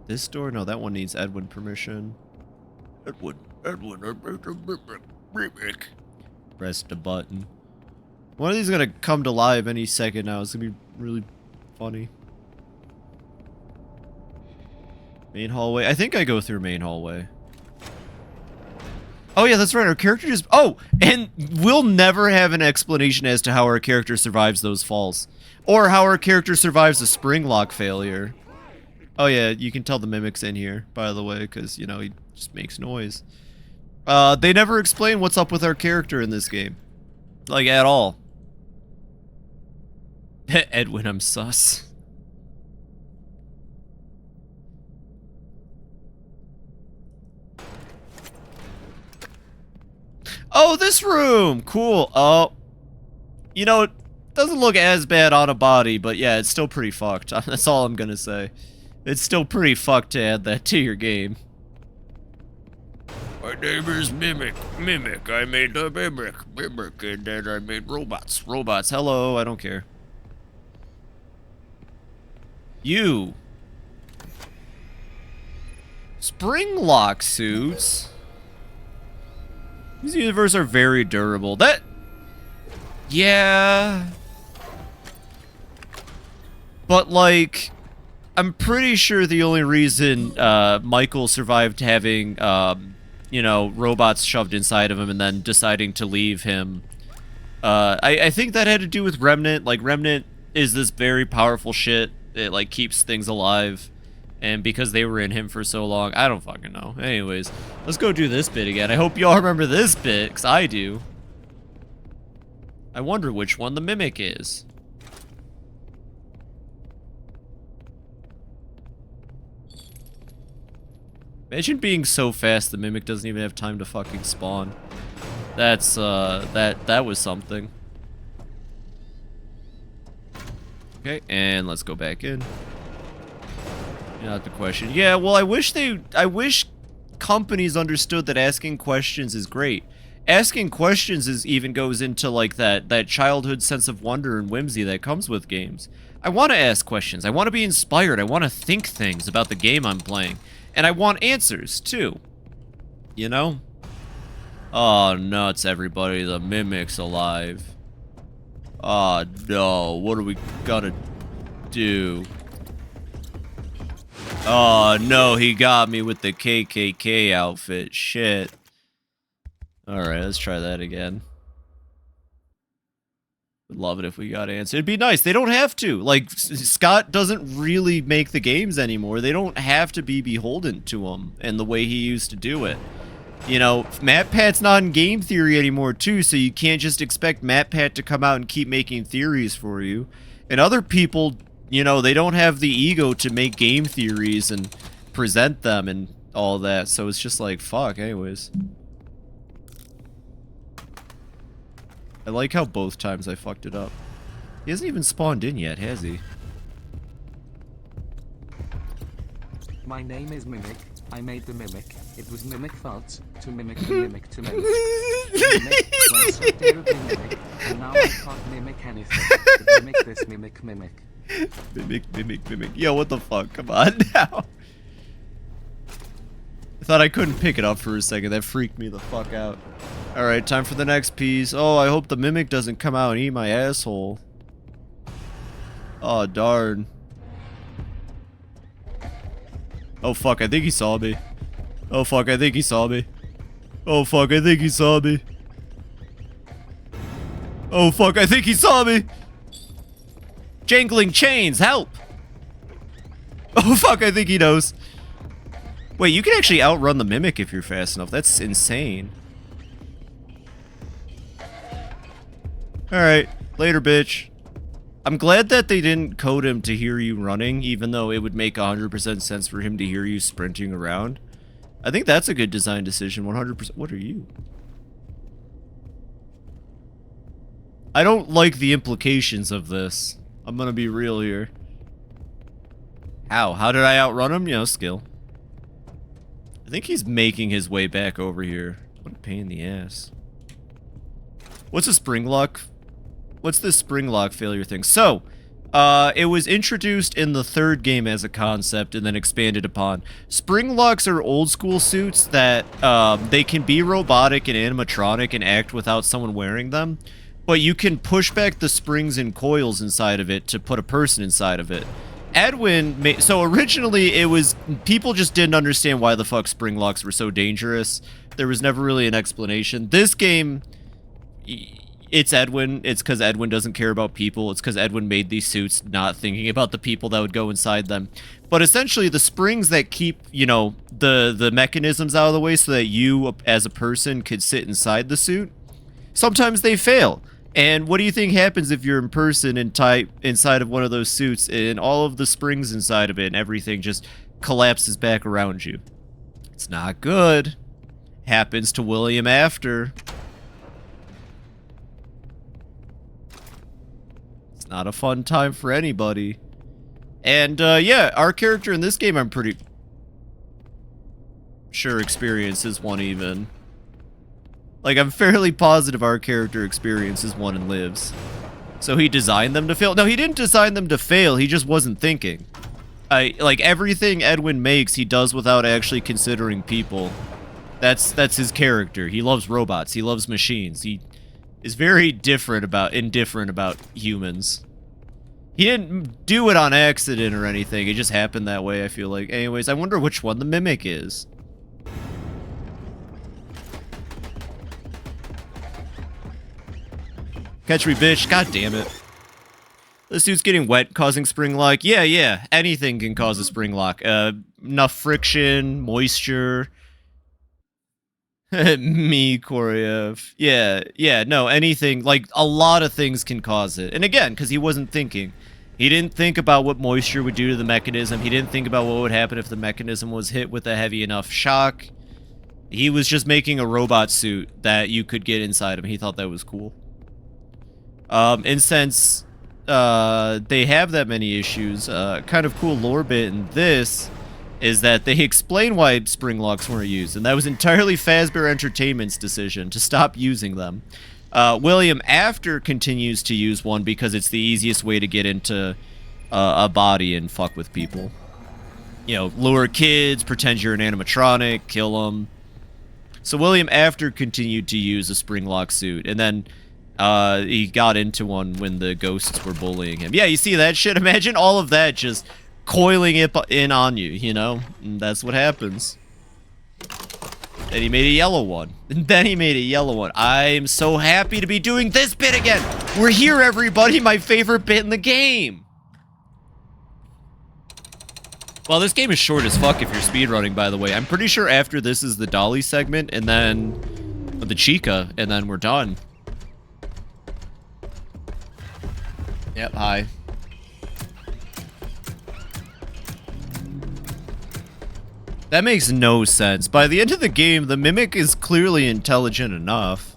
This door? No, that one needs Edwin permission. Edwin. Press the button. One of these is gonna come to life any second now. It's gonna be really funny. Main hallway. I think I go through main hallway. Oh yeah, that's right. Our character just... Oh! And we'll never have an explanation as to how our character survives those falls. Or how our character survives a spring lock failure. Oh yeah, you can tell the Mimic's in here, by the way, because, you know, he just makes noise. They never explain what's up with our character in this game. Like, at all. Edwin, I'm sus. Oh, this room! Cool. Oh. You know, it doesn't look as bad on a body, but yeah, it's still pretty fucked. That's all I'm gonna say. It's still pretty fucked to add that to your game. My name is Mimic. Mimic. I made the Mimic. Mimic, and then I made robots. Robots. Hello, I don't care. You. Spring lock suits. These universes are very durable. That... Yeah... But, like... I'm pretty sure the only reason Michael survived having, you know, robots shoved inside of him and then deciding to leave him... I think that had to do with Remnant. Like, Remnant is this very powerful shit. It, like, keeps things alive. And because they were in him for so long, I don't fucking know. Anyways, let's go do this bit again. I hope y'all remember this bit, because I do. I wonder which one the Mimic is. Imagine being so fast the Mimic doesn't even have time to fucking spawn. That's, that was something. Okay, and let's go back in. Not the question. Yeah, well, I wish companies understood that asking questions is great. Asking questions even goes into, like, that childhood sense of wonder and whimsy that comes with games. I want to ask questions. I want to be inspired. I want to think things about the game I'm playing. And I want answers, too. You know? Oh, nuts, everybody. The Mimic's alive. Oh, no. What are we gonna do? Oh, no, he got me with the KKK outfit. Shit. Alright, let's try that again. Would love it if we got answered. It'd be nice. They don't have to. Like, Scott doesn't really make the games anymore. They don't have to be beholden to him and the way he used to do it. You know, MatPat's not in game theory anymore, too, so you can't just expect MatPat to come out and keep making theories for you. And other people... You know, they don't have the ego to make game theories and present them and all that, so it's just like, fuck, anyways. I like how both times I fucked it up. He hasn't even spawned in yet, has he? My name is Mimic. I made the Mimic. It was Mimic thoughts to mimic the Mimic to mimic. Mimic went so terribly mimic, and now I can't mimic anything. Mimic this, mimic. Mimic. Yo, what the fuck? Come on now. I thought I couldn't pick it up for a second. That freaked me the fuck out. Alright, time for the next piece. Oh, I hope the mimic doesn't come out and eat my asshole. Oh, darn. Oh, fuck, I think he saw me. Oh, fuck, I think he saw me. Oh, fuck, I think he saw me. Oh, fuck, I think he saw me. Jangling chains, help! Oh, fuck, I think he knows. Wait, you can actually outrun the mimic if you're fast enough. That's insane. Alright, later, bitch. I'm glad that they didn't code him to hear you running, even though it would make 100% sense for him to hear you sprinting around. I think that's a good design decision, 100%. What are you? I don't like the implications of this. I'm gonna be real here. How? How did I outrun him? You know, skill. I think he's making his way back over here. What a pain in the ass. What's a spring lock? What's this spring lock failure thing? So, it was introduced in the third game as a concept and then expanded upon. Spring locks are old school suits that they can be robotic and animatronic and act without someone wearing them, but you can push back the springs and coils inside of it to put a person inside of it. Edwin so originally it was, people just didn't understand why the fuck spring locks were so dangerous. There was never really an explanation. This game, it's Edwin. It's because Edwin doesn't care about people. It's because Edwin made these suits not thinking about the people that would go inside them. But essentially the springs that keep, you know, the mechanisms out of the way so that you as a person could sit inside the suit, sometimes they fail. And what do you think happens if you're in person and type inside of one of those suits and all of the springs inside of it and everything just collapses back around you? It's not good. Happens to William after. It's not a fun time for anybody. And yeah, our character in this game I'm pretty sure experiences one even. Like, I'm fairly positive our character experiences one and lives. So he designed them to fail? No, he didn't design them to fail, he just wasn't thinking. Like, everything Edwin makes, he does without actually considering people. That's his character. He loves robots, he loves machines. He is very indifferent about humans. He didn't do it on accident or anything, it just happened that way, I feel like. Anyways, I wonder which one the mimic is. Catch me, bitch. God damn it. This dude's getting wet, causing spring lock. Yeah. Anything can cause a spring lock. Enough friction, moisture. Me, Koryev. Yeah, no, anything. Like, a lot of things can cause it. And again, because he wasn't thinking. He didn't think about what moisture would do to the mechanism. He didn't think about what would happen if the mechanism was hit with a heavy enough shock. He was just making a robot suit that you could get inside him. He thought that was cool. And since they have that many issues, kind of cool lore bit in this is that they explain why spring locks weren't used, and that was entirely Fazbear Entertainment's decision to stop using them. William after continues to use one because it's the easiest way to get into a body and fuck with people. You know, lure kids, pretend you're an animatronic, kill them. So William after continued to use a spring lock suit, and then he got into one when the ghosts were bullying him. Yeah, you see that shit? Imagine all of that just coiling it in on you, you know? And that's what happens. Then he made a yellow one. And then he made a yellow one. I'm so happy to be doing this bit again! We're here, everybody! My favorite bit in the game! Well, this game is short as fuck if you're speedrunning, by the way. I'm pretty sure after this is the Dolly segment, and then the Chica, and then we're done. Yep, hi. That makes no sense. By the end of the game, the Mimic is clearly intelligent enough.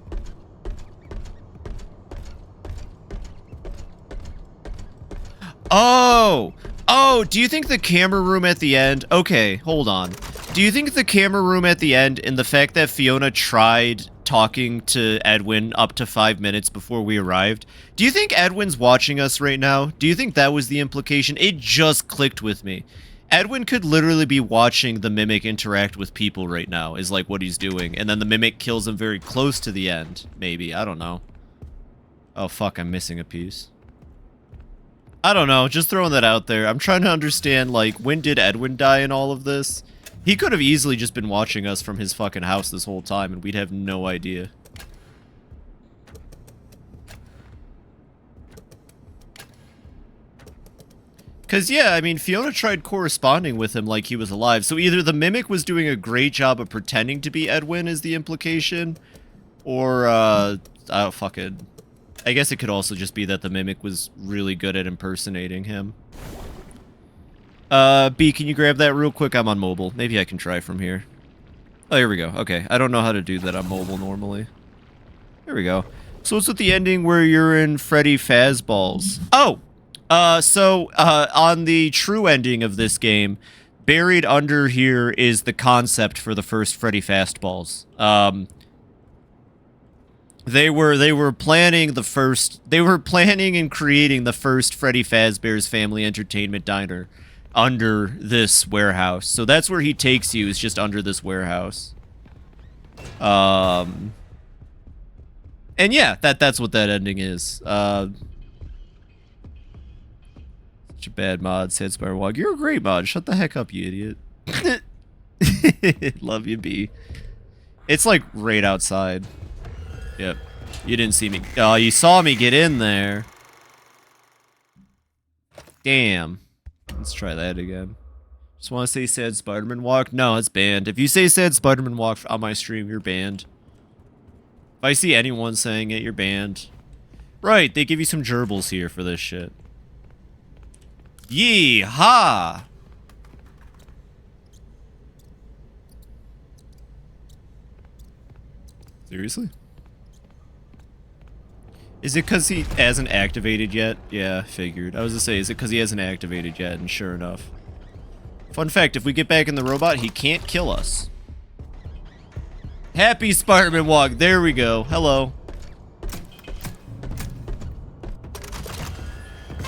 Oh! Oh, do you think the camera room at the end... Okay, hold on. Do you think the camera room at the end and the fact that Fiona tried talking to Edwin up to 5 minutes before we arrived. Do you think Edwin's watching us right now? Do you think that was the implication? It just clicked with me. Edwin could literally be watching the Mimic interact with people right now, is like what he's doing. And then the Mimic kills him very close to the end. Maybe. I don't know. Oh, fuck. I'm missing a piece. I don't know. Just throwing that out there. I'm trying to understand, like, when did Edwin die in all of this? He could have easily just been watching us from his fucking house this whole time, and we'd have no idea. Because, yeah, I mean, Fiona tried corresponding with him like he was alive. So either the Mimic was doing a great job of pretending to be Edwin is the implication, or, oh, fuck it. I guess it could also just be that the Mimic was really good at impersonating him. B, can you grab that real quick? I'm on mobile. Maybe I can try from here. Oh, here we go. Okay, I don't know how to do that on mobile normally. Here we go. So it's with the ending where you're in Freddy Fazballs. Oh! On the true ending of this game, buried under here is the concept for the first Freddy Fastballs. They were planning and creating the first Freddy Fazbear's Family Entertainment Diner under this warehouse. So that's where he takes you, is just under this warehouse. And yeah, that's what that ending is. Such a bad mod, said Spirewalk. You're a great mod. Shut the heck up, you idiot. Love you, B. It's like right outside. Yep. You didn't see me. Oh, you saw me get in there. Damn. Let's try that again. Just want to say sad Spider-Man walk? No, it's banned. If you say sad Spider-Man walk on my stream, you're banned. If I see anyone saying it, you're banned. Right, they give you some gerbils here for this shit. Yee-ha! Seriously? Is it because he hasn't activated yet? Yeah, figured. I was gonna say, is it because he hasn't activated yet? And sure enough. Fun fact, if we get back in the robot, he can't kill us. Happy Spider-Man walk. There we go. Hello.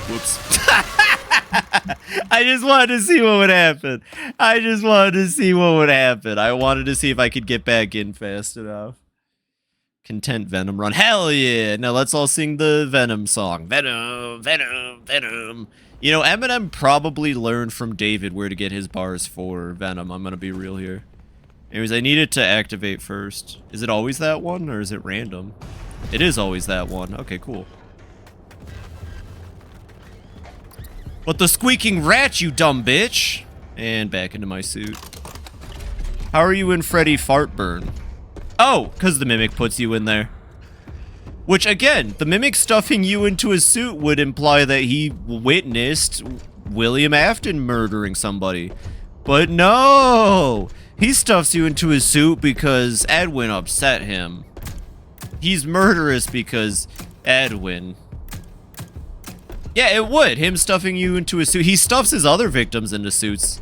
Whoops. I just wanted to see what would happen. I wanted to see if I could get back in fast enough. Content Venom run. Hell yeah! Now let's all sing the Venom song. Venom, Venom, Venom. You know, Eminem probably learned from David where to get his bars for Venom. I'm gonna be real here. Anyways, I needed to activate first. Is it always that one, or is it random? It is always that one. Okay, cool. But the squeaking rat, you dumb bitch! And back into my suit. How are you in Freddy Fartburn? Oh, because the Mimic puts you in there. Which, again, the Mimic stuffing you into a suit would imply that he witnessed William Afton murdering somebody. But no! He stuffs you into his suit because Edwin upset him. He's murderous because Edwin. Yeah, it would. Him stuffing you into a suit. He stuffs his other victims into suits.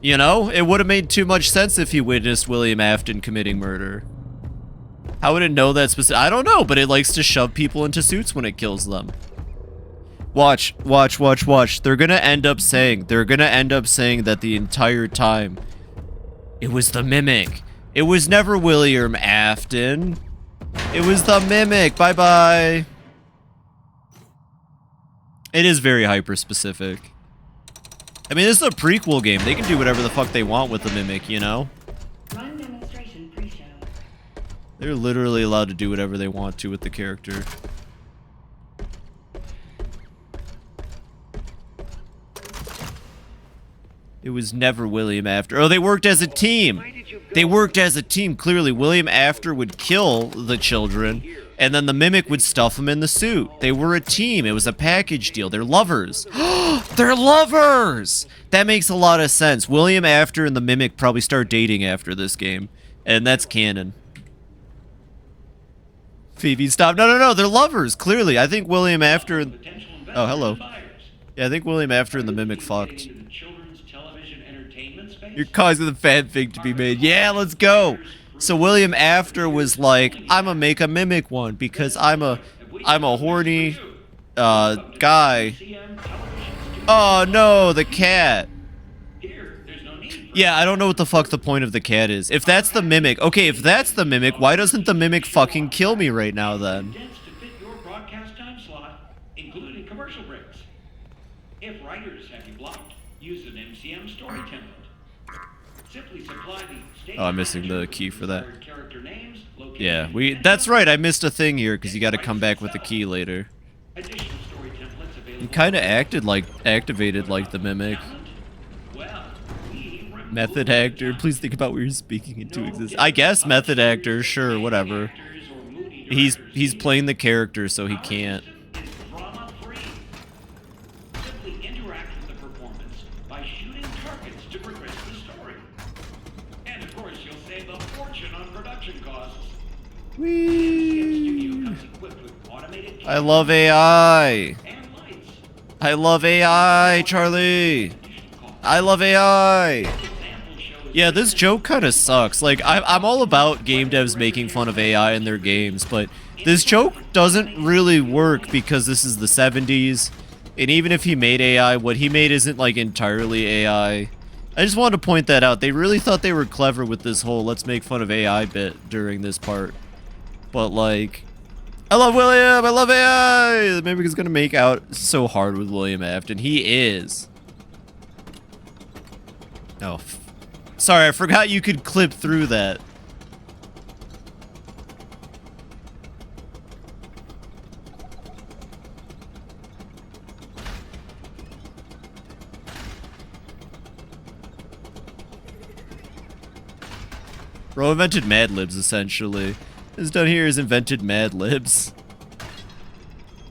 You know? It would have made too much sense if he witnessed William Afton committing murder. How would it know that specific? I don't know, but it likes to shove people into suits when it kills them. Watch, watch, watch, watch. They're gonna end up saying that the entire time it was the Mimic. It was never William Afton. It was the Mimic. Bye-bye. It is very hyper-specific. I mean, this is a prequel game. They can do whatever the fuck they want with the Mimic, you know? Run demonstration pre-show. They're literally allowed to do whatever they want to with the character. It was never William After. Oh, they worked as a team. They worked as a team. Clearly, William After would kill the children, and then the Mimic would stuff them in the suit. They were a team. It was a package deal. They're lovers. They're lovers! That makes a lot of sense. William After and the Mimic probably start dating after this game, and that's canon. Phoebe, stop. No, no, no. They're lovers, clearly. I think William After... Oh, hello. Yeah, I think William After and the Mimic fucked. You're causing the fanfic to be made. Yeah, let's go. So William After was like, I'm gonna make a mimic one because I'm a horny guy. Oh no, the cat. Yeah, I don't know what the fuck the point of the cat is. If that's the mimic, okay, if that's the mimic, why doesn't the mimic fucking kill me right now then? Including commercial breaks. If writers have you blocked, use an MCM story template. Simply supply the Oh, I'm missing the key for that. character names, Yeah, that's right, I missed a thing here because you got to come back with the key later. additional story templates available. It kind of activated like the mimic. Method actor, please think about where you're speaking into existence. I guess method actor, sure, whatever. He's playing the character, so he can't. Simply interact with the performance by shooting targets to progress the story. And of course, you'll save a fortune on production costs. Whee! I love AI. I love AI, Charlie. I love AI. Yeah, this joke kind of sucks. Like, I'm all about game devs making fun of AI in their games, but this joke doesn't really work because this is the 70s. And even if he made AI, what he made isn't, like, entirely AI. I just wanted to point that out. They really thought they were clever with this whole let's make fun of AI bit during this part. But, like, I love William! I love AI! Maybe he's gonna make out so hard with William Afton. He is. Oh, sorry, I forgot you could clip through that. Bro invented Mad Libs, essentially. This done here is invented Mad Libs.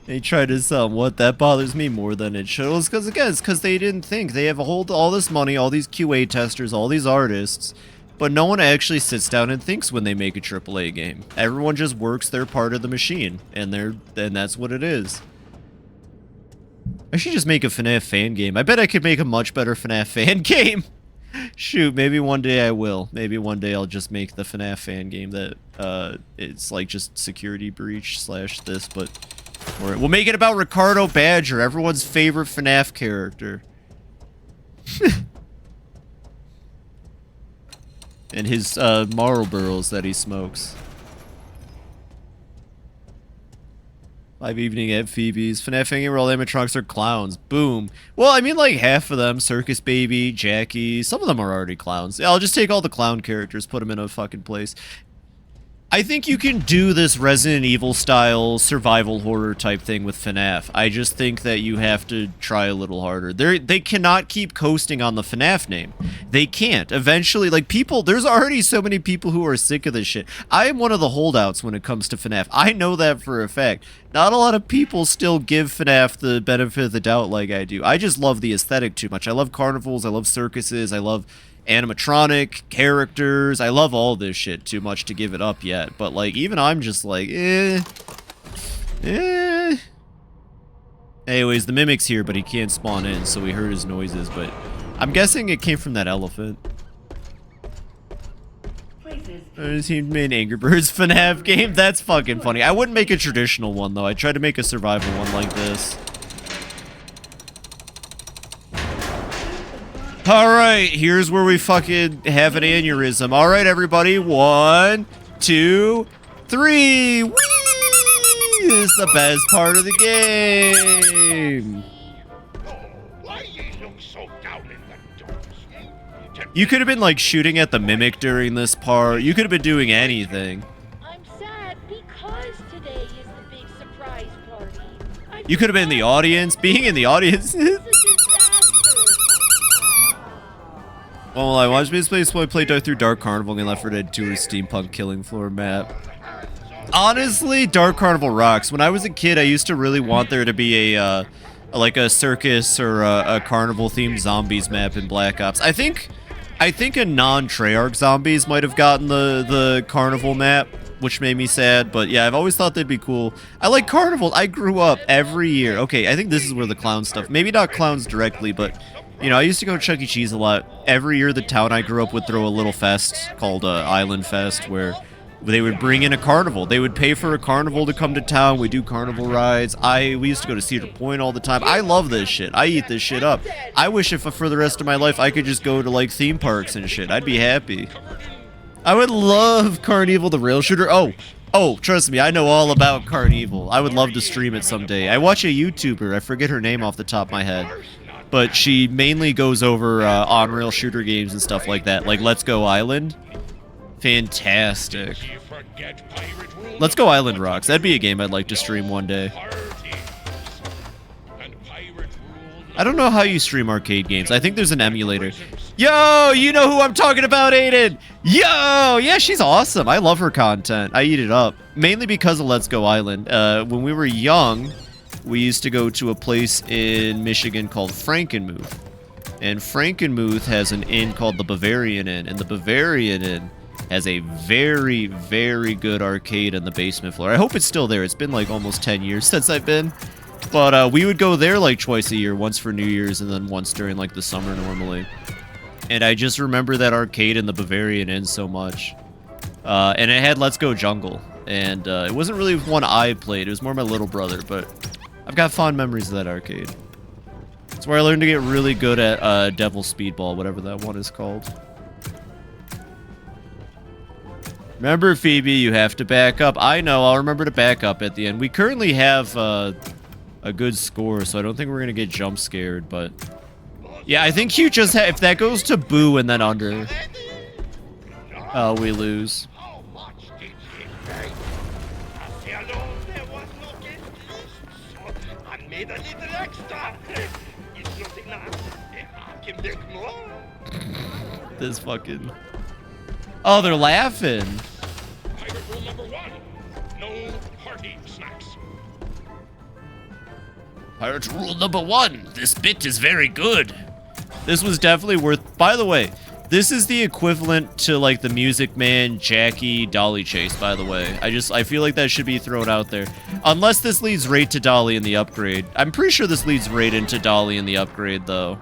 And he tried to sell them. What? That bothers me more than it should. Well, it's because, again, it's because they didn't think. They have all this money, all these QA testers, all these artists, but no one actually sits down and thinks when they make a AAA game. Everyone just works their part of the machine, and that's what it is. I should just make a FNAF fan game. I bet I could make a much better FNAF fan game. Shoot, maybe one day I will. Maybe one day I'll just make the FNAF fan game that, it's like just security breach / this, but... We'll make it about Ricardo Badger, everyone's favorite FNAF character. And his Marlboros that he smokes. 5 evening at Fibi's. FNAF hanging where all animatronics are clowns. Boom. Well, I mean, like, half of them. Circus Baby, Jackie. Some of them are already clowns. I'll just take all the clown characters, put them in a fucking place. I think you can do this Resident Evil style survival horror type thing with FNAF. I just think that you have to try a little harder. They cannot keep coasting on the FNAF name. They can't. Eventually, like, there's already so many people who are sick of this shit. I am one of the holdouts when it comes to FNAF. I know that for a fact. Not a lot of people still give FNAF the benefit of the doubt like I do. I just love the aesthetic too much. I love carnivals, I love circuses, I love animatronic characters. I love all this shit too much to give it up yet. But, like, even I'm just like, Anyways, the Mimic's here, but he can't spawn in, so we heard his noises, but I'm guessing it came from that elephant. He made Angry Birds FNAF game? That's fucking funny. I wouldn't make a traditional one, though. I tried to make a survival one like this. Alright, here's where we fucking have an aneurysm. Alright, everybody. 1, 2, 3. Whee! This is the best part of the game. You could have been, like, shooting at the Mimic during this part. You could have been doing anything. I'm sad because today is the big surprise party. You could have been in the audience. Being in the audience... Well, I watched me play through Dark Carnival and Left 4 Dead 2 steampunk killing floor map. Honestly, Dark Carnival rocks. When I was a kid, I used to really want there to be like a circus or a carnival themed zombies map in Black Ops. I think a non-Treyarch zombies might have gotten the carnival map, which made me sad. But yeah, I've always thought they'd be cool. I like carnival. I grew up every year. Okay, I think this is where the clown stuff. Maybe not clowns directly, but You know, I used to go to Chuck E. Cheese a lot. Every year, the town I grew up would throw a little fest called Island Fest, where they would bring in a carnival. They would pay for a carnival to come to town. We do carnival rides. We used to go to Cedar Point all the time. I love this shit. I eat this shit up. I wish if for the rest of my life I could just go to like theme parks and shit. I'd be happy. I would love Carnival the Rail Shooter. Oh, trust me, I know all about Carnival. I would love to stream it someday. I watch a YouTuber, I forget her name off the top of my head, but she mainly goes over on-rail shooter games and stuff like that, like Let's Go Island. Fantastic. Let's Go Island rocks. That'd be a game I'd like to stream one day. I don't know how you stream arcade games. I think there's an emulator. Yo, you know who I'm talking about, Aiden! Yo! Yeah, she's awesome. I love her content. I eat it up. Mainly because of Let's Go Island. When we were young, we used to go to a place in Michigan called Frankenmuth. And Frankenmuth has an inn called the Bavarian Inn. And the Bavarian Inn has a very, very good arcade on the basement floor. I hope it's still there. It's been like almost 10 years since I've been. But we would go there like twice a year, once for New Year's and then once during like the summer normally. And I just remember that arcade in the Bavarian Inn so much. And it had Let's Go Jungle. And it wasn't really one I played, it was more my little brother, but I've got fond memories of that arcade. It's where I learned to get really good at Devil Speedball, whatever that one is called. Remember, Phoebe, you have to back up. I know, I'll remember to back up at the end. We currently have a good score, so I don't think we're going to get jump scared, but... Yeah, I think you just if that goes to boo and then under, we lose. This fucking... Oh, they're laughing. Rule number 1, no party snacks. Pirate rule number 1, this bit is very good. This was definitely worth... By the way, this is the equivalent to, like, the Music Man, Jackie, Dolly Chase, by the way. I feel like that should be thrown out there. Unless this leads right to Dolly in the upgrade. I'm pretty sure this leads right into Dolly in the upgrade, though.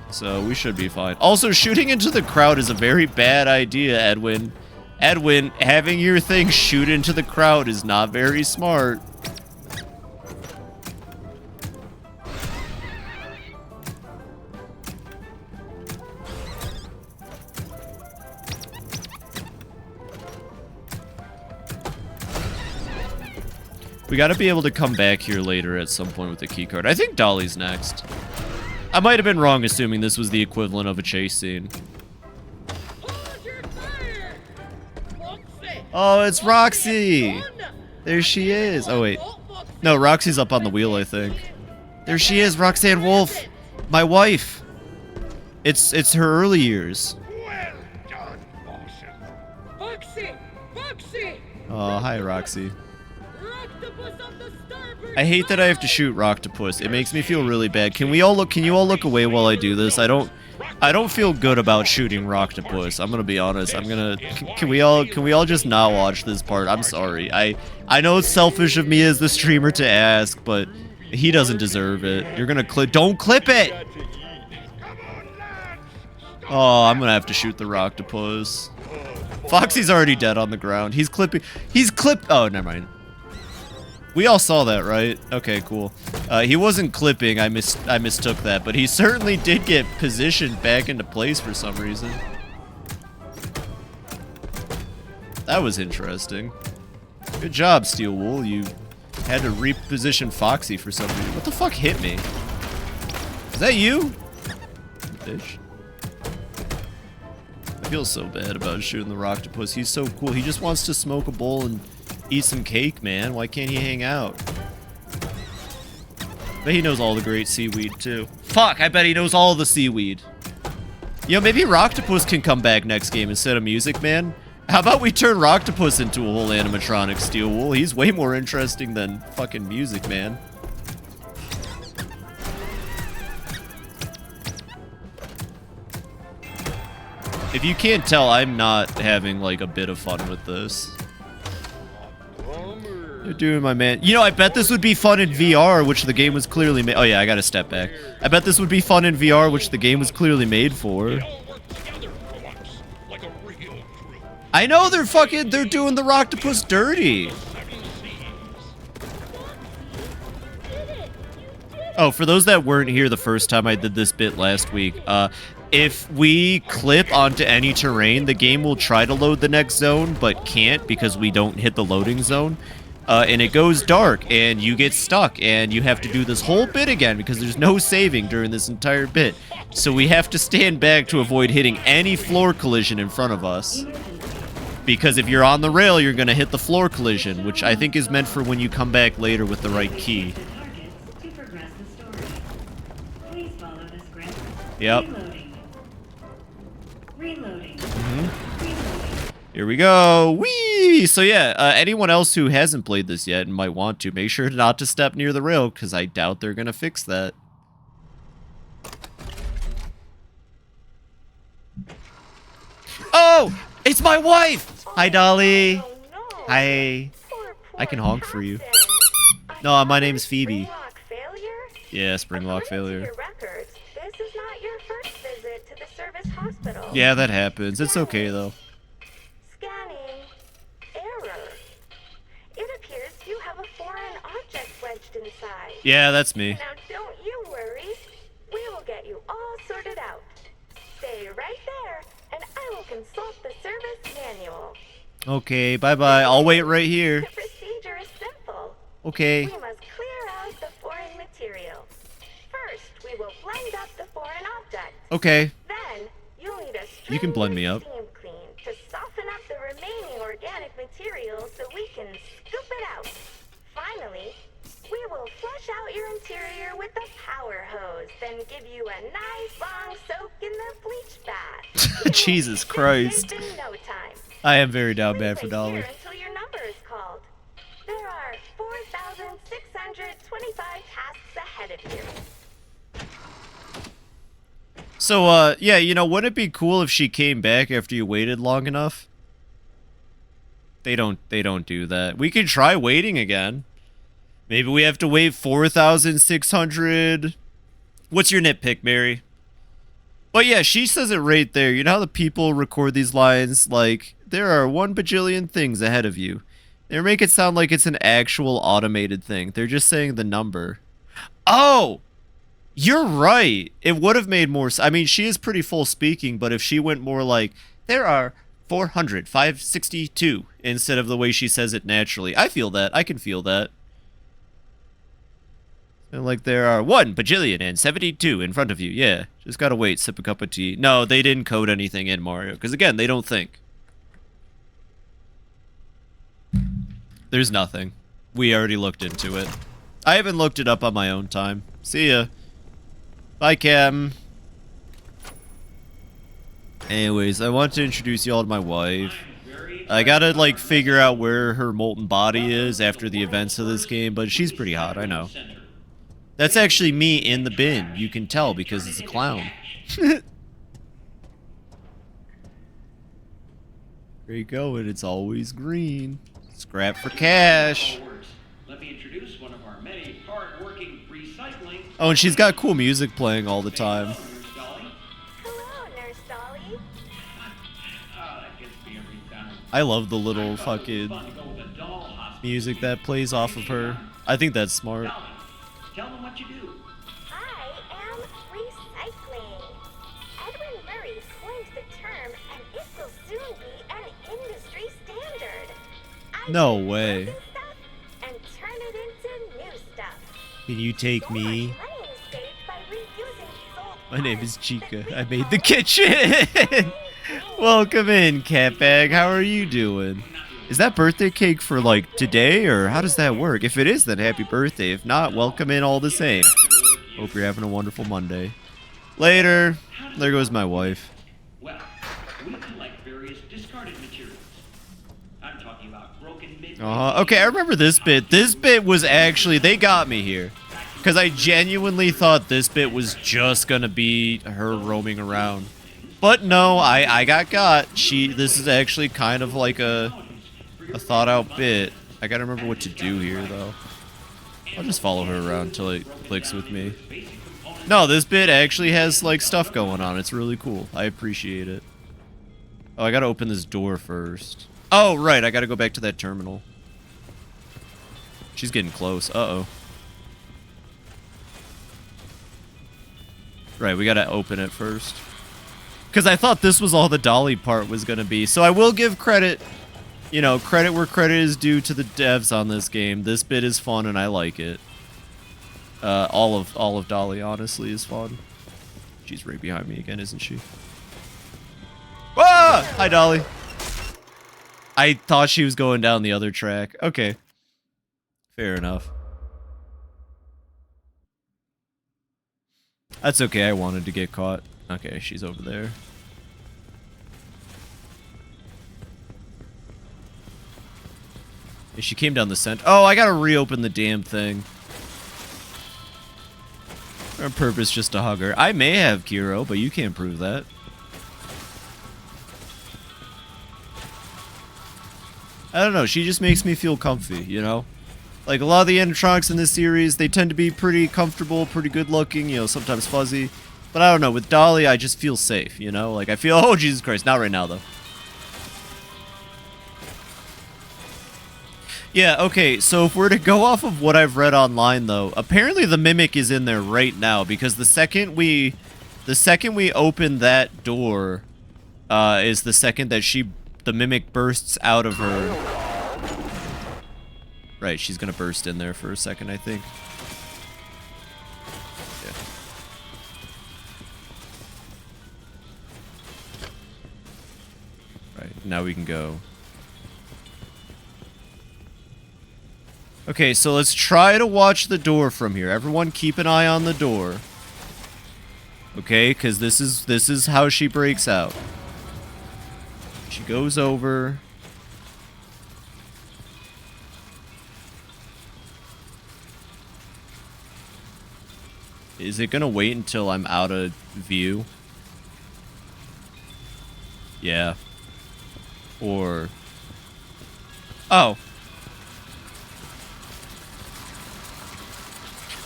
So, we should be fine. Also, shooting into the crowd is a very bad idea, Edwin. Edwin, having your thing shoot into the crowd is not very smart. We gotta be able to come back here later at some point with the keycard. I think Dolly's next. I might have been wrong assuming this was the equivalent of a chase scene. Oh, it's Roxy! There she is. Oh, wait. No, Roxy's up on the wheel, I think. There she is, Roxanne Wolf! My wife! It's her early years. Oh, hi, Roxy. I hate that I have to shoot Rocktopus. It makes me feel really bad. Can you all look away while I do this? I don't feel good about shooting Rocktopus. I'm gonna be honest. Can we all just not watch this part? I'm sorry. I know it's selfish of me as the streamer to ask, but he doesn't deserve it. You're gonna don't clip it! Oh, I'm gonna have to shoot the Rocktopus. Foxy's already dead on the ground. He's oh, never mind. We all saw that, right? Okay, cool. He wasn't clipping, I mistook that, but he certainly did get positioned back into place for some reason. That was interesting. Good job, Steel Wool. You had to reposition Foxy for some reason. What the fuck hit me? Is that you? Bitch. I feel so bad about shooting the Rocktopus. He's so cool. He just wants to smoke a bowl and eat some cake, man. Why can't he hang out? But he knows all the great seaweed, too. Fuck, I bet he knows all the seaweed. Yo, maybe Rocktopus can come back next game instead of Music Man. How about we turn Rocktopus into a whole animatronic, Steel Wool? He's way more interesting than fucking Music Man. If you can't tell, I'm not having, like, a bit of fun with this. doing, my man? You know, I bet this would be fun in VR, which the game was clearly made. Oh yeah, I gotta step back. I bet this would be fun in VR, which the game was clearly made for. I know they're doing the Rocktopus dirty. Oh, for those that weren't here the first time I did this bit last week, if we clip onto any terrain, the game will try to load the next zone, but can't because we don't hit the loading zone. And it goes dark, and you get stuck, and you have to do this whole bit again because there's no saving during this entire bit. So we have to stand back to avoid hitting any floor collision in front of us. Because if you're on the rail, you're going to hit the floor collision, which I think is meant for when you come back later with the right key. Yep. Here we go. Whee! So yeah, anyone else who hasn't played this yet and might want to, make sure not to step near the rail, because I doubt they're going to fix that. Oh! It's my wife! Hi, Dolly. Hi. I can honk for you. No, my name's Phoebe. Yeah, Springlock failure. This is not your first visit to the service hospital. Yeah, that happens. It's okay, though. Scanning. Error. It appears you have a foreign object wedged inside. Yeah, that's me. Now don't you worry. We will get you all sorted out. Stay right there, and I will consult the service manual. Okay, bye-bye. I'll wait right here. The procedure is simple. Okay. We must clear out the foreign material. First, we will blend up the foreign object. Okay. Then, you'll need a You can blend me up. steam clean to soften up the remaining organic material so we can scoop it out. Finally, we will flush out your interior with a power hose, then give you a nice long soak in the bleach bath. Jesus Christ. In no time. I am very down bad for Dolly. Until your number is called. There are 4,625 tasks ahead of you. So, yeah, you know, wouldn't it be cool if she came back after you waited long enough? They don't do that. We could try waiting again. Maybe we have to wait 4,600. What's your nitpick, Mary? But yeah, she says it right there. You know how the people record these lines? Like, there are 1 bajillion things ahead of you. They make it sound like it's an actual automated thing. They're just saying the number. Oh! You're right. It would have made more sense. I mean, she is pretty full speaking, but if she went more like, there are 562, instead of the way she says it naturally. I feel that. I can feel that. And like there are 1 bajillion and 72 in front of you. Yeah, just gotta wait, sip a cup of tea. No, they didn't code anything in Mario, because again, they don't think. There's nothing. We already looked into it. I haven't looked it up on my own time. See ya. Bye, Cam. Anyways, I want to introduce y'all to my wife. I gotta, like, figure out where her molten body is after the events of this game, but she's pretty hot, I know. That's actually me in the bin. You can tell because it's a clown. There you go, and it's always green. Scrap for cash. Let me introduce one of our many hard-working recycling. Oh, and she's got cool music playing all the time. Hello, Nurse Dolly. I love the little fucking music that plays off of her. I think that's smart. Tell them what you do. I am recycling. Edwin Murray coined the term, and it will soon be an industry standard. No way. Stuff and turn it into new stuff. Can you take me? Money is saved by reusing these old My name is Chica. I made the kitchen. Welcome in, Catbag. How are you doing? Is that birthday cake for, like, today, or how does that work? If it is, then happy birthday. If not, welcome in all the same. Hope you're having a wonderful Monday. Later. There goes my wife. Well, we collect various discarded materials. I'm talking about broken mid. Okay, I remember this bit. This bit was actually, they got me here. Because I genuinely thought this bit was just going to be her roaming around. But no, I got. This is actually kind of like a thought out bit. I gotta remember what to do here, though. I'll just follow her around until it clicks with me. No, this bit actually has, like, stuff going on. It's really cool. I appreciate it. Oh, I gotta open this door first. Oh, right. I gotta go back to that terminal. She's getting close. Uh-oh. Right, we gotta open it first. Because I thought this was all the dolly part was gonna be. So I will give credit, you know, credit where credit is due to the devs on this game. This bit is fun and I like it. All of Dolly, honestly, is fun. She's right behind me again, isn't she? Whoa! Hi, Dolly. I thought she was going down the other track. Okay. Fair enough. That's okay, I wanted to get caught. Okay, she's over there. Yeah, she came down the center. Oh, I gotta reopen the damn thing. On purpose just to hug her. I may have Kiro, but you can't prove that. I don't know, she just makes me feel comfy, you know? Like, a lot of the animatronics in this series, they tend to be pretty comfortable, pretty good looking, you know, sometimes fuzzy. But I don't know, with Dolly, I just feel safe, you know? Like, I feel, oh, Jesus Christ, not right now, though. Yeah, okay, so if we're to go off of what I've read online, though, apparently the Mimic is in there right now, because the second we open that door, is the second that the Mimic bursts out of her. Right, she's gonna burst in there for a second, I think. Yeah. Right, now we can go. Okay, so let's try to watch the door from here. Everyone keep an eye on the door. Okay, because this is how she breaks out. She goes over. Is it gonna wait until I'm out of view? Yeah. Or... Oh.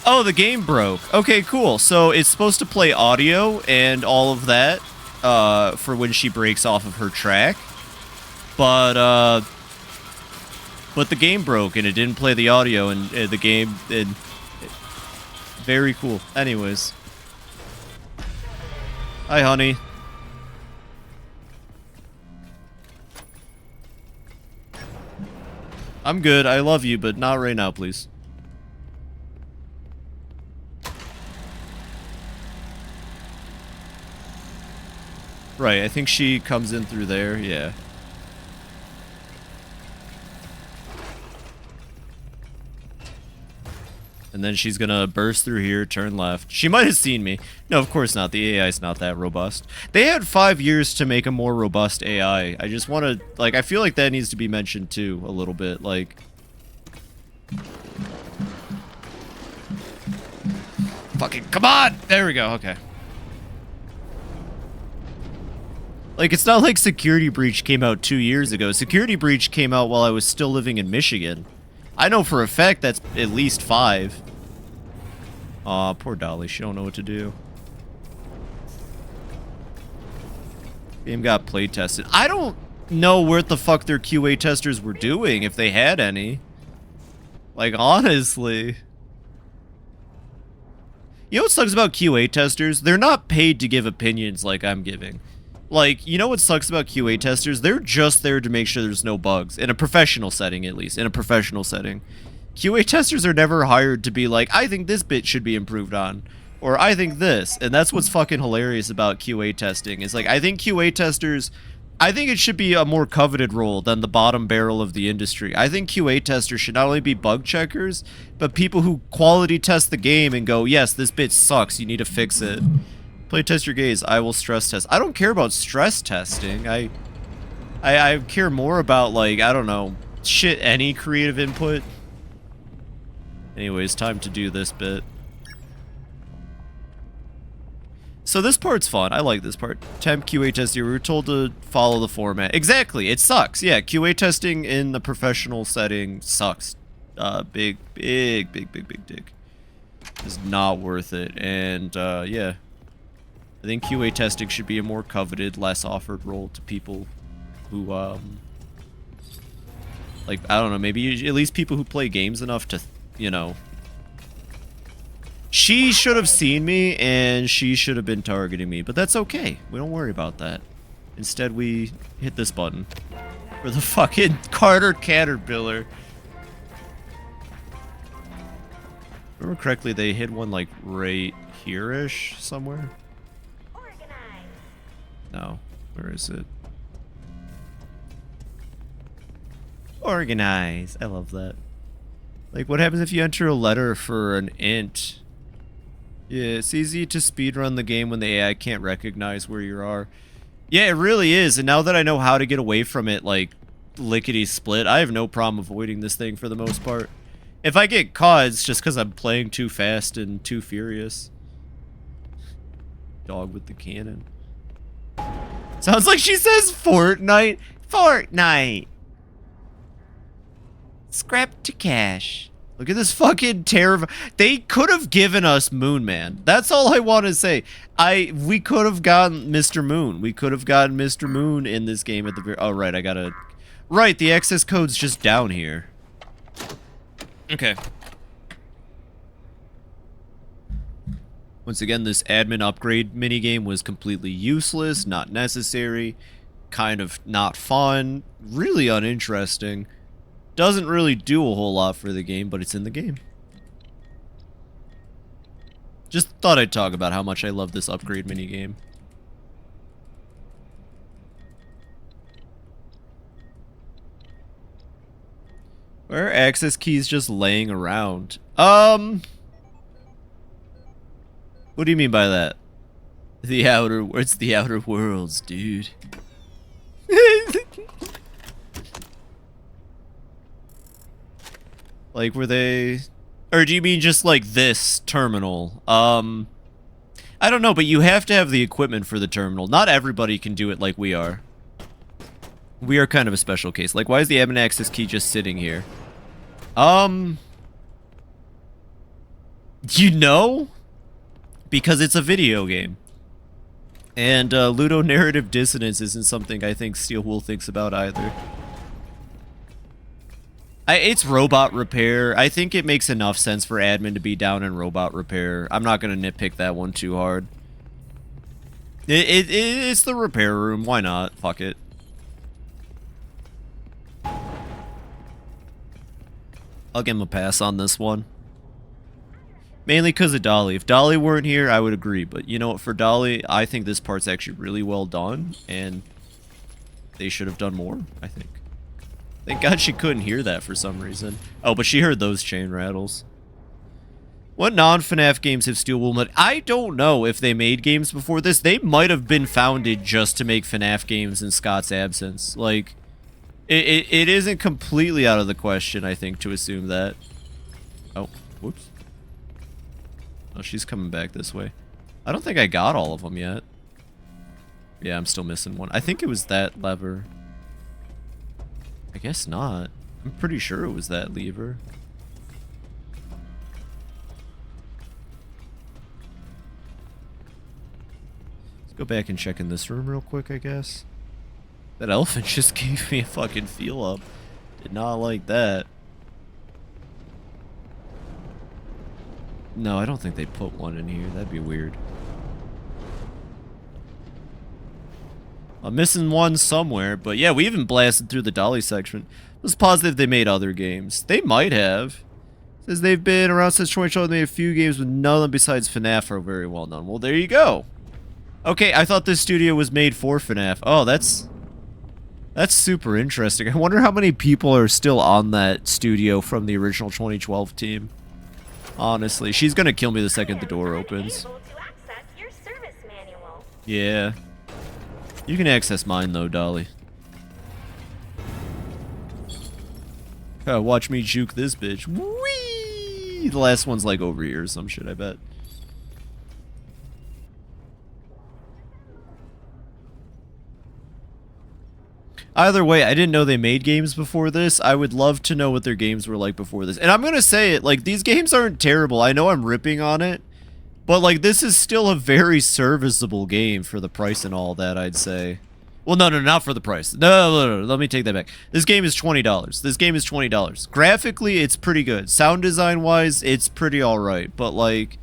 Oh, the game broke. Okay, cool. So it's supposed to play audio and all of that for when she breaks off of her track. But the game broke and it didn't play the audio and the game... Very cool. Anyways. Hi, honey. I'm good. I love you, but not right now, please. Right, I think she comes in through there. Yeah. And then she's gonna burst through here, turn left. She might have seen me. No, of course not. The AI is not that robust. They had 5 years to make a more robust AI. I just want to, like, I feel like that needs to be mentioned too, a little bit. Like, fucking, come on! There we go, okay. Like, it's not like Security Breach came out 2 years ago. Security Breach came out while I was still living in Michigan. I know for a fact that's at least 5. Aw, poor Dolly. She don't know what to do. Game got play tested. I don't know what the fuck their QA testers were doing, if they had any. Like, honestly. You know what sucks about QA testers? They're not paid to give opinions like I'm giving. Like, you know what sucks about QA testers? They're just there to make sure there's no bugs. In a professional setting, at least. In a professional setting. QA testers are never hired to be like, I think this bit should be improved on. Or, I think this. And that's what's fucking hilarious about QA testing. Is like, I think QA testers... I think it should be a more coveted role than the bottom barrel of the industry. I think QA testers should not only be bug checkers, but people who quality test the game and go, yes, this bit sucks, you need to fix it. Play test your gaze. I will stress test. I don't care about stress testing. I care more about, like, I don't know, shit, any creative input. Anyways, time to do this bit. So this part's fun. I like this part. Temp QA testing. We were told to follow the format. Exactly. It sucks. Yeah, QA testing in the professional setting sucks. Big dick. It's not worth it. And, yeah. I think QA testing should be a more coveted, less offered role to people who, like, I don't know, maybe at least people who play games enough to, you know. She should have seen me, and she should have been targeting me, but that's okay. We don't worry about that. Instead, we hit this button for the fucking Carter Caterpillar. If I remember correctly, they hid one, like, right here-ish somewhere. No. Where is it? Organize. I love that. Like, what happens if you enter a letter for an int? Yeah, it's easy to speedrun the game when the AI can't recognize where you are. Yeah, it really is. And now that I know how to get away from it, like, lickety-split, I have no problem avoiding this thing for the most part. If I get caught, it's just because I'm playing too fast and too furious. Dog with the cannon. Sounds like she says Fortnite. Fortnite. Scrap to cash. Look at this fucking terrible. They could have given us Moon Man. That's all I want to say. We could have gotten Mr. Moon. We could have gotten Mr. Moon in this game at the very. Oh right, I gotta. Right, the access code's just down here. Okay. Once again, this admin upgrade minigame was completely useless, not necessary, kind of not fun, really uninteresting. Doesn't really do a whole lot for the game, but it's in the game. Just thought I'd talk about how much I love this upgrade minigame. Where are access keys just laying around? What do you mean by that? It's the outer worlds, dude. Like, were they... Or do you mean just, like, this terminal? I don't know, but you have to have the equipment for the terminal. Not everybody can do it like we are. We are kind of a special case. Like, why is the admin access key just sitting here? You know? Because it's a video game. And, ludonarrative dissonance isn't something I think Steel Wool thinks about either. It's robot repair. I think it makes enough sense for admin to be down in robot repair. I'm not gonna nitpick that one too hard. It's the repair room. Why not? Fuck it. I'll give him a pass on this one. Mainly because of Dolly. If Dolly weren't here, I would agree. But you know what? For Dolly, I think this part's actually really well done. And they should have done more, I think. Thank God she couldn't hear that for some reason. Oh, but she heard those chain rattles. What non-FNAF games have Steel Wool made? I don't know if they made games before this. They might have been founded just to make FNAF games in Scott's absence. Like, it isn't completely out of the question, I think, to assume that. Oh, whoops. Oh, she's coming back this way. I don't think I got all of them yet. Yeah, I'm still missing one. I think it was that lever. I guess not. I'm pretty sure it was that lever. Let's go back and check in this room real quick, I guess. That elephant just gave me a fucking feel up. Did not like that. No, I don't think they put one in here. That'd be weird. I'm missing one somewhere, but yeah, we even blasted through the Dolly section. I was positive they made other games. They might have. It says they've been around since 2012. They made a few games, but none of them besides FNAF are very well known. Well, there you go. Okay, I thought this studio was made for FNAF. Oh, that's super interesting. I wonder how many people are still on that studio from the original 2012 team. Honestly, she's gonna kill me the second the door opens. Yeah. You can access mine though, Dolly. Watch me juke this bitch. Whee! The last one's like over here or some shit, I bet. Either way, I didn't know they made games before this. I would love to know what their games were like before this. And I'm going to say it, like, these games aren't terrible. I know I'm ripping on it, but, like, this is still a very serviceable game for the price and all that, I'd say. Well, no, not for the price. No, let me take that back. This game is $20. This game is $20. Graphically, it's pretty good. Sound design-wise, it's pretty alright, but, like,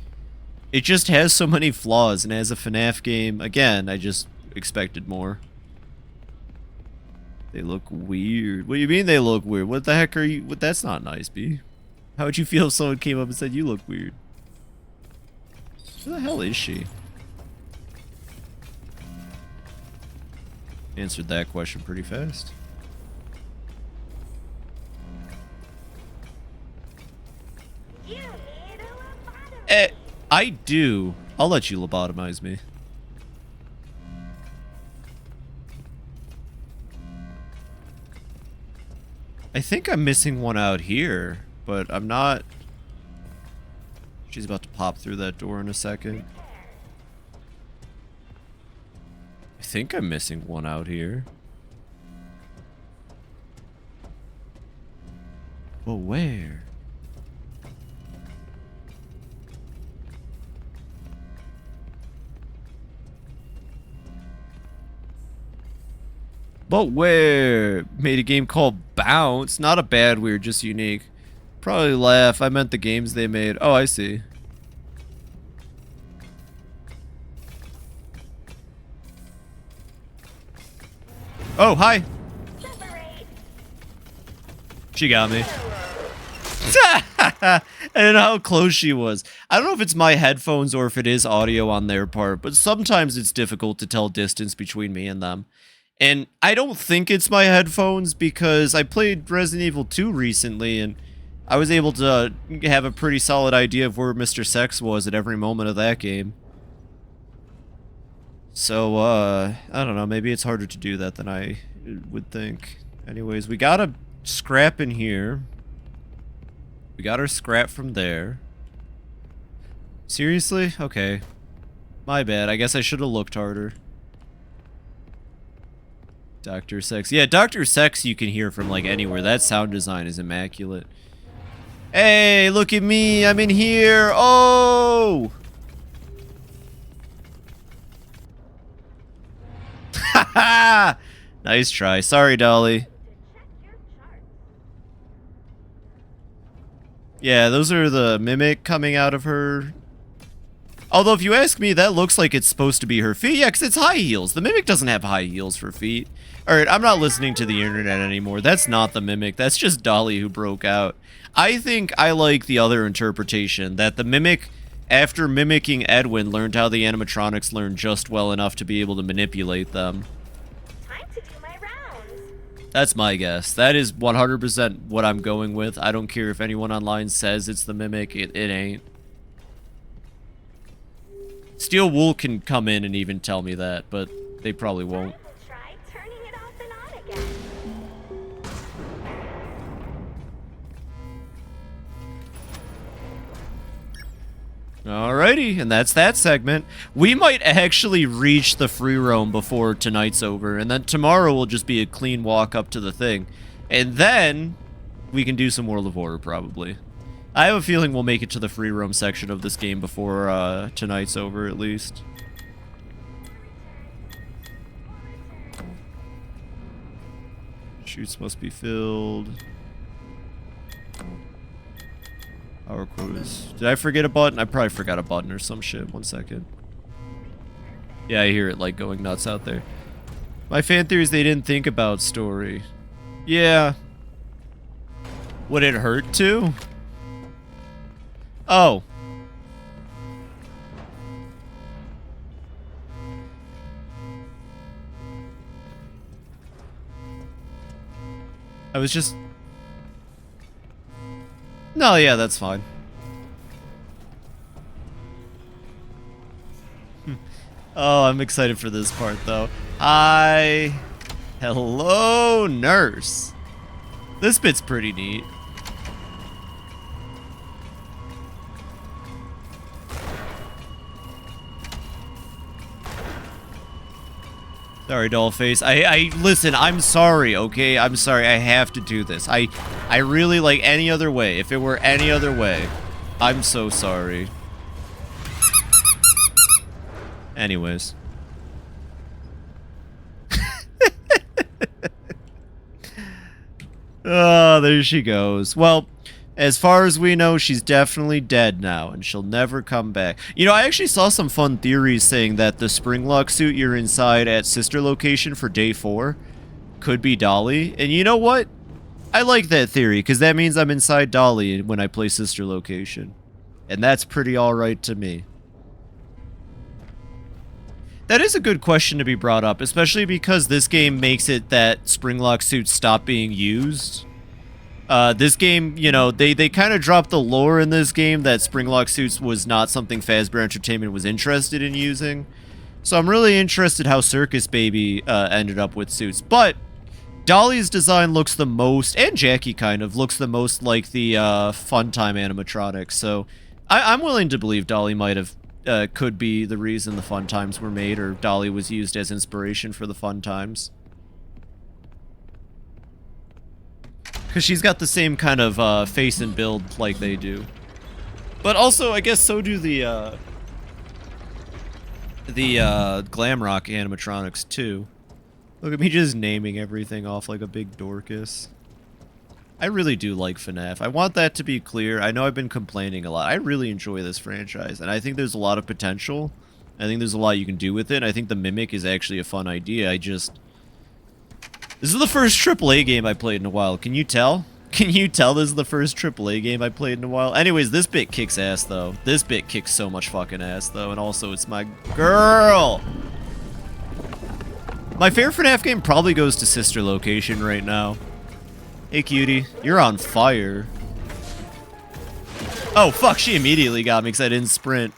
it just has so many flaws, and as a FNAF game, again, I just expected more. They look weird. What do you mean they look weird? What the heck are you... What, that's not nice, B. How would you feel if someone came up and said you look weird? Who the hell is she? Answered that question pretty fast. I do. I'll let you lobotomize me. I think I'm missing one out here, but I'm not. She's about to pop through that door in a second. I think I'm missing one out here. But where? But where? Made a game called Bounce. Not a bad weird, just unique. Probably laugh. I meant the games they made. Oh, I see. Oh, hi. She got me. I don't know how close she was. I don't know if it's my headphones or if it is audio on their part, but sometimes it's difficult to tell distance between me and them. And I don't think it's my headphones because I played Resident Evil 2 recently and I was able to have a pretty solid idea of where Mr. Sex was at every moment of that game. So, I don't know, maybe it's harder to do that than I would think. Anyways, we got a scrap in here. We got our scrap from there. Seriously? Okay. My bad, I guess I should have looked harder. Dr. Sex. Yeah, Dr. Sex you can hear from, like, anywhere. That sound design is immaculate. Hey, look at me. I'm in here. Oh! Haha! Nice try. Sorry, Dolly. Yeah, those are the mimic coming out of her. Although, if you ask me, that looks like it's supposed to be her feet. Yeah, because it's high heels. The mimic doesn't have high heels for feet. Alright, I'm not listening to the internet anymore. That's not the mimic. That's just Dolly who broke out. I think I like the other interpretation, that the mimic, after mimicking Edwin, learned how the animatronics learned just well enough to be able to manipulate them. Time to do my rounds. That's my guess. That is 100% what I'm going with. I don't care if anyone online says it's the mimic. It ain't. Steel Wool can come in and even tell me that, but they probably won't. Try turning it off and on again. Alrighty, and that's that segment. We might actually reach the free roam before tonight's over, and then tomorrow will just be a clean walk up to the thing. And then we can do some World of Order, probably. I have a feeling we'll make it to the free roam section of this game before tonight's over, at least. Chutes must be filled. Power quotas. Did I forget a button? I probably forgot a button or some shit. 1 second. Yeah, I hear it like going nuts out there. My fan theory is they didn't think about story. Yeah. Would it hurt to? Oh. I was just... No, yeah, that's fine. Oh, I'm excited for this part, though. Hi. Hello, nurse. This bit's pretty neat. Sorry, Dollface. Listen, I'm sorry, okay? I'm sorry. I have to do this. I really, like, any other way. If it were any other way, I'm so sorry. Anyways. Oh, there she goes. Well, as far as we know, she's definitely dead now, and she'll never come back. You know, I actually saw some fun theories saying that the Springlock suit you're inside at Sister Location for Day 4 could be Dolly. And you know what? I like that theory, because that means I'm inside Dolly when I play Sister Location. And that's pretty alright to me. That is a good question to be brought up, especially because this game makes it that Springlock suits stop being used. This game, you know, they kind of dropped the lore in this game that Springlock suits was not something Fazbear Entertainment was interested in using. So I'm really interested how Circus Baby ended up with suits. But Dolly's design looks the most, and Jackie kind of, looks the most like the Funtime animatronics. So I'm willing to believe Dolly might have, could be the reason the Funtimes were made, or Dolly was used as inspiration for the Funtimes. Because she's got the same kind of face and build like they do. But also, I guess so do the Glamrock animatronics too. Look at me just naming everything off like a big Dorcas. I really do like FNAF. I want that to be clear. I know I've been complaining a lot. I really enjoy this franchise, and I think there's a lot of potential. I think there's a lot you can do with it. I think the Mimic is actually a fun idea. This is the first AAA game I played in a while. Can you tell? Can you tell this is the first AAA game I played in a while? Anyways, this bit kicks ass, though. This bit kicks so much fucking ass, though. And also, it's my girl! My favorite FNAF game probably goes to Sister Location right now. Hey, cutie. You're on fire. Oh, fuck. She immediately got me because I didn't sprint.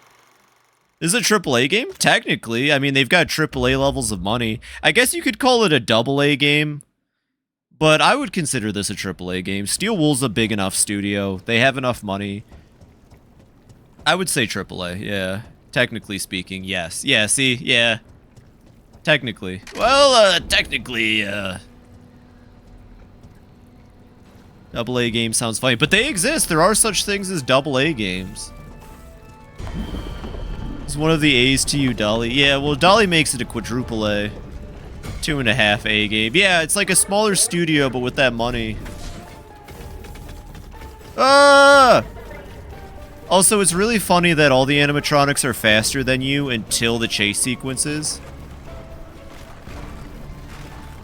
This is a AAA game? Technically. I mean, they've got AAA levels of money. I guess you could call it a AA game. But I would consider this a AAA game. Steel Wool's a big enough studio. They have enough money. I would say AAA, yeah. Technically speaking, yes. Yeah, see? Yeah. Technically. Well, technically, AA game sounds funny. But they exist. There are such things as AA games. It's one of the A's to you, Dolly. Yeah, well, Dolly makes it a quadruple A. 2.5 A game. Yeah, it's like a smaller studio, but with that money. Ah! Also, it's really funny that all the animatronics are faster than you until the chase sequences.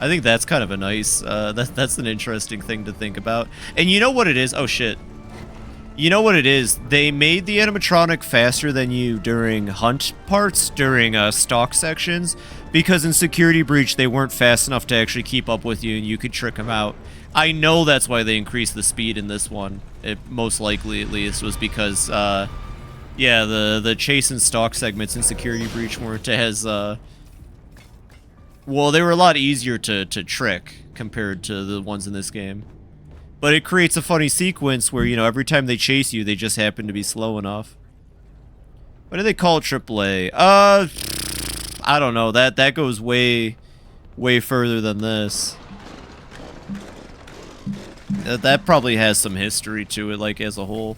I think that's kind of a nice, that's an interesting thing to think about. And you know what it is? Oh, shit. You know what it is? They made the animatronic faster than you during hunt parts, during stock sections, because in Security Breach they weren't fast enough to actually keep up with you and you could trick them out. I know that's why they increased the speed in this one. It most likely, at least, was because, yeah, the chase and stock segments in Security Breach weren't as, well, they were a lot easier to trick compared to the ones in this game. But it creates a funny sequence where, you know, every time they chase you, they just happen to be slow enough. What do they call AAA? I don't know. That goes way further than this. That probably has some history to it, like, as a whole.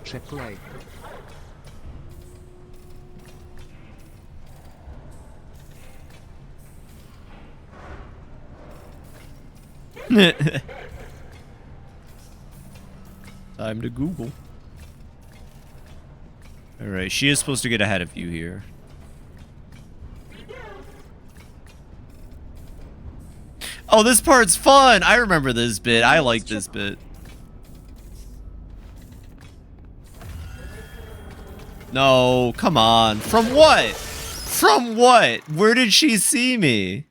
AAA. Time to Google. Alright, she is supposed to get ahead of you here. Oh, this part's fun! I remember this bit. I like this bit. No, come on. From what? From what? Where did she see me?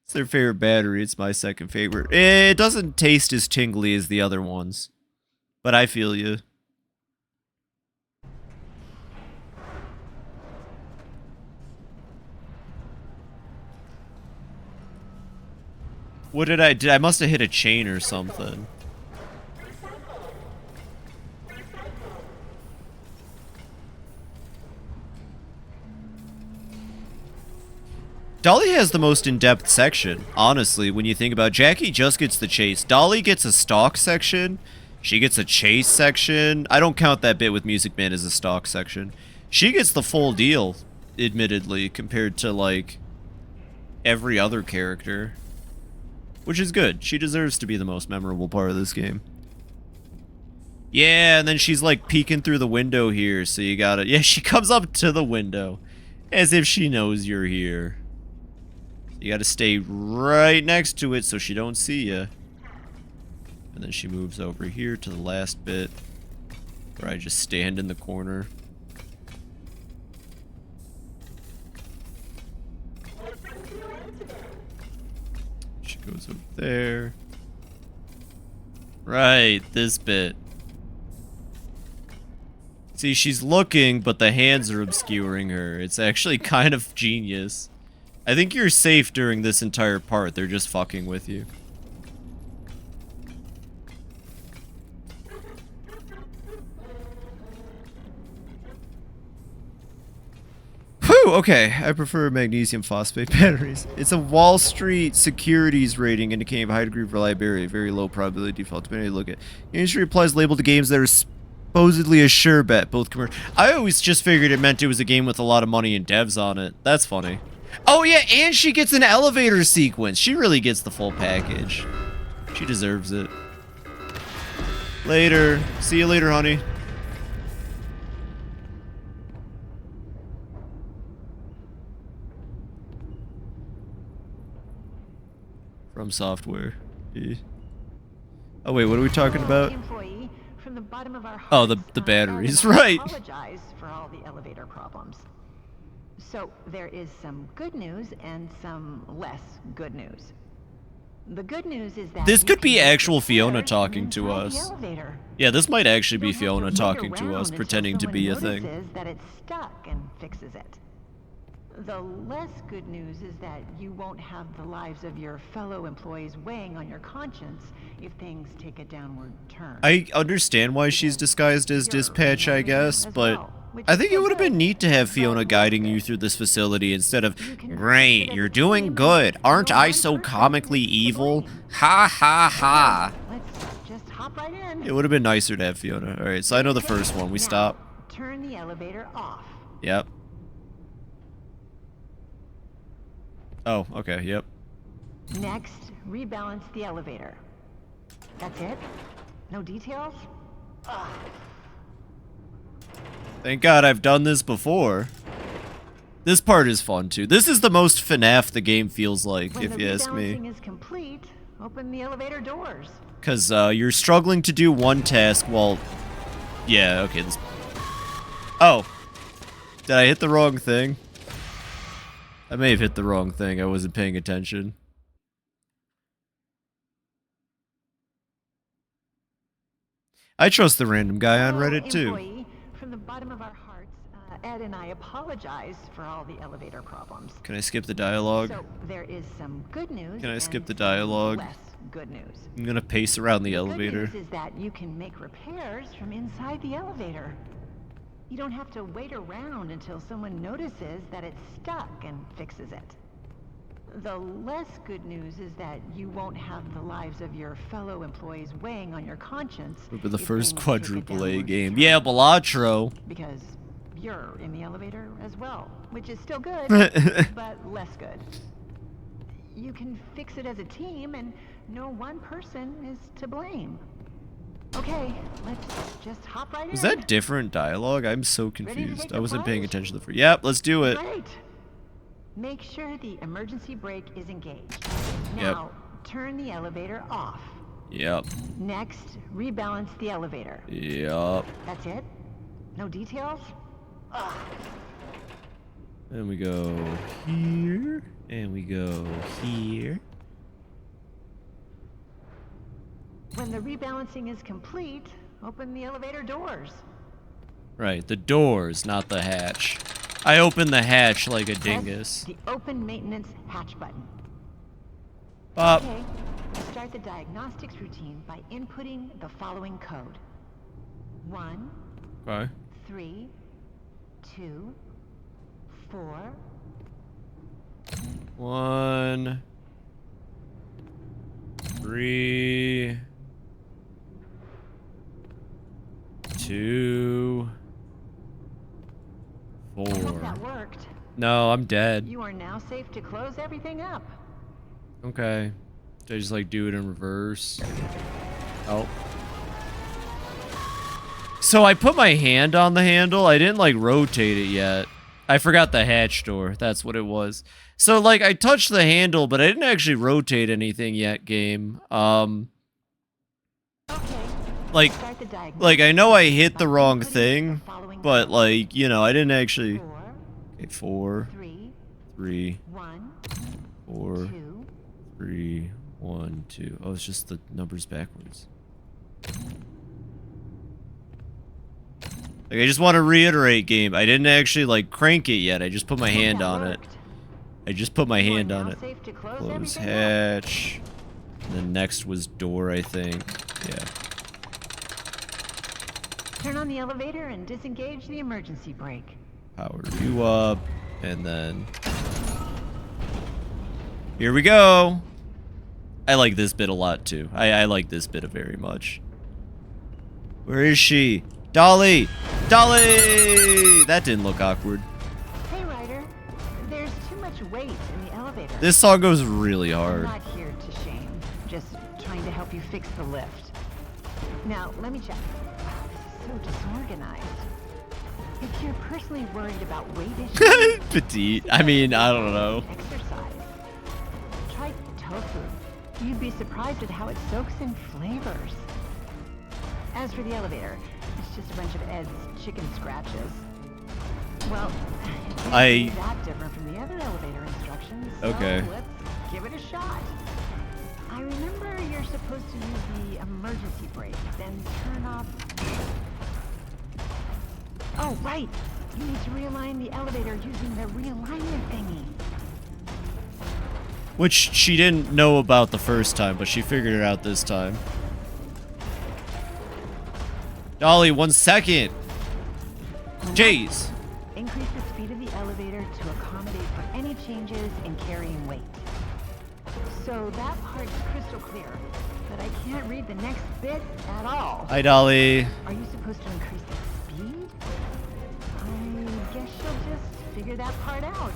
It's their favorite battery. It's my second favorite. It doesn't taste as tingly as the other ones. But I feel you. What did I do? I must have hit a chain or something. Dolly has the most in-depth section, honestly, when you think about it. Jackie just gets the chase. Dolly gets a stock section. She gets a chase section. I don't count that bit with Music Man as a stock section. She gets the full deal, admittedly, compared to, like, every other character. Which is good. She deserves to be the most memorable part of this game. Yeah, and then she's, like, peeking through the window here, so you gotta... Yeah, she comes up to the window, as if she knows you're here. You gotta stay right next to it so she don't see you. And then she moves over here to the last bit, where I just stand in the corner. She goes over there. Right, this bit. See, she's looking, but the hands are obscuring her. It's actually kind of genius. I think you're safe during this entire part. They're just fucking with you. Whew, okay. I prefer magnesium phosphate batteries. It's a Wall Street securities rating indicating a high degree of reliability, very low probability default, depending on how you look at it. The industry applies label to games that are supposedly a sure bet, both commercial. I always just figured it meant it was a game with a lot of money and devs on it. That's funny. Oh yeah, and she gets an elevator sequence. She really gets the full package. She deserves it. Later. See you later, honey. From Software. Eh. Oh wait, what are we talking about? From the bottom of our Oh, the batteries, right. Apologize for all the elevator problems. So there is some good news and some less good news. The good news is that this could be actual Fiona talking to us. Elevator. Yeah, this might actually be Fiona talking to us, pretending to be a thing. That it's stuck and fixes it. The less good news is that you won't have the lives of your fellow employees weighing on your conscience if things take a downward turn. I understand why she's disguised as dispatch, I guess, but I think it would have been neat to have Fiona guiding you through this facility instead of, great, you're doing good. Aren't I so comically evil? Ha ha ha. Let's just hop right in. It would have been nicer to have Fiona. Alright, so I know the first one. We stop. Turn the elevator off. Yep. Oh, okay, yep. Next, rebalance the elevator. That's it? No details? Ugh. Thank God I've done this before. This part is fun too. This is the most FNAF the game feels like, if you ask me. When the rebalancing is complete, open the elevator doors. Because you're struggling to do one task while... Yeah, okay. This... Oh. Did I hit the wrong thing? I may have hit the wrong thing. I wasn't paying attention. I trust the random guy on Reddit too. From the bottom of our hearts, Ed and I apologize for all the elevator problems. Can I skip the dialogue? So there is some good news. Can I skip the dialogue? Less good news. I'm gonna pace around the elevator. Good news is that you can make repairs from inside the elevator. You don't have to wait around until someone notices that it's stuck and fixes it. The less good news is that you won't have the lives of your fellow employees weighing on your conscience. But the first quadruple A game. Yeah, Balatro. Because you're in the elevator as well, which is still good, but less good. You can fix it as a team, and no one person is to blame. Okay, let's just hop right in. Was that different dialogue? I'm so confused. I wasn't paying attention to the first. Yep, let's do it. Great. Make sure the emergency brake is engaged. Now, turn the elevator off. Yep. Next, rebalance the elevator. Yep. That's it? No details? Ugh. And we go here, and we go here. When the rebalancing is complete, open the elevator doors. Right, the doors, not the hatch. I opened the hatch like a dingus. Press the open maintenance hatch button. Up. Okay, start the diagnostics routine by inputting the following code. 1, Okay. 3, 2, 4. 1, 3, 2, 4. I hope that worked. No, I'm dead. You are now safe to close everything up. Okay. Did I just like do it in reverse? Oh. So I put my hand on the handle. I didn't like rotate it yet. I forgot the hatch door. That's what it was. So like I touched the handle, but I didn't actually rotate anything yet, game. Like I know I hit the wrong thing, but like, you know, I didn't actually. Okay, 4, 3, 4, 3, 1, 2. Oh, it's just the numbers backwards. Like, I just want to reiterate, game. I didn't actually, like, crank it yet. I just put my hand on it. I just put my hand on it. Close hatch. And then next was door, I think. Yeah. Turn on the elevator and disengage the emergency brake. Power you up. And then... here we go! I like this bit a lot, too. I like this bit very much. Where is she? Dolly! Dolly! That didn't look awkward. Hey, Ryder. There's too much weight in the elevator. This song goes really hard. I'm not here to shame. Just trying to help you fix the lift. Now, let me check. This is so disorganized. If you're personally worried about weight issues... Petite. I mean, I don't know. Exercise. Try tofu. You'd be surprised at how it soaks in flavors. As for the elevator, it's just a bunch of Ed's chicken scratches. Well, it's not that different from the other elevator instructions. Okay. So let's give it a shot. I remember you're supposed to use the emergency brake, then turn off... Oh, right! You need to realign the elevator using the realignment thingy. Which she didn't know about the first time, but she figured it out this time. Dolly, 1 second! Jeez! Increase the speed of the elevator to accommodate for any changes in carrying weight. So that part's crystal clear, but I can't read the next bit at all. Hi, Dolly. Are you supposed to increase the speed? I guess you'll just figure that part out.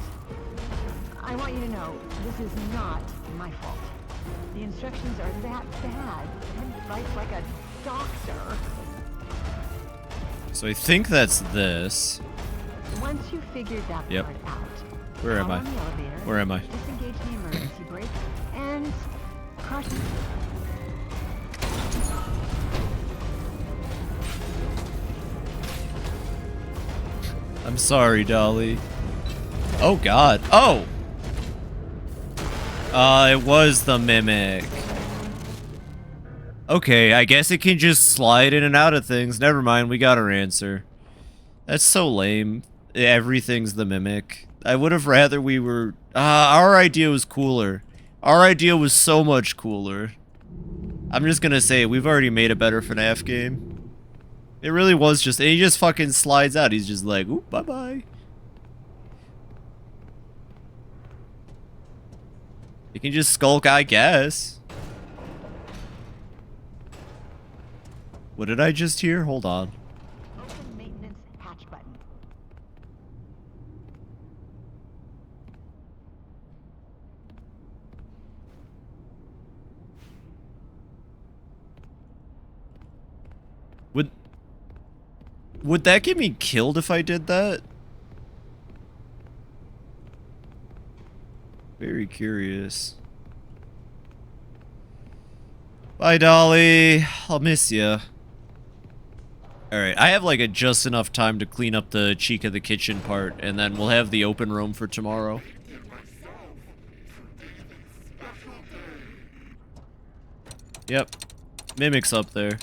I want you to know, this is not my fault. The instructions are that bad. I write like a doctor. So I think that's this. Once you figured that part out, Where am I? on the elevator, Where am I? disengage the emergency brake and cross. I'm sorry, Dolly. Oh, God. Oh! It was the mimic. Okay, I guess it can just slide in and out of things. Never mind, we got our answer. That's so lame. Everything's the mimic. I would have rather we were... our idea was cooler. Our idea was so much cooler. I'm just gonna say, we've already made a better FNAF game. It really was just... and he just fucking slides out. He's just like, oop, bye-bye. You can just skulk, I guess. What did I just hear? Hold on. Open maintenance hatch button. Would that get me killed if I did that? Very curious. Bye, Dolly. I'll miss you. Alright, I have like just enough time to clean up the cheek of the kitchen part, and then we'll have the open room for tomorrow. Yep. Mimic's up there.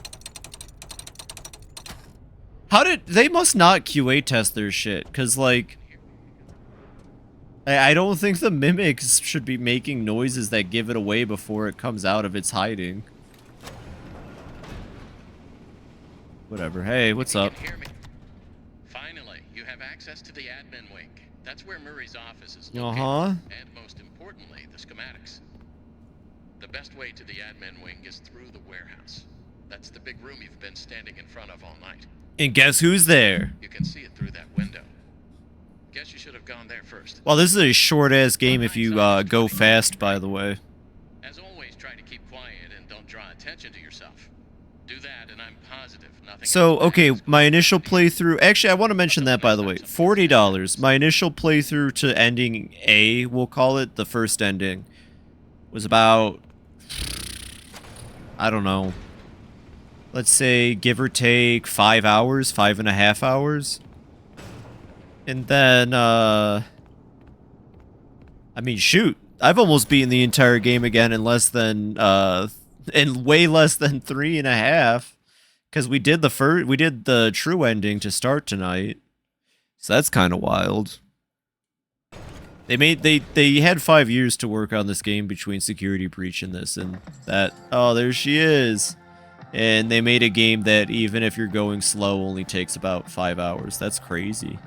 How did... they must not QA test their shit, because like... I don't think the mimics should be making noises that give it away before it comes out of its hiding. Whatever. Hey, what's up? Hear me. Finally, you have access to the admin wing. That's where Murray's office is located. Uh-huh. And most importantly, the schematics. The best way to the admin wing is through the warehouse. That's the big room you've been standing in front of all night. And guess who's there? You can see it through that window. Guess you should have gone there first. Well, this is a short-ass game if you go fast, by the way. As always, try to keep quiet and don't draw attention to yourself. Do that, and I'm positive nothing. So, okay, my initial playthrough... Actually, I want to mention that, by the way. $40. My initial playthrough to ending A, we'll call it, the first ending, was about... I don't know. Let's say, give or take, 5 hours, 5.5 hours. And then, I mean, shoot. I've almost beaten the entire game again in less than, in way less than 3.5. Because we did the true ending to start tonight. So that's kind of wild. They had 5 years to work on this game between Security Breach and this, and that, oh, there she is. And they made a game that, even if you're going slow, only takes about 5 hours. That's crazy.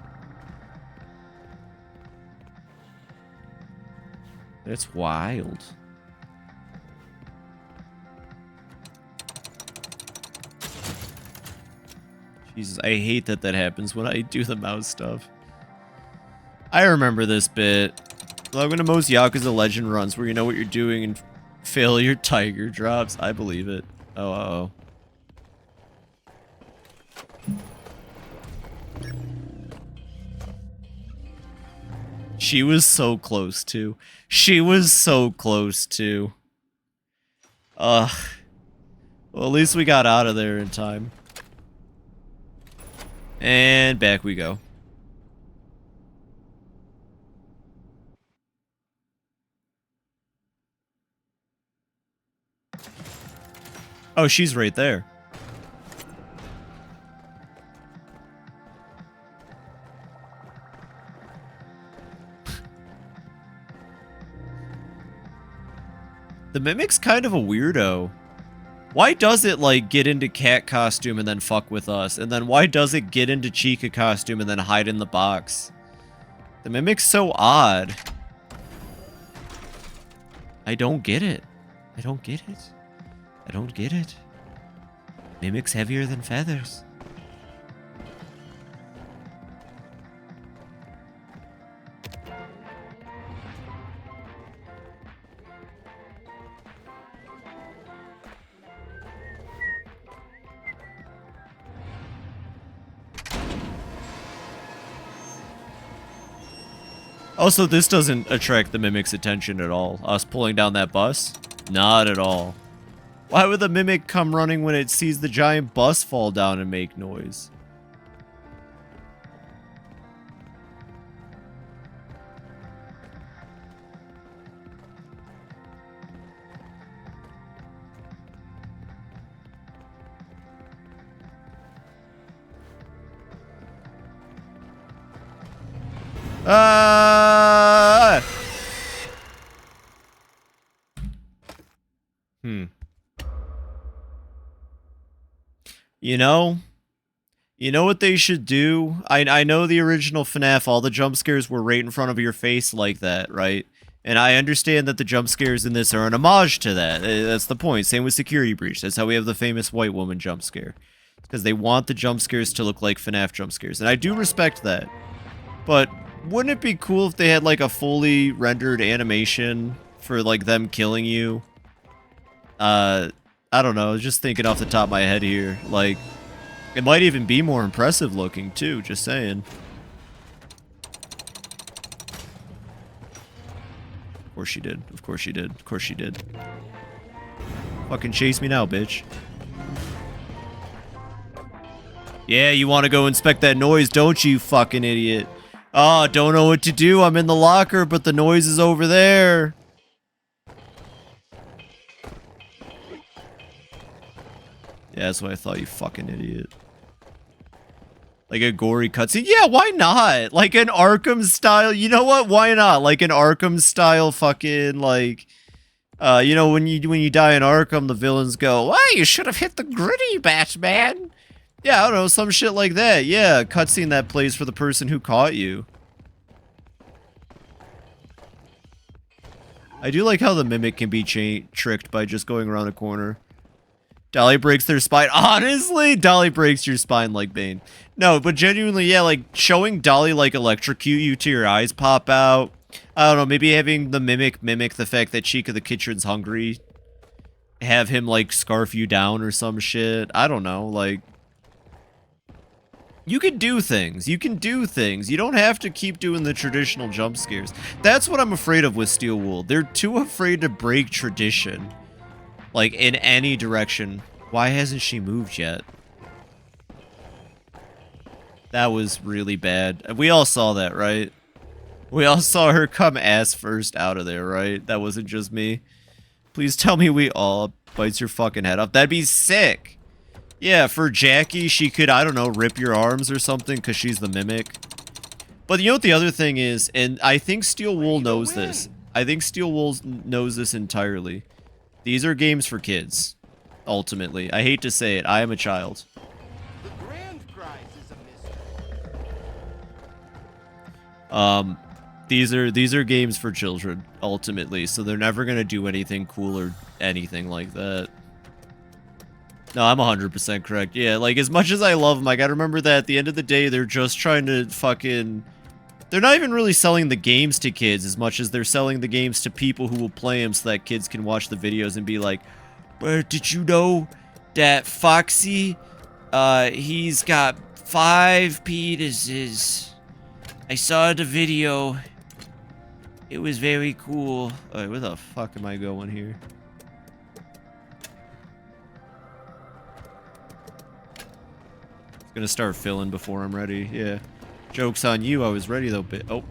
That's wild. Jesus, I hate that happens when I do the mouse stuff. I remember this bit. Log into most Yakuza Legend runs where you know what you're doing and fail your tiger drops. I believe it. Oh, uh-oh. She was so close to. She was so close to. Ugh. Well, at least we got out of there in time. And back we go. Oh, she's right there. The Mimic's kind of a weirdo. Why does it, like, get into cat costume and then fuck with us? And then why does it get into Chica costume and then hide in the box? The Mimic's so odd. I don't get it. I don't get it. I don't get it. Mimic's heavier than feathers. Also, this doesn't attract the Mimic's attention at all. Us pulling down that bus? Not at all. Why would the Mimic come running when it sees the giant bus fall down and make noise? You know what they should do? I know the original FNAF, all the jump scares were right in front of your face like that, right? And I understand that the jump scares in this are an homage to that. That's the point. Same with Security Breach. That's how we have the famous white woman jump scare. Because they want the jump scares to look like FNAF jump scares. And I do respect that. But wouldn't it be cool if they had like a fully rendered animation for like them killing you? I don't know. I was just thinking off the top of my head here. Like, it might even be more impressive looking too, just saying. Of course she did. Of course she did. Of course she did. Fucking chase me now, bitch. Yeah, you want to go inspect that noise, don't you, fucking idiot? Oh, don't know what to do. I'm in the locker, but the noise is over there. Yeah, that's what I thought, you fucking idiot. Like a gory cutscene? Yeah, why not? Like an Arkham style, you know what? Why not? Like an Arkham style fucking, like, you know, when you die in Arkham, the villains go, "Well, you should have hit the gritty, Batman." Yeah, I don't know, some shit like that. Yeah, a cutscene that plays for the person who caught you. I do like how the mimic can be tricked by just going around a corner. Dolly breaks their spine. Honestly, Dolly breaks your spine like Bane. No, but genuinely, yeah, like showing Dolly like electrocute you till your eyes pop out. I don't know, maybe having the mimic the fact that Chica the Kitchen's hungry. Have him like scarf you down or some shit. I don't know, like... You can do things. You can do things. You don't have to keep doing the traditional jump scares. That's what I'm afraid of with Steel Wool. They're too afraid to break tradition. Like, in any direction. Why hasn't she moved yet? That was really bad. We all saw that, right? We all saw her come ass first out of there, right? That wasn't just me. Please tell me we all bites your fucking head off. That'd be sick. Yeah, for Jackie, she could, I don't know, rip your arms or something because she's the mimic. But you know what the other thing is? And I think Steel Wool knows this. I think Steel Wool knows this entirely. These are games for kids, ultimately. I hate to say it. I am a child. The grand prize is a mystery. These are games for children, ultimately. So they're never going to do anything cool or anything like that. No, I'm 100% correct. Yeah, like, as much as I love them, I gotta remember that at the end of the day, they're just trying to fucking... They're not even really selling the games to kids as much as they're selling the games to people who will play them so that kids can watch the videos and be like, "But did you know that Foxy, he's got 5 penises? I saw the video. It was very cool." Alright, where the fuck am I going here? Gonna start filling before I'm ready. Yeah. Joke's on you. I was ready though. Oh.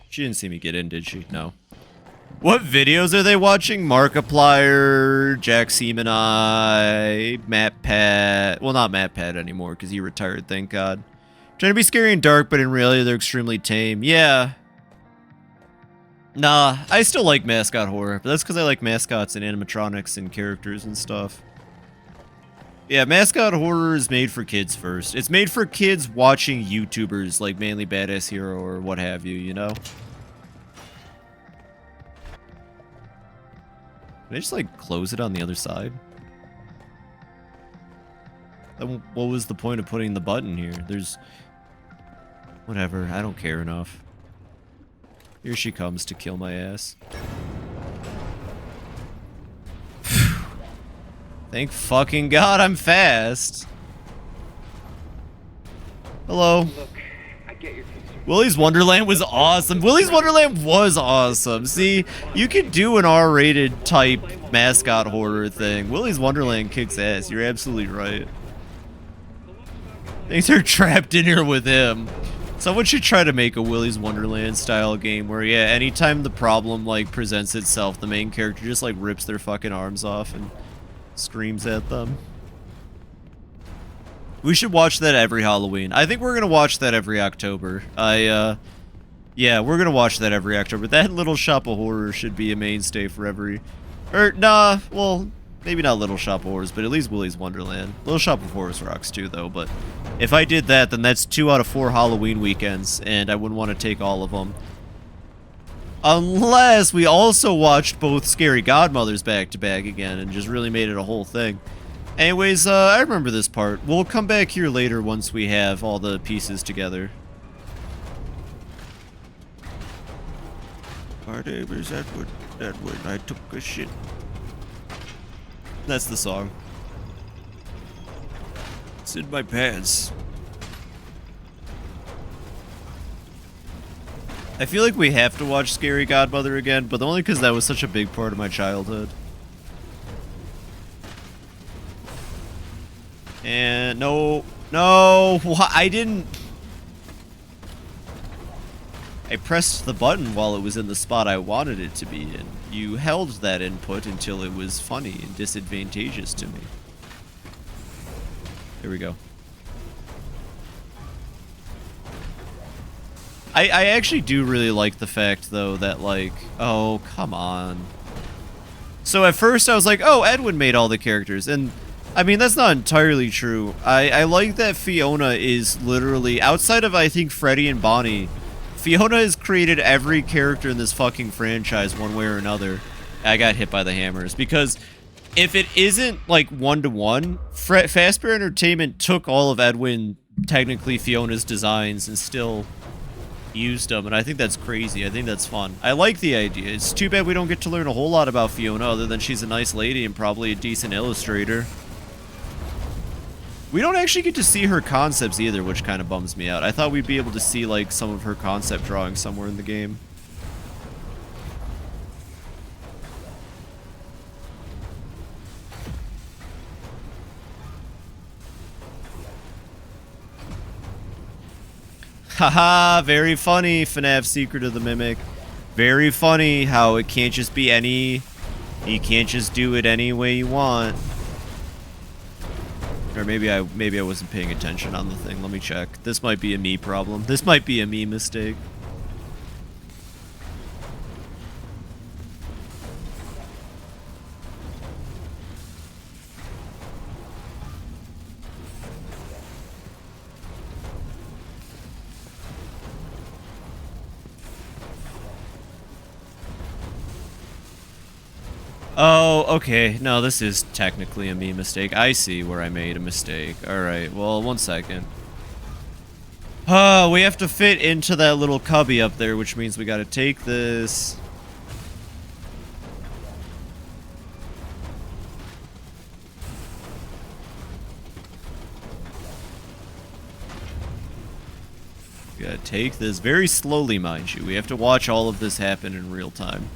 She didn't see me get in, did she? No. What videos are they watching? Markiplier, Jack Seaman, MatPat. Well, not MatPat anymore because he retired, thank God. Trying to be scary and dark, but in reality they're extremely tame. Yeah. Nah, I still like mascot horror, but that's because I like mascots and animatronics and characters and stuff. Yeah, mascot horror is made for kids first. It's made for kids watching YouTubers like Manly Badass Hero or what have you, you know? Can I just, like, close it on the other side? Then what was the point of putting the button here? There's... Whatever, I don't care enough. Here she comes to kill my ass. Thank fucking God I'm fast. Hello. Look, I get your concern. Willy's Wonderland was awesome. Willy's Wonderland was awesome. See, you could do an R-rated type mascot horror thing. Willy's Wonderland kicks ass. You're absolutely right. Things are trapped in here with him. Someone should try to make a Willy's Wonderland style game where, yeah, anytime the problem, like, presents itself, the main character just, like, rips their fucking arms off and screams at them. We should watch that every Halloween. I think we're gonna watch that every October. Yeah, we're gonna watch that every October. That Little Shop of Horrors should be a mainstay for every... nah, well, maybe not Little Shop of Horrors, but at least Willy's Wonderland. Little Shop of Horrors rocks too, though, but if I did that, then that's 2 out of 4 Halloween weekends, and I wouldn't want to take all of them. Unless we also watched both Scary Godmothers back-to-back again and just really made it a whole thing. Anyways, I remember this part. We'll come back here later once we have all the pieces together. My name is Edward. Edward, I took a shit. That's the song. It's in my pants. I feel like we have to watch Scary Godmother again, but only because that was such a big part of my childhood. And no, I didn't. I pressed the button while it was in the spot I wanted it to be in. You held that input until it was funny and disadvantageous to me. There we go. I actually do really like the fact, though, that, like... Oh, come on. So at first I was like, oh, Edwin made all the characters, and... I mean, that's not entirely true. I like that Fiona is literally... Outside of, I think, Freddy and Bonnie, Fiona has created every character in this fucking franchise one way or another. I got hit by the hammers because if it isn't like one-to-one, Fazbear Entertainment took all of Edwin, technically Fiona's designs, and still used them, and I think that's crazy. I think that's fun. I like the idea. It's too bad we don't get to learn a whole lot about Fiona other than she's a nice lady and probably a decent illustrator. We don't actually get to see her concepts either, which kind of bums me out. I thought we'd be able to see like some of her concept drawings somewhere in the game. Haha, very funny, FNAF Secret of the Mimic. Very funny how it can't just be any... You can't just do it any way you want. Or maybe I wasn't paying attention on the thing. Let me check. This might be a me problem. This might be a me mistake. Oh, okay. No, this is technically a me mistake. I see where I made a mistake. Alright, well, 1 second. We have to fit into that little cubby up there, which means we gotta take this. We gotta take this very slowly, mind you. We have to watch all of this happen in real time.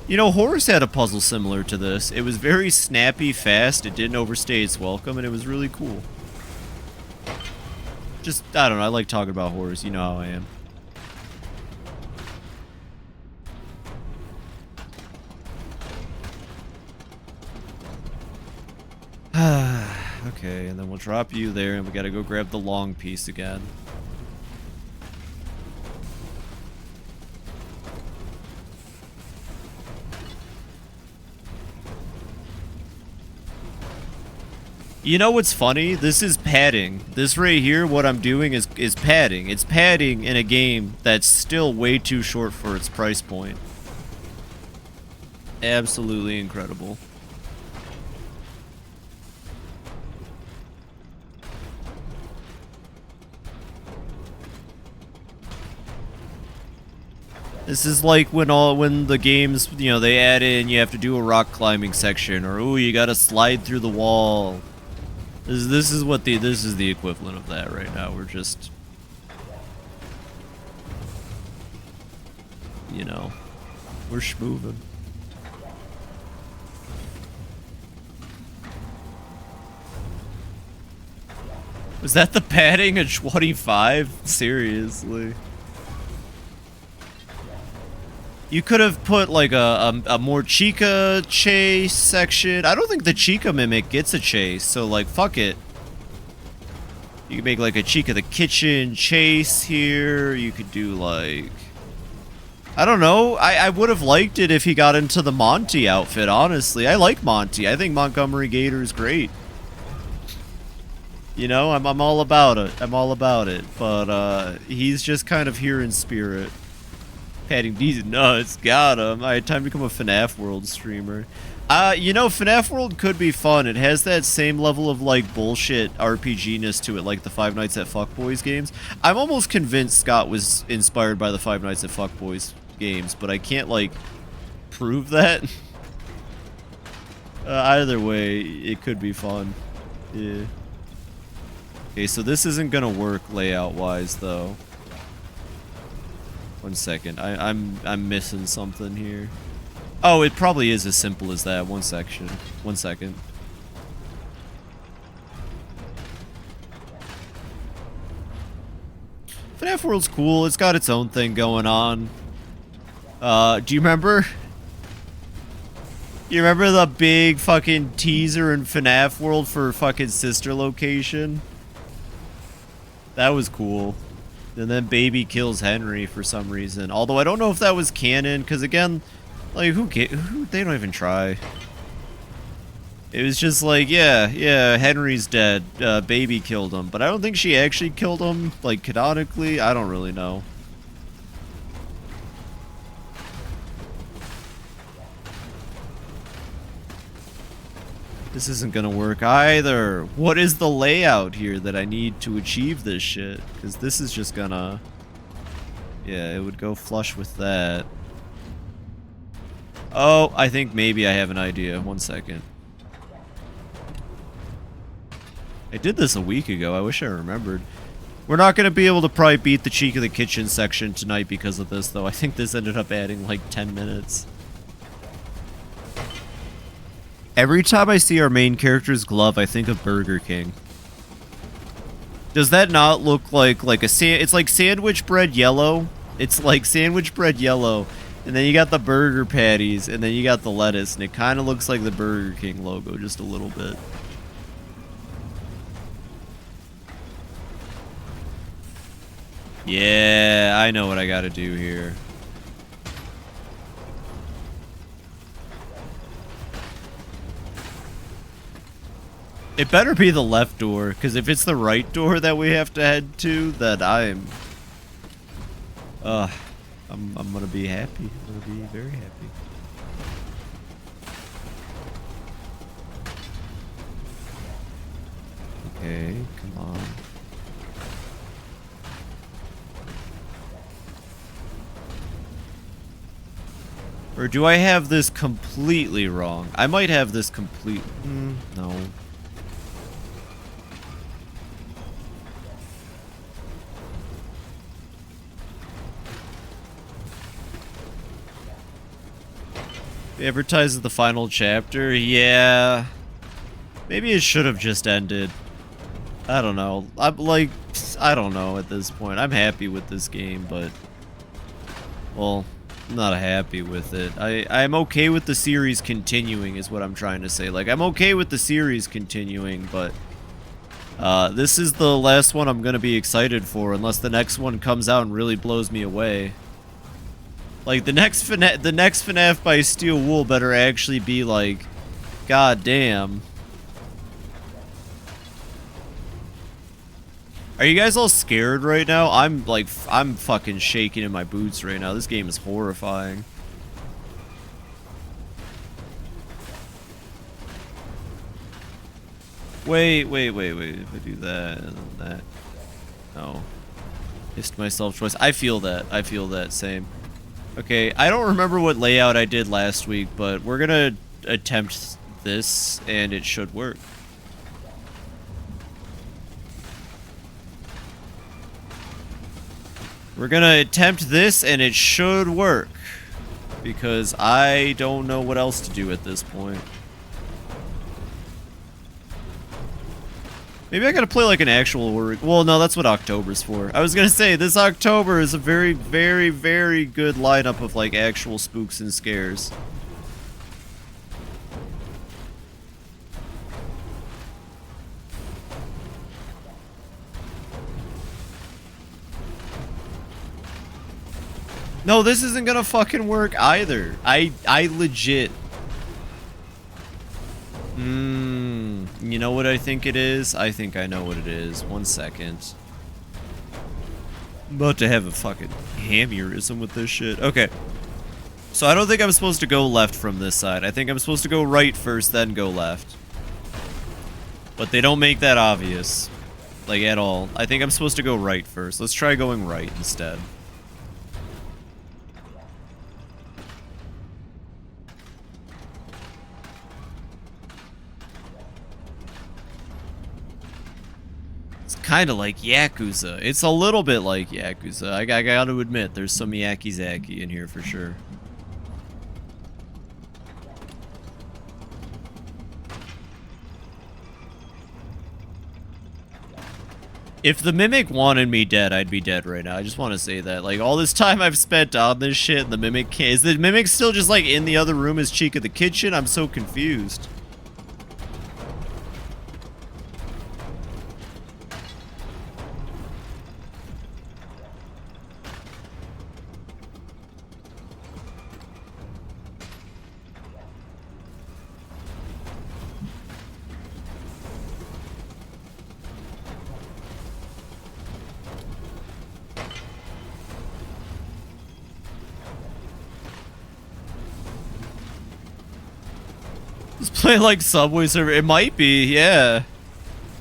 You know, Horus had a puzzle similar to this. It was very snappy, fast, it didn't overstay its welcome, and it was really cool. Just, I don't know, I like talking about Horus, you know how I am. Okay, and then we'll drop you there, and we gotta go grab the long piece again. You know what's funny? This is padding. This right here, what I'm doing is padding. It's padding in a game that's still way too short for its price point. Absolutely incredible. This is like when the games, you know, they add in you have to do a rock climbing section, or ooh, you gotta slide through the wall. This is the equivalent of that right now. We're just, you know, we're schmoovin'. Was that the padding at 25? Seriously. You could have put like a more Chica chase section. I don't think the Chica Mimic gets a chase, so like fuck it. You could make like a Chica the Kitchen chase here. You could do like, I don't know. I would have liked it if he got into the Monty outfit, honestly. I like Monty. I think Montgomery Gator is great. You know, I'm all about it. I'm all about it. But he's just kind of here in spirit. Padding these nuts, got him. Alright, time to become a FNAF World streamer. You know, FNAF World could be fun. It has that same level of, like, bullshit RPG-ness to it, like the Five Nights at Fuckboys games. I'm almost convinced Scott was inspired by the Five Nights at Fuckboys games, but I can't, like, prove that. Either way, it could be fun. Yeah. Okay, so this isn't gonna work layout-wise, though. 1 second, I'm missing something here. Oh, it probably is as simple as that. 1 second. FNAF World's cool. It's got its own thing going on. Do you remember? You remember the big fucking teaser in FNAF World for fucking Sister Location? That was cool. And then Baby kills Henry for some reason. Although I don't know if that was canon, because again, like, they don't even try. It was just like, yeah, Henry's dead. Baby killed him. But I don't think she actually killed him, like, canonically. I don't really know. This isn't gonna work either. What is the layout here that I need to achieve this shit? Because this is just gonna... Yeah, it would go flush with that. Oh, I think maybe I have an idea. 1 second. I did this a week ago. I wish I remembered. We're not going to be able to probably beat the cheek of the kitchen section tonight because of this, though. I think this ended up adding like 10 minutes. Every time I see our main character's glove, I think of Burger King. Does that not look like a it's like sandwich bread yellow? It's like sandwich bread yellow, and then you got the burger patties, and then you got the lettuce, and it kind of looks like the Burger King logo just a little bit. Yeah, I know what I gotta do here. It better be the left door, because if it's the right door that we have to head to, then I'm gonna be happy. I'm gonna be very happy. Okay, come on. Or do I have this completely wrong? I might have this complete... no. We advertised the final chapter? Yeah. Maybe it should have just ended. I don't know. I'm like... I don't know at this point. I'm happy with this game, but... Well... I'm not happy with it. I'm okay with the series continuing is what I'm trying to say. Like, I'm okay with the series continuing, but this is the last one I'm gonna be excited for unless the next one comes out and really blows me away. Like, the next FNAF by Steel Wool better actually be like, god damn. Are you guys all scared right now? I'm fucking shaking in my boots right now. This game is horrifying. Wait. If I do that and then that. No. Missed myself twice. I feel that. Same. Okay, I don't remember what layout I did last week, but we're gonna attempt this and it should work. We're gonna attempt this, and it should work. Because I don't know what else to do at this point. Maybe I gotta play like an actual... Well, no, that's what October's for. I was gonna say, this October is a very, very, very good lineup of like actual spooks and scares. No, this isn't gonna fucking work either. I legit... You know what I think it is? I think I know what it is. 1 second. I'm about to have a fucking aneurysm with this shit. Okay. So I don't think I'm supposed to go left from this side. I think I'm supposed to go right first, then go left. But they don't make that obvious. Like, at all. I think I'm supposed to go right first. Let's try going right instead. Kind of like Yakuza. It's a little bit like Yakuza. I gotta admit, there's some Yaki-Zaki in here for sure. If the Mimic wanted me dead, I'd be dead right now. I just want to say that. Like, all this time I've spent on this shit, and the Mimic can't... Is the Mimic still just, like, in the other room as Cheek of the Kitchen? I'm so confused. Let's play like Subway Surfer. It might be, yeah.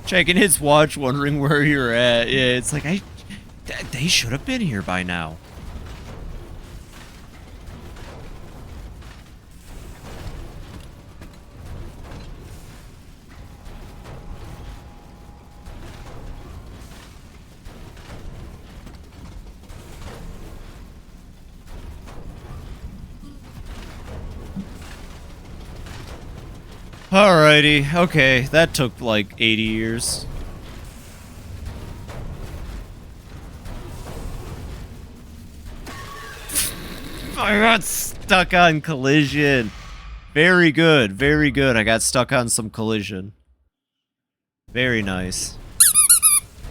Checking his watch, wondering where you're at. Yeah, it's like, they should have been here by now. Alrighty, okay, that took like 80 years. I got stuck on collision. Very good, very good. I got stuck on some collision. Very nice.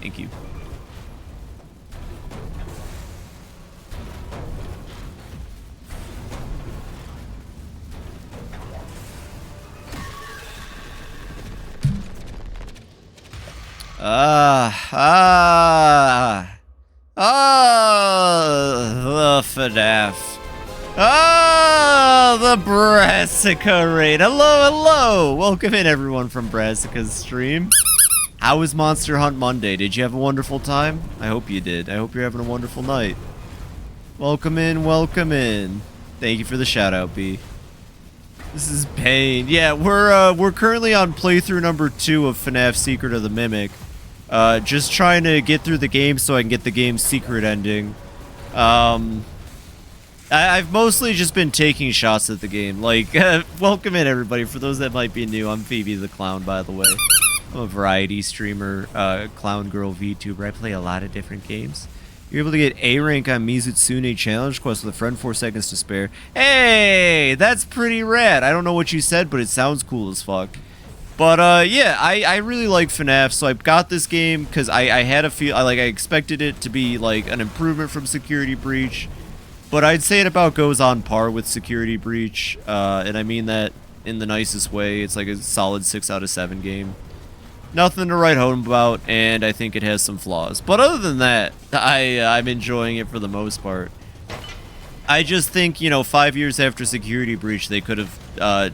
Thank you. The FNAF. The Brassica raid. Hello, hello. Welcome in, everyone, from Brassica's stream. How was Monster Hunt Monday? Did you have a wonderful time? I hope you did. I hope you're having a wonderful night. Welcome in, welcome in. Thank you for the shout out, B. This is pain. Yeah, we're currently on playthrough number 2 of FNAF Secret of the Mimic. Just trying to get through the game so I can get the game's secret ending. I've mostly just been taking shots at the game. Like, welcome in, everybody. For those that might be new, I'm Phoebe the Clown, by the way. I'm a variety streamer, clown girl VTuber. I play a lot of different games. You're able to get A rank on Mizutsune challenge quest with a friend 4 seconds to spare. Hey, that's pretty rad. I don't know what you said, but it sounds cool as fuck. But yeah, I really like FNAF, so I got this game because I had a feel I expected it to be like an improvement from Security Breach, but I'd say it about goes on par with Security Breach, and I mean that in the nicest way. It's like a solid 6 out of 7 game. Nothing to write home about, and I think it has some flaws. But other than that, I'm enjoying it for the most part. I just think, you know, 5 years after Security Breach, they could have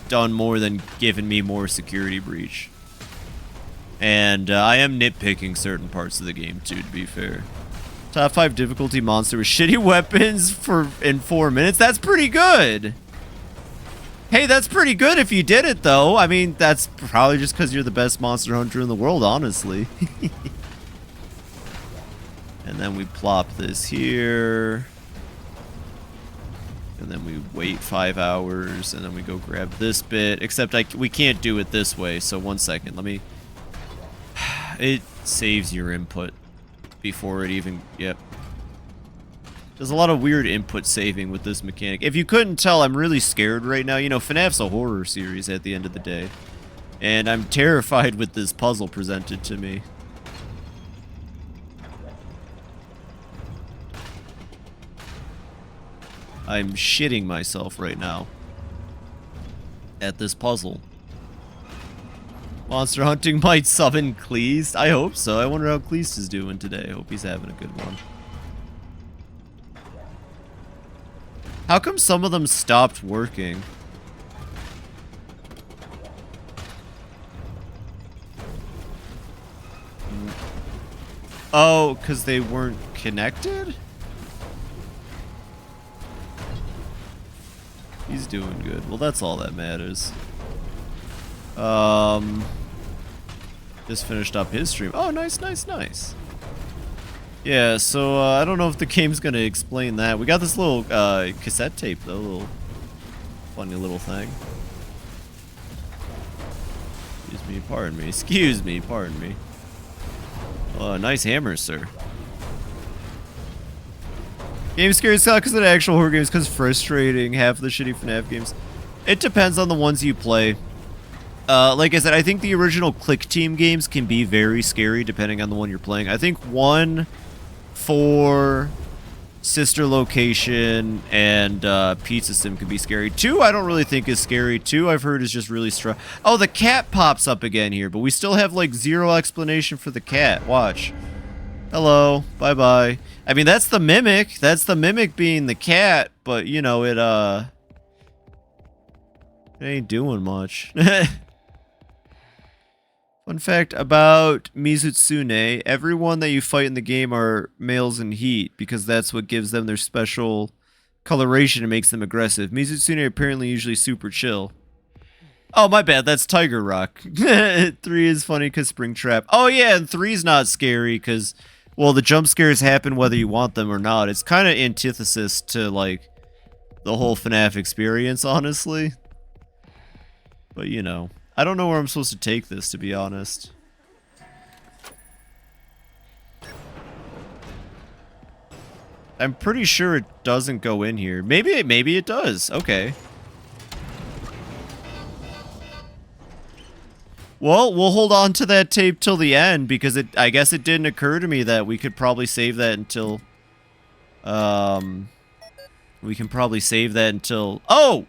done more than given me more Security Breach. And I am nitpicking certain parts of the game too, to be fair. Top 5 difficulty monster with shitty weapons in 4 minutes. That's pretty good. Hey, that's pretty good if you did it, though. I mean, that's probably just because you're the best monster hunter in the world, honestly. And then we plop this here. And then we wait 5 hours, and then we go grab this bit. Except we can't do it this way, so 1 second. Let me... It saves your input before it even... Yep. There's a lot of weird input saving with this mechanic. If you couldn't tell, I'm really scared right now. You know, FNAF's a horror series at the end of the day. And I'm terrified with this puzzle presented to me. I'm shitting myself right now at this puzzle. Monster hunting might summon Cleese? I hope so. I wonder how Cleese is doing today. I hope he's having a good one. How come some of them stopped working? Oh, because they weren't connected? He's doing good. Well, that's all that matters. Just finished up his stream. Oh, nice, nice, nice. Yeah, so I don't know if the game's gonna explain that. We got this little cassette tape, though. Little funny little thing. Excuse me, pardon me. Excuse me, pardon me. Oh, nice hammer, sir. Game scary as hell because of the actual horror games, because frustrating, half of the shitty FNAF games. It depends on the ones you play. Like I said, I think the original Click Team games can be very scary depending on the one you're playing. I think 1, 4, Sister Location, and Pizza Sim can be scary. 2, I don't really think is scary. 2, I've heard is just really strong. Oh, the cat pops up again here, but we still have like 0 explanation for the cat. Watch. Hello. Bye-bye. I mean, that's the Mimic. That's the Mimic being the cat, but, you know, it, It ain't doing much. Fun fact about Mizutsune, everyone that you fight in the game are males in heat because that's what gives them their special coloration and makes them aggressive. Mizutsune are apparently usually super chill. Oh, my bad, that's Tiger Rock. 3 is funny because Springtrap. Oh yeah, and 3's not scary because, well, the jump scares happen whether you want them or not. It's kind of antithesis to, like, the whole FNAF experience, honestly. But, you know. I don't know where I'm supposed to take this, to be honest. I'm pretty sure it doesn't go in here. Maybe it does. Okay. Well, we'll hold on to that tape till the end because I guess it didn't occur to me that we could probably save that until we can probably save that until oh!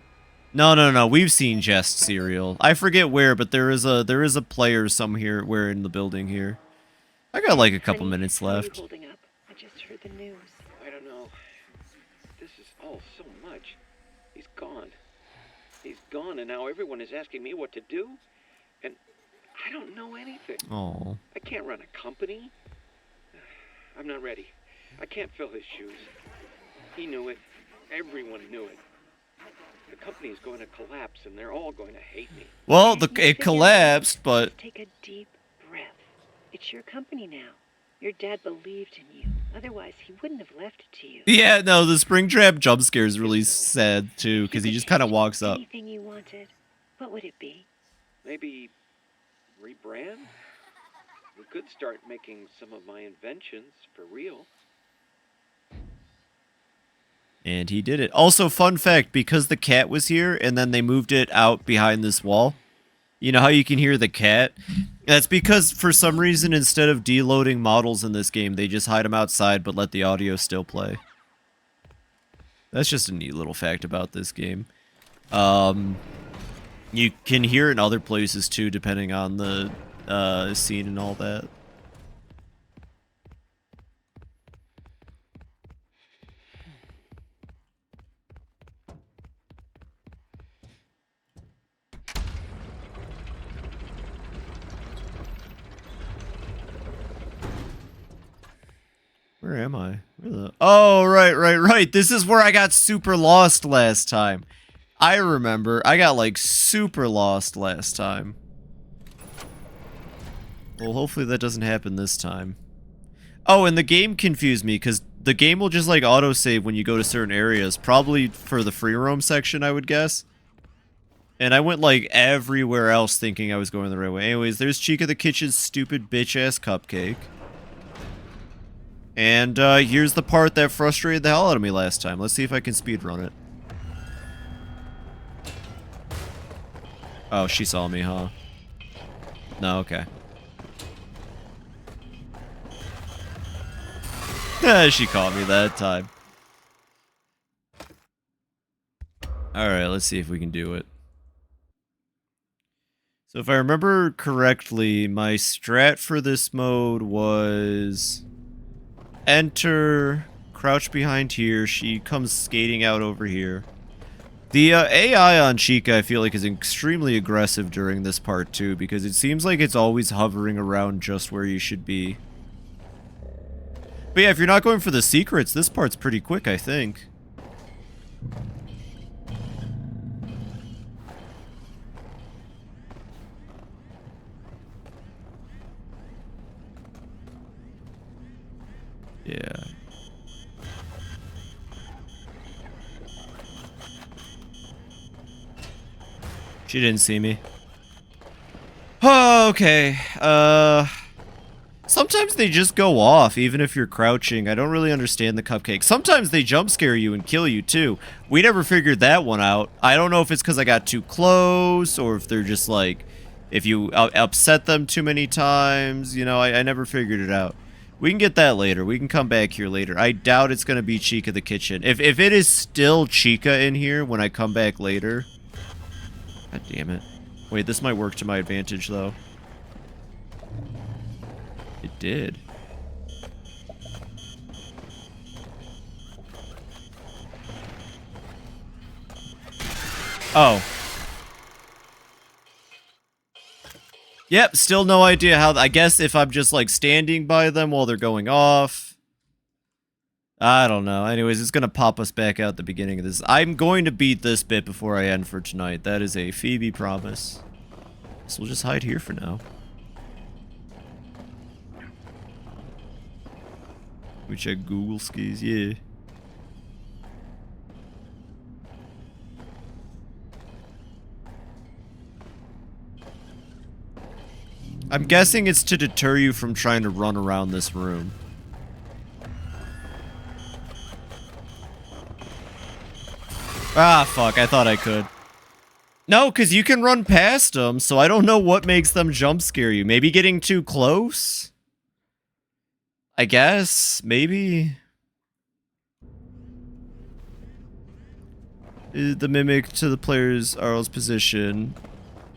No. We've seen Jest Serial. I forget where, but there is a player somewhere in the building here. I got like a couple minutes left. Holding up? I just heard the news. I don't know. This is all so much. He's gone. He's gone, and now everyone is asking me what to do, and I don't know anything. Oh. I can't run a company. I'm not ready. I can't fill his shoes. He knew it. Everyone knew it. The company is going to collapse, and they're all going to hate me. Well, it collapsed, but... Take a deep breath. It's your company now. Your dad believed in you. Otherwise, he wouldn't have left it to you. Yeah, no, the Springtrap jump scare is really sad, too, because he just kind of walks up. Anything you wanted, what would it be? Maybe rebrand? We could start making some of my inventions for real. And he did it. Also, fun fact, because the cat was here and then they moved it out behind this wall, you know how you can hear the cat? That's because, for some reason, instead of deloading models in this game, they just hide them outside but let the audio still play. That's just a neat little fact about this game. You can hear it in other places, too, depending on the scene and all that. Where am I? Oh, right. This is where I got super lost last time. I remember. I got, like, super lost last time. Well, hopefully that doesn't happen this time. Oh, and the game confused me, because the game will just, like, autosave when you go to certain areas. Probably for the free roam section, I would guess. And I went, like, everywhere else thinking I was going the right way. Anyways, there's Chica the Kitchen's stupid bitch-ass cupcake. And here's the part that frustrated the hell out of me last time. Let's see if I can speedrun it. Oh, she saw me, huh? No, okay. She caught me that time. Alright, let's see if we can do it. So if I remember correctly, my strat for this mode was... enter, crouch behind here, she comes skating out over here. The AI on Chica, I feel like, is extremely aggressive during this part, too, because it seems like it's always hovering around just where you should be. But yeah, if you're not going for the secrets, this part's pretty quick, I think. Yeah. She didn't see me. Oh, okay. Sometimes they just go off, even if you're crouching. I don't really understand the cupcake. Sometimes they jump scare you and kill you, too. We never figured that one out. I don't know if it's because I got too close, or if they're just like... if you upset them too many times. You know, I never figured it out. We can get that later. We can come back here later. I doubt it's going to be Chica the Kitchen. If it is still Chica in here when I come back later... God damn it. Wait, this might work to my advantage, though. It did. Oh. Yep, still no idea how. I guess if I'm just like standing by them while they're going off. I don't know. Anyways, it's gonna pop us back out at the beginning of this. I'm going to beat this bit before I end for tonight. That is a Phoebe promise. So we'll just hide here for now. We check Google skis, yeah. I'm guessing it's to deter you from trying to run around this room. Ah, fuck, I thought I could. No, because you can run past them, so I don't know what makes them jump scare you. Maybe getting too close? I guess, maybe. The mimic to the player's RL's position.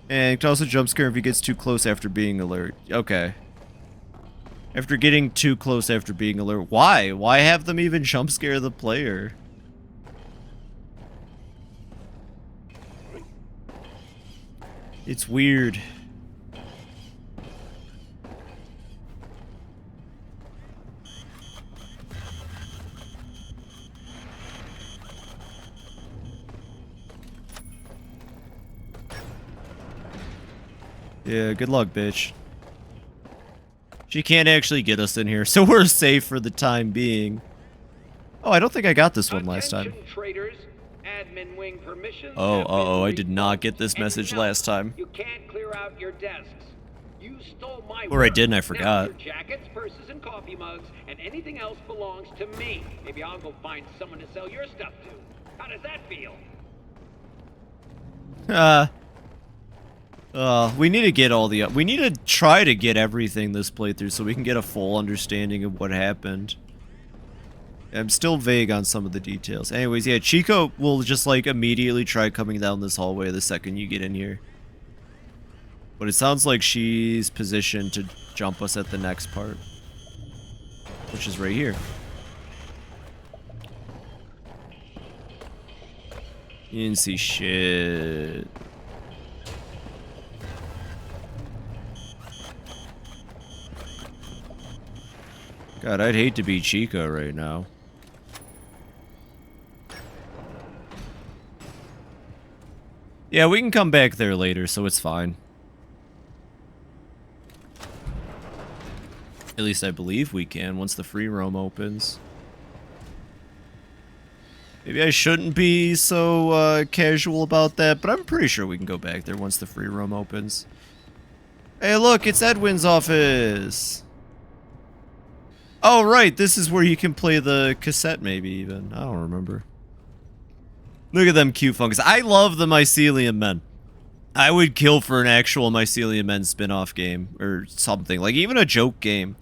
And can also jump scare if he gets too close after being alert. Okay. After getting too close after being alert. Why? Why have them even jump scare the player? It's weird. Yeah, good luck, bitch. She can't actually get us in here, so we're safe for the time being. Oh, I don't think I got this one last time. Traders, admin wing permissions Oh, I did not get this message last time. You can't clear out your desks. You stole my Or I work. didn't, I Now forgot. your jackets, purses, and coffee mugs, and anything else belongs to me. Maybe I'll go find someone to sell your stuff to. How does that feel? We need to get all the... We need to try to get everything this playthrough so we can get a full understanding of what happened. I'm still vague on some of the details. Anyways, yeah, Chico will just, like, immediately try coming down this hallway the second you get in here. But it sounds like she's positioned to jump us at the next part. Which is right here. You didn't see shit. God, I'd hate to be Chico right now. Yeah, we can come back there later, so it's fine. At least I believe we can, once the free roam opens. Maybe I shouldn't be so casual about that, but I'm pretty sure we can go back there once the free roam opens. Hey, look, it's Edwin's office! Oh, right, this is where you can play the cassette, maybe, even. I don't remember. Look at them cute fungus. I love the Mycelium Men. I would kill for an actual Mycelium Men spin-off game, or something. Like, even a joke game.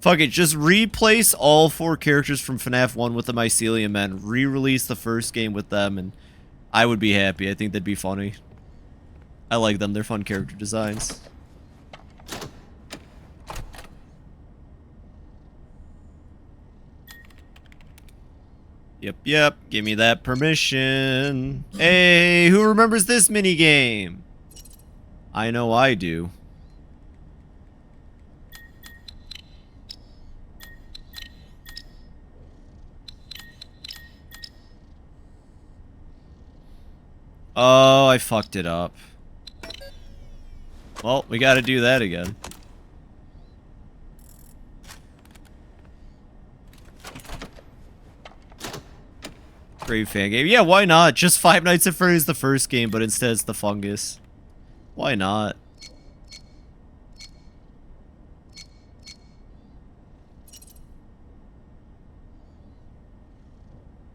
Fuck it, just replace all 4 characters from FNAF 1 with the Mycelium Men, re-release the first game with them, and I would be happy. I think that'd be funny. I like them, they're fun character designs. Yep, give me that permission. Hey, who remembers this minigame? I know I do. Oh, I fucked it up. Well, we gotta do that again. Great fan game. Yeah, why not? Just Five Nights at Freddy's the first game, but instead it's the fungus. Why not?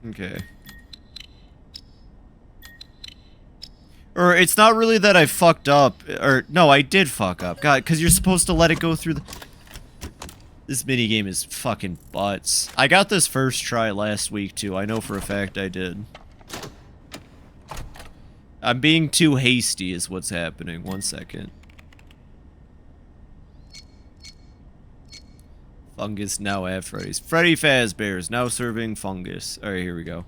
Okay. Or it's not really that I fucked up. Or, no, I did fuck up. God, because you're supposed to let it go through the... This minigame is fucking butts. I got this first try last week, too. I know for a fact I did. I'm being too hasty is what's happening. 1 second. Fungus now at Freddy's. Freddy Fazbear's now serving fungus. Alright, here we go.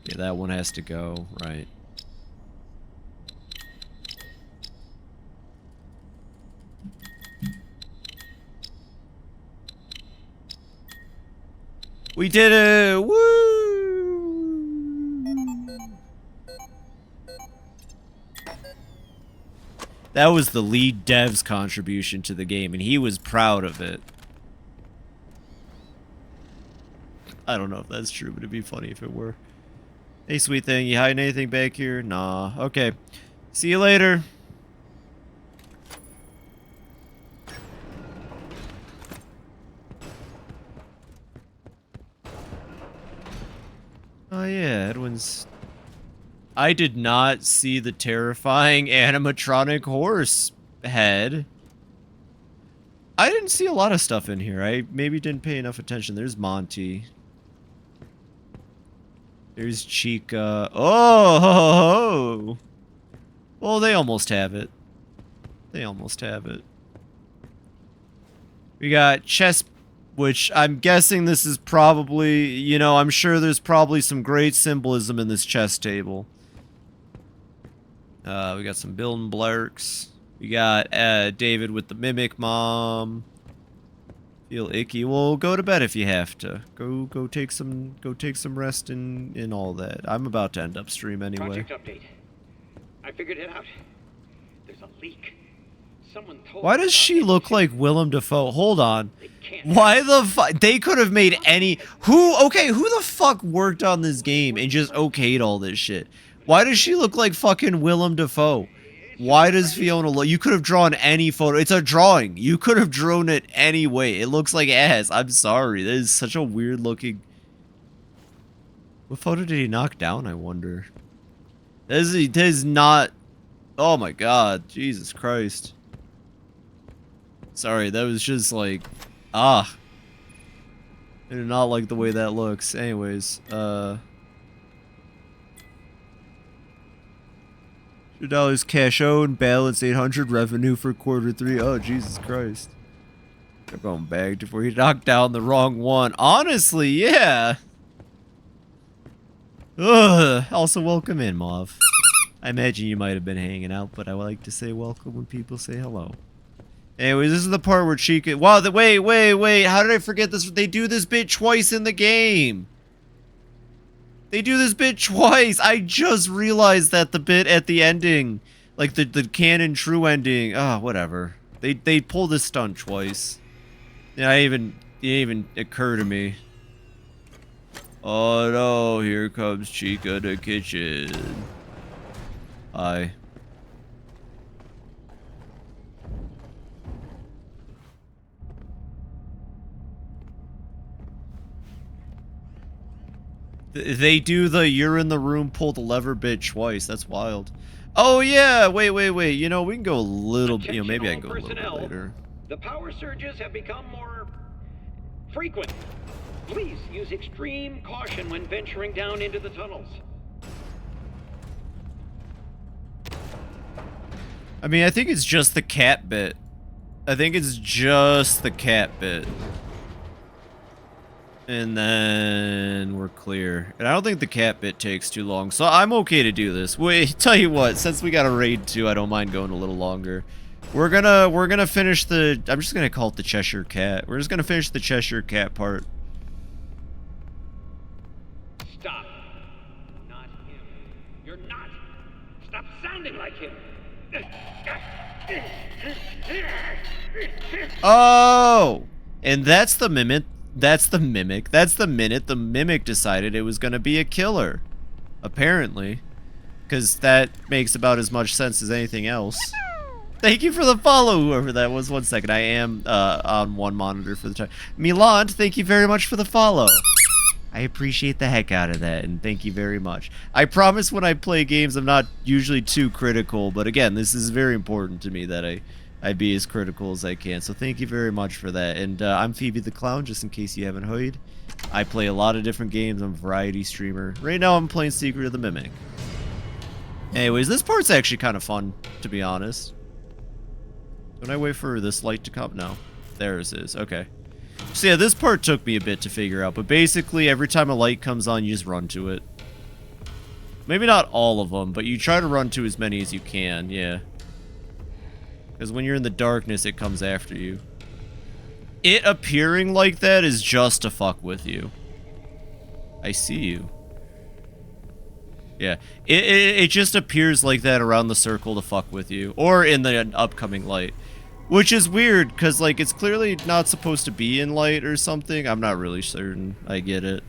Yeah, that one has to go. Right. We did it! Woo! That was the lead dev's contribution to the game, and he was proud of it. I don't know if that's true, but it'd be funny if it were. Hey, sweet thing, you hiding anything back here? Nah. Okay. See you later. Oh yeah, Edwin's... I did not see the terrifying animatronic horse head. I didn't see a lot of stuff in here. I maybe didn't pay enough attention. There's Monty. There's Chica. Oh! Well, they almost have it. They almost have it. We got chess, which I'm guessing this is probably, you know, I'm sure there's probably some great symbolism in this chess table. We got some building blurks. We got David with the mimic mom. Feel icky. Well, go to bed if you have to. Go take some rest and all that. I'm about to end up stream anyway. Project update. I figured it out. There's a leak. Someone told Why does she look like Willem Dafoe? Hold on. Why the fuck? They could have made any... Okay, who the fuck worked on this game and just okayed all this shit? Why does she look like fucking Willem Dafoe? Why does Fiona look... You could have drawn any photo. It's a drawing. You could have drawn it any way. It looks like ass. I'm sorry. That is such a weird looking... What photo did he knock down, I wonder? That is not... Oh my god. Jesus Christ. Sorry, that was just like... I do not like the way that looks. Anyways, $2 cash owed, balance 800, revenue for Q3. Oh, Jesus Christ. They're going back before you knocked down the wrong one. Honestly, yeah. Ugh. Also, welcome in, Mauve. I imagine you might have been hanging out, but I like to say welcome when people say hello. Anyways, this is the part where Chica... Wow, wait. How did I forget this? They do this bit twice in the game. They do this bit twice. I just realized that the bit at the ending, like the canon true ending. Oh, whatever. They pull this stunt twice. Yeah, it didn't even occur to me. Oh no, here comes Chica to kitchen. Hi. They do the you're in the room, pull the lever bit twice. That's wild. Oh yeah, wait. You know, we can go a little bit, you know, maybe I can go a little bit later. The power surges have become more frequent. Please use extreme caution when venturing down into the tunnels. I mean, I think it's just the cat bit. And then we're clear. And I don't think the cat bit takes too long, so I'm okay to do this. Wait, tell you what, since we got a raid too, I don't mind going a little longer. We're gonna finish the... I'm just gonna call it the Cheshire Cat. We're just gonna finish the Cheshire Cat part. Stop. Not him. You're not. Stop sounding like him. Oh! And that's the mimic. That's the minute the mimic decided it was gonna be a killer. Apparently. Because that makes about as much sense as anything else. Thank you for the follow, whoever that was. 1 second, I am on one monitor for the time. Milan, thank you very much for the follow. I appreciate the heck out of that, and thank you very much. I promise when I play games I'm not usually too critical, but again, this is very important to me that I be as critical as I can, so thank you very much for that. And I'm Phoebe the Clown, just in case you haven't heard. I play a lot of different games. I'm a variety streamer. Right now I'm playing Secret of the Mimic. Anyways, this part's actually kind of fun, to be honest. Don't I wait for this light to come? No. There it is. Okay. So yeah, this part took me a bit to figure out, but basically every time a light comes on, you just run to it. Maybe not all of them, but you try to run to as many as you can, yeah. Because when you're in the darkness, it comes after you. It appearing like that is just to fuck with you. I see you. Yeah, it just appears like that around the circle to fuck with you, or in the upcoming light, which is weird because like it's clearly not supposed to be in light or something. I'm not really certain. I get it.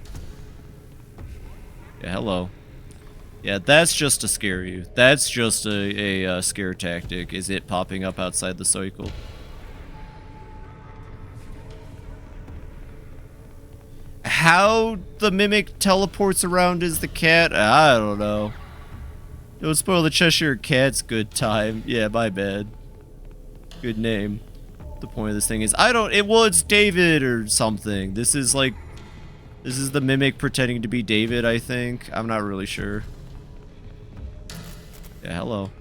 Yeah, hello. Yeah, that's just to scare you. That's just a scare tactic. Is it popping up outside the cycle? How the mimic teleports around is the cat? I don't know. Don't spoil the Cheshire Cat's good time. Yeah, my bad. Good name. The point of this thing is, well, it's David or something. This is the mimic pretending to be David, I think. I'm not really sure. Yeah, hello.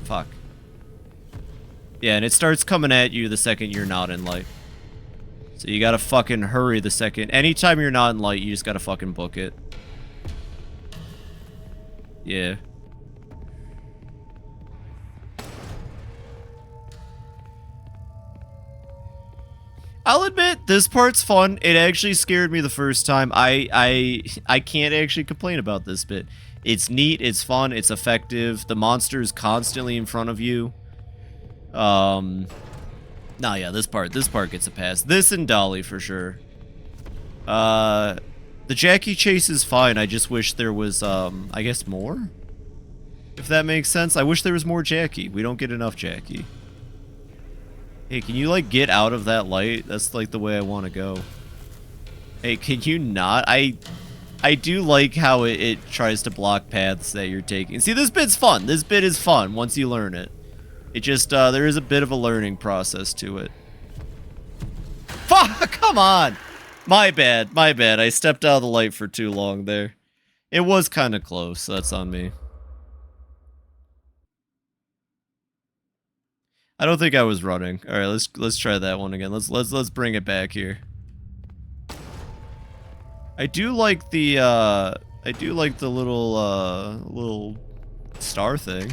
Fuck. Yeah, and it starts coming at you the second you're not in light. So you gotta fucking hurry the second. Anytime you're not in light, you just gotta fucking book it. Yeah. I'll admit, this part's fun. It actually scared me the first time. I can't actually complain about this bit. It's neat, it's fun, it's effective. The monster's constantly in front of you. Nah, yeah, this part gets a pass. This and Dolly for sure. The Jackie chase is fine. I just wish there was, I guess more? If that makes sense. I wish there was more Jackie. We don't get enough Jackie. Hey, can you, like, get out of that light? That's, like, the way I want to go. Hey, can you not? I do like how it tries to block paths that you're taking. See, this bit's fun. This bit is fun once you learn it. It just, there is a bit of a learning process to it. Fuck! Come on! My bad, my bad. I stepped out of the light for too long there. It was kind of close. That's on me. I don't think I was running. All right, let's try that one again. Let's bring it back here. I do like the little star thing.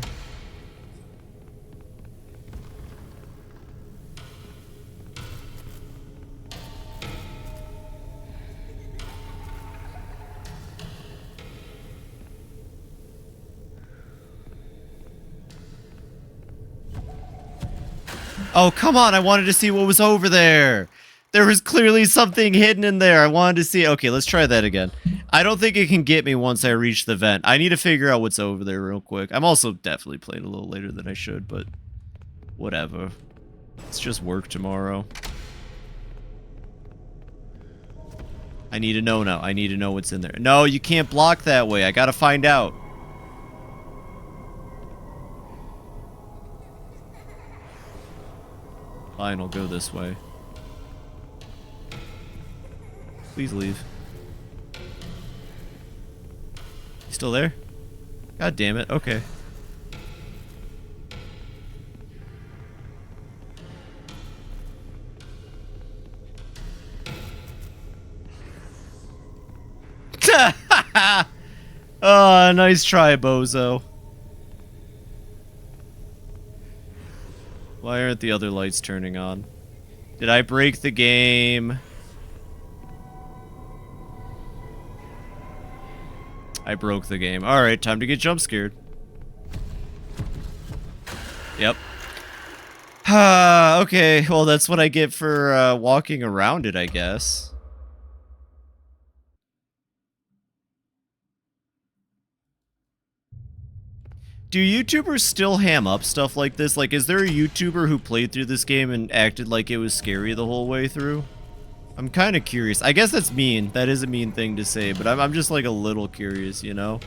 Oh, come on. I wanted to see what was over there. There was clearly something hidden in there. I wanted to see. Okay, let's try that again. I don't think it can get me once I reach the vent. I need to figure out what's over there real quick. I'm also definitely playing a little later than I should, but whatever. It's just work tomorrow. I need to know now. I need to know what's in there. No, you can't block that way. I gotta find out. Fine, I'll go this way. Please leave. You still there? God damn it. Okay. Oh, nice try, bozo. Why aren't the other lights turning on? Did I break the game? I broke the game. Alright, time to get jump scared. Yep. Okay, well that's what I get for walking around it, I guess. Do YouTubers still ham up stuff like this? Like, is there a YouTuber who played through this game and acted like it was scary the whole way through? I'm kind of curious. I guess that's mean. That is a mean thing to say, but I'm just like a little curious, you know?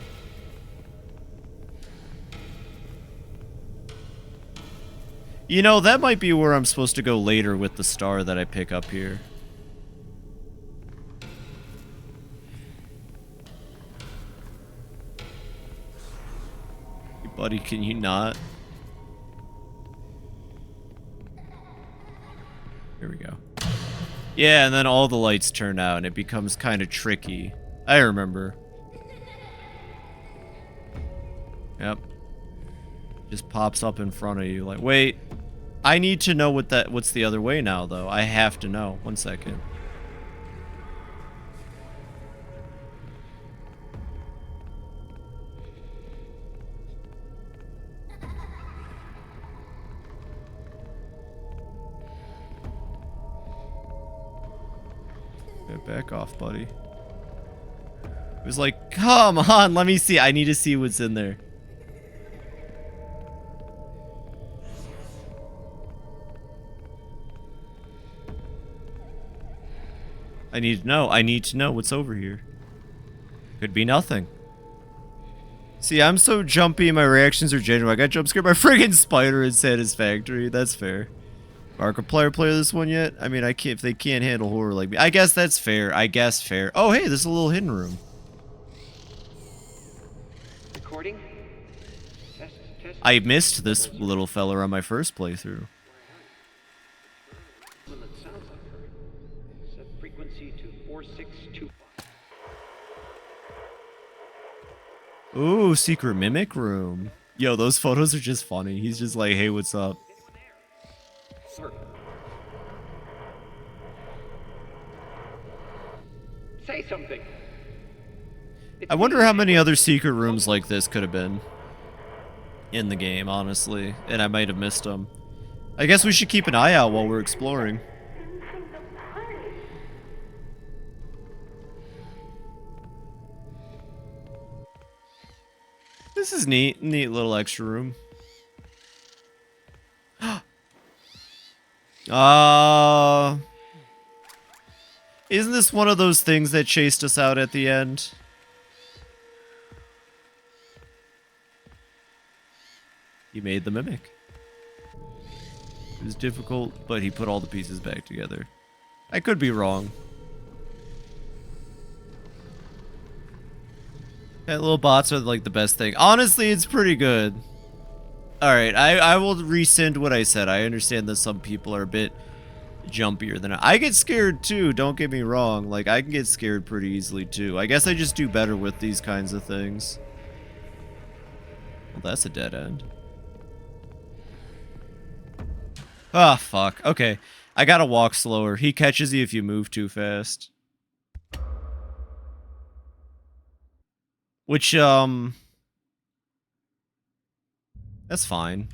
You know, that might be where I'm supposed to go later with the star that I pick up here. Hey, buddy, can you not? Here we go. Yeah, and then all the lights turn out and it becomes kind of tricky. I remember. Yep. Just pops up in front of you like, wait, I need to know what's the other way now though. I have to know. 1 second. Okay, back off, buddy. It was like, come on, let me see. I need to see what's in there. I need to know. I need to know what's over here. Could be nothing. See, I'm so jumpy, my reactions are genuine. I got jump scared by friggin' spider in Satisfactory. That's fair. Markiplier play this one yet? I mean, I can't. If they can't handle horror like me, I guess that's fair. I guess fair. Oh, hey, there's a little hidden room. Recording? Test, test. I missed this little fella on my first playthrough. Well, it sounds like her. Set frequency to 4625. Ooh, secret mimic room. Yo, those photos are just funny. He's just like, hey, what's up? Sir. Say something. I wonder how many other secret rooms like this could have been in the game, honestly. And I might have missed them. I guess we should keep an eye out while we're exploring. This is neat. Neat little extra room. Isn't this one of those things that chased us out at the end? He made the mimic. It was difficult, but he put all the pieces back together. I could be wrong. Yeah, little bots are like the best thing. Honestly, it's pretty good. Alright, I will rescind what I said. I understand that some people are a bit jumpier than I get scared too, don't get me wrong. Like, I can get scared pretty easily too. I guess I just do better with these kinds of things. Well, that's a dead end. Ah, fuck. Okay. I gotta walk slower. He catches you if you move too fast. Which, that's fine.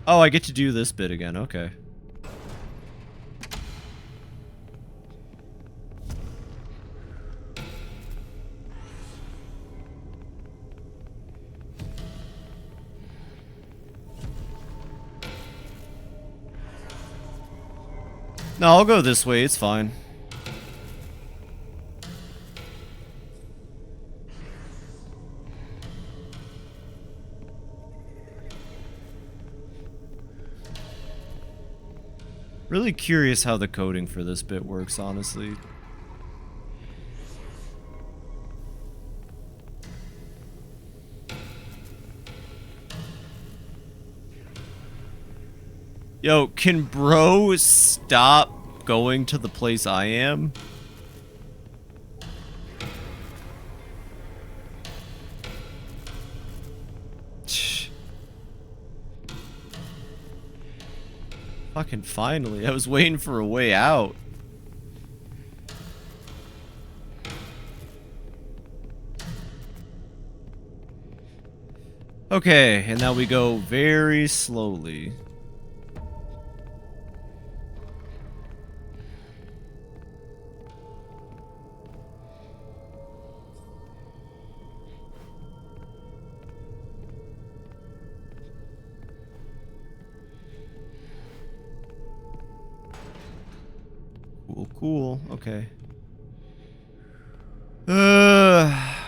Oh, I get to do this bit again. Okay. No, I'll go this way. It's fine. Really curious how the coding for this bit works, honestly. Yo, can bro stop going to the place I am? Fucking finally. I was waiting for a way out. Okay, and now we go very slowly. Cool. Okay. I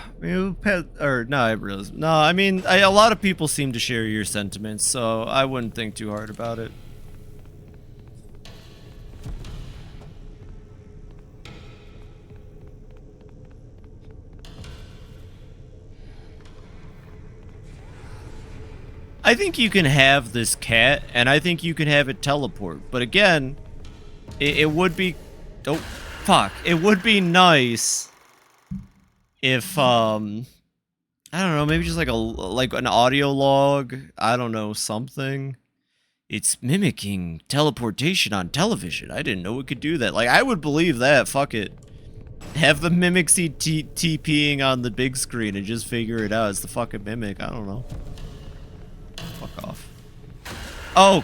mean, a lot of people seem to share your sentiments, so I wouldn't think too hard about it. I think you can have this cat, and I think you can have it teleport, but again, it would be... Oh, fuck. It would be nice if, I don't know, maybe just like an audio log. I don't know, something. It's mimicking teleportation on television. I didn't know it could do that. Like, I would believe that. Fuck it. Have the mimic see TPing on the big screen and just figure it out. It's the fucking mimic. I don't know. Fuck off. Oh,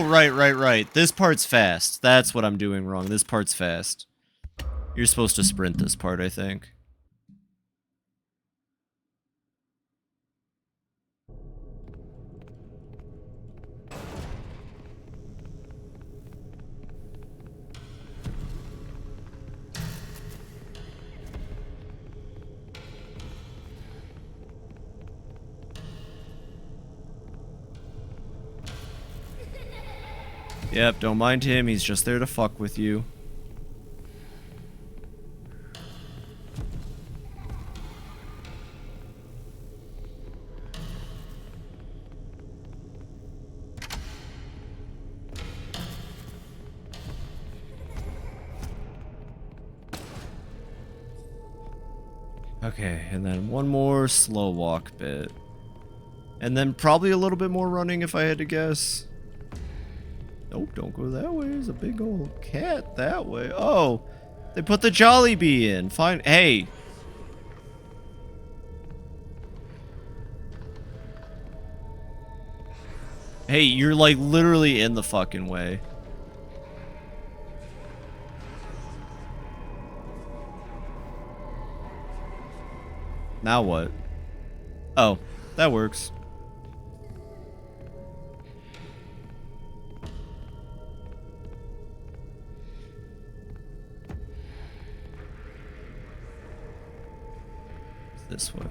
right. This part's fast. That's what I'm doing wrong. This part's fast. You're supposed to sprint this part, I think. Yep, don't mind him. He's just there to fuck with you. Okay, and then one more slow walk bit. And then probably a little bit more running if I had to guess. Nope, don't go that way. There's a big old cat that way. Oh, they put the Jollibee in. Fine. Hey. Hey, you're like literally in the fucking way. Now what? Oh, that works. This way.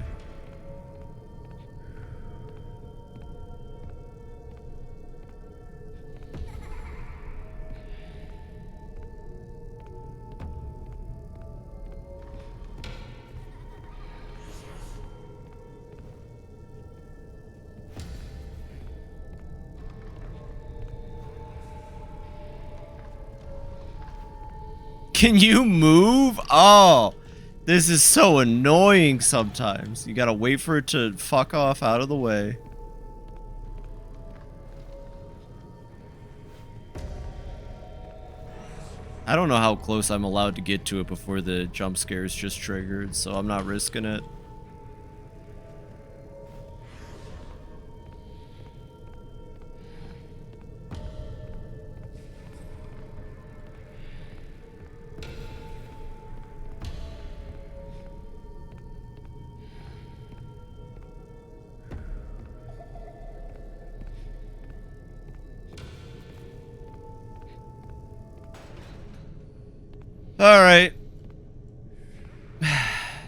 Can you move? Oh, this is so annoying sometimes. You gotta wait for it to fuck off out of the way. I don't know how close I'm allowed to get to it before the jump scare is just triggered, so I'm not risking it. Alright.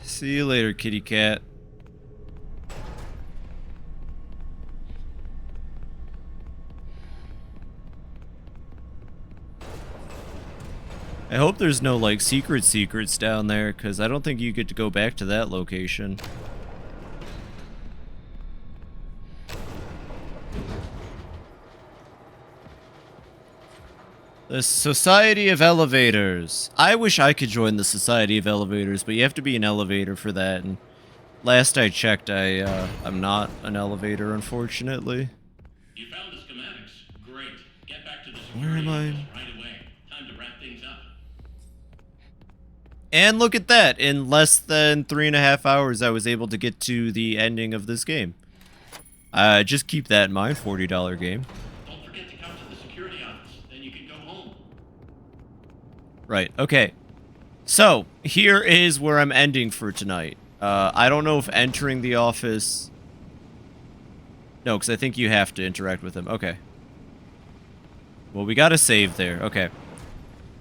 See you later, kitty cat. I hope there's no, like, secrets down there, because I don't think you get to go back to that location. The Society of Elevators. I wish I could join the Society of Elevators, but you have to be an elevator for that, and last I checked, I'm not an elevator, unfortunately. You found the schematics. Great. Get back to the Where am I? right away. Time to wrap things up. And look at that! In less than 3.5 hours, I was able to get to the ending of this game. Just keep that in mind, $40 game. Don't forget to come to the security office, then you can go home. Right, okay. So, here is where I'm ending for tonight. I don't know if entering the office... No, because I think you have to interact with him. Okay. Well, we got a save there. Okay.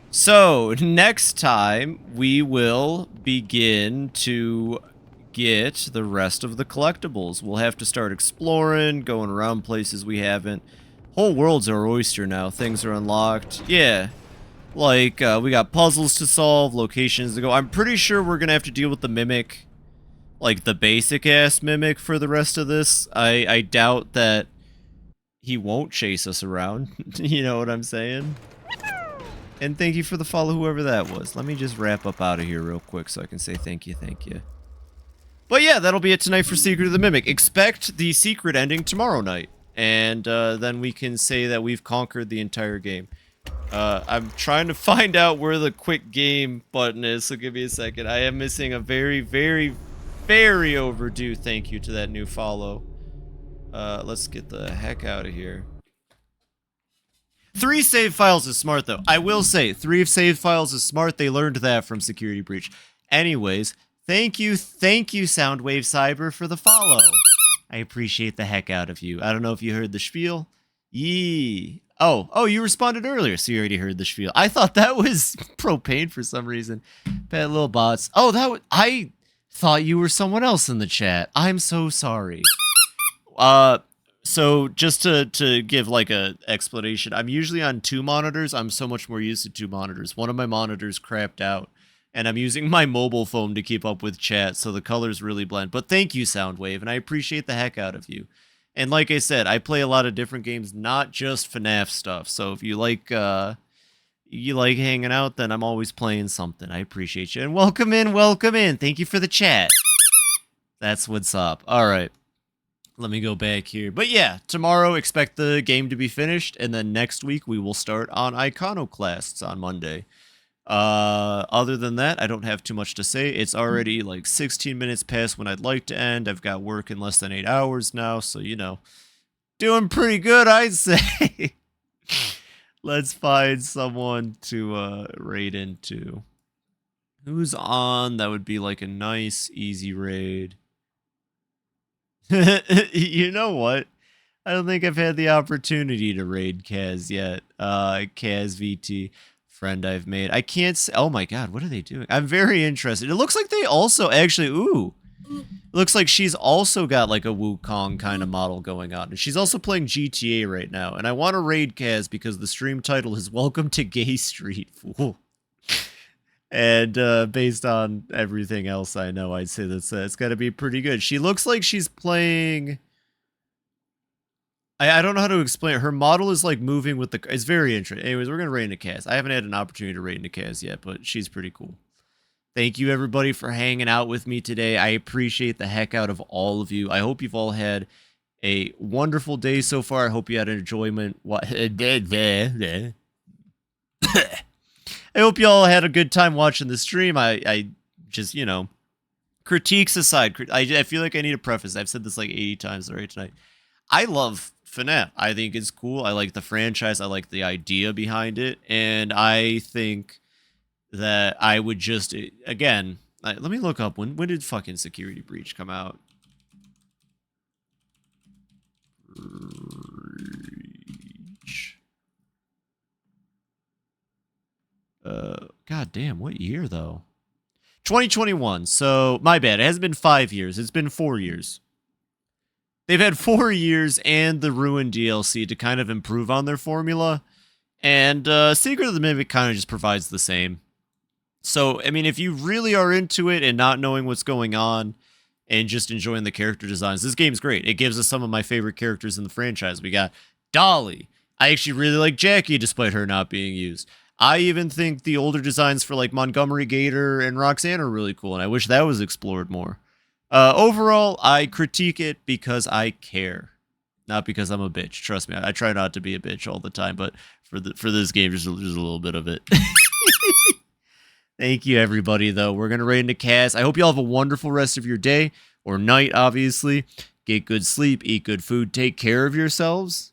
So, next time, we will begin to get the rest of the collectibles. We'll have to start exploring, going around places we haven't. Whole world's our oyster now. Things are unlocked. Yeah. Like, we got puzzles to solve, locations to go. I'm pretty sure we're gonna have to deal with the Mimic. Like, the basic-ass Mimic for the rest of this. I doubt that he won't chase us around. You know what I'm saying? And thank you for the follow, whoever that was. Let me just wrap up out of here real quick so I can say thank you. But yeah, that'll be it tonight for Secret of the Mimic. Expect the secret ending tomorrow night. And then we can say that we've conquered the entire game. I'm trying to find out where the quick game button is, so give me a second. I am missing a very, very, very overdue thank you to that new follow. Let's get the heck out of here. 3 save files is smart, though. I will say, 3 save files is smart. They learned that from Security Breach. Anyways, thank you, Soundwave Cyber, for the follow. I appreciate the heck out of you. I don't know if you heard the spiel. Yee. Oh, you responded earlier, so you already heard the spiel. I thought that was Propane for some reason. Bad little bots. Oh, I thought you were someone else in the chat. I'm so sorry. So just to give like a explanation, I'm usually on 2 monitors. I'm so much more used to 2 monitors. One of my monitors crapped out, and I'm using my mobile phone to keep up with chat, so the colors really blend. But thank you, Soundwave, and I appreciate the heck out of you. And like I said, I play a lot of different games, not just FNAF stuff. So if you like hanging out, then I'm always playing something. I appreciate you. And welcome in, welcome in. Thank you for the chat. That's what's up. All right. Let me go back here. But yeah, tomorrow expect the game to be finished, and then next week we will start on Iconoclasts on Monday. Other than that, I don't have too much to say. It's already like 16 minutes past when I'd like to end. I've got work in less than 8 hours now, so you know, doing pretty good, I'd say. Let's find someone to raid into. Who's on? That would be like a nice, easy raid. You know what? I don't think I've had the opportunity to raid Kaz yet. Kaz VT, friend I've made. I can't say. Oh my god, what are they doing? I'm very interested. It looks like they also actually. Ooh. It looks like she's also got like a Wukong kind of model going on. And she's also playing GTA right now. And I want to raid Kaz because the stream title is Welcome to Gay Street, fool. And based on everything else I know, I'd say that's it's got to be pretty good. She looks like she's playing... I don't know how to explain it. Her model is like moving with the... It's very interesting. Anyways, we're going to raid into Kaz. I haven't had an opportunity to raid into Kaz yet, but she's pretty cool. Thank you, everybody, for hanging out with me today. I appreciate the heck out of all of you. I hope you've all had a wonderful day so far. I hope you had enjoyment. I hope you all had a good time watching the stream. I just, you know, critiques aside, I feel like I need a preface. I've said this like 80 times already tonight. I love FNAF. I think it's cool. I like the franchise. I like the idea behind it. And I think that I would just, again, let me look up. When did fucking Security Breach come out? God damn, what year though? 2021. So my bad. It hasn't been 5 years. It's been 4 years. They've had 4 years and the Ruin DLC to kind of improve on their formula. And Secret of the Mimic kind of just provides the same. So, I mean, if you really are into it and not knowing what's going on and just enjoying the character designs, this game's great. It gives us some of my favorite characters in the franchise. We got Dolly. I actually really like Jackie despite her not being used. I even think the older designs for like Montgomery Gator and Roxanne are really cool, and I wish that was explored more. Overall, I critique it because I care, not because I'm a bitch. Trust me, I try not to be a bitch all the time, but for this game, there's a little bit of it. Thank you, everybody, though. We're going to raid into Kaz. I hope you all have a wonderful rest of your day, or night, obviously. Get good sleep, eat good food, take care of yourselves.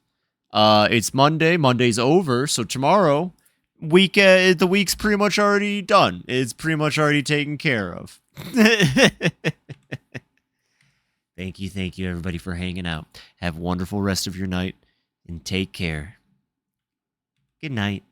It's Monday. Monday's over, so tomorrow... the week's pretty much already done. It's pretty much already taken care of. Thank you, everybody, for hanging out. Have a wonderful rest of your night, and take care. Good night.